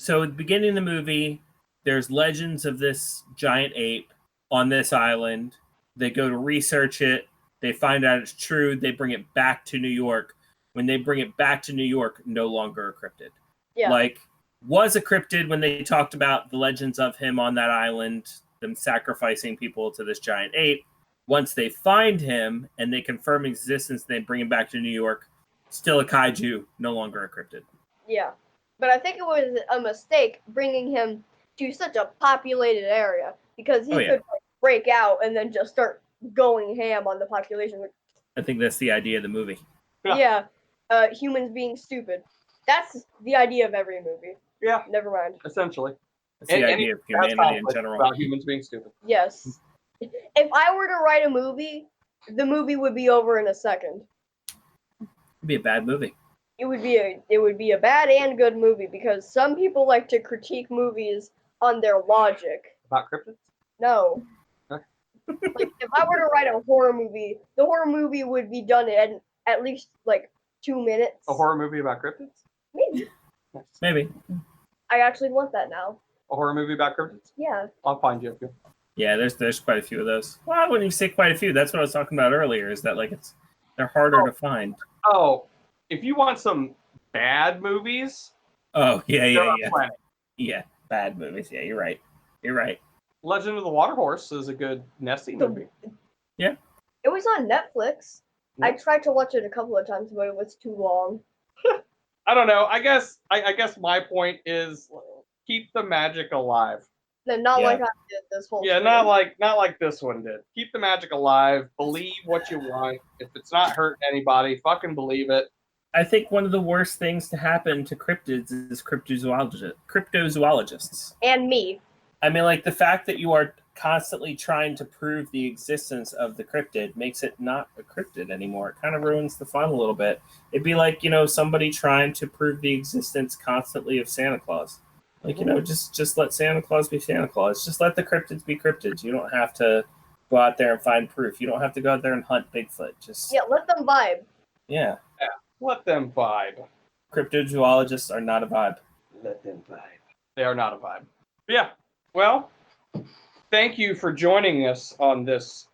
So at the beginning of the movie, there's legends of this giant ape on this island. They go to research it. They find out it's true. They bring it back to New York. When they bring it back to New York, no longer a cryptid. Yeah. Like, was a cryptid when they talked about the legends of him on that island, them sacrificing people to this giant ape. Once they find him and they confirm existence, they bring him back to New York. Still a kaiju, no longer a cryptid. Yeah. But I think it was a mistake bringing him to such a populated area because he could like, break out and then just start going ham on the population. I think that's the idea of the movie. Yeah. Humans being stupid. That's the idea of every movie. Yeah. Never mind. Essentially. That's the idea of humanity in general. About humans being stupid. Yes. If I were to write a movie, the movie would be over in a second. It'd be a bad movie. It would be a bad and good movie because some people like to critique movies on their logic. About cryptids? No. Okay. Like if I were to write a horror movie, the horror movie would be done in at least like 2 minutes. A horror movie about cryptids? Maybe. Maybe. I actually want that now. A horror movie about cryptids? Yeah. I'll find you a few. Yeah, there's quite a few of those. Well, I wouldn't even say quite a few. That's what I was talking about earlier. Is that like they're harder to find. Oh, if you want some bad movies. Oh yeah, bad movies. Yeah, you're right. Legend of the Water Horse is a good nesting movie. Yeah. It was on Netflix. I tried to watch it a couple of times, but it was too long. I don't know. I guess my point is keep the magic alive. And not like I did this whole. Yeah, not like this one did. Keep the magic alive. Believe what you want. If it's not hurting anybody, fucking believe it. I think one of the worst things to happen to cryptids is cryptozoologists. And me. I mean, like the fact that you are constantly trying to prove the existence of the cryptid makes it not a cryptid anymore. It kind of ruins the fun a little bit. It'd be like, somebody trying to prove the existence constantly of Santa Claus. Like, just let Santa Claus be Santa Claus. Just let the cryptids be cryptids. You don't have to go out there and find proof. You don't have to go out there and hunt Bigfoot. Let them vibe. Yeah. Let them vibe. Cryptozoologists are not a vibe. Let them vibe. They are not a vibe. Yeah. Well, thank you for joining us on this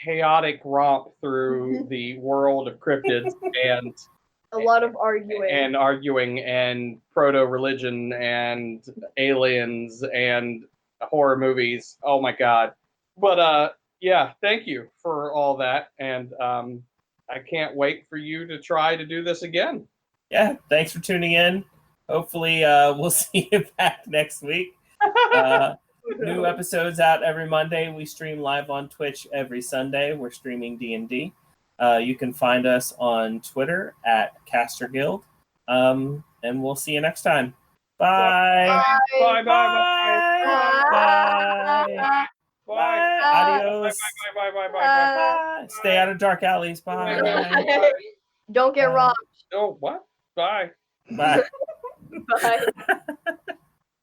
chaotic romp through the world of cryptids and a lot of arguing and proto-religion and aliens and horror movies. Oh my God. But yeah, thank you for all that. And I can't wait for you to try to do this again. Yeah, thanks for tuning in. Hopefully we'll see you back next week. New episodes out every Monday. We stream live on Twitch every Sunday. We're streaming D&D. You can find us on Twitter at Caster Guild. And we'll see you next time. Bye. Bye. Bye. Bye. Adios. Bye. Stay out of dark alleys. Bye. Don't get robbed. Oh, what? Bye. Bye. Bye.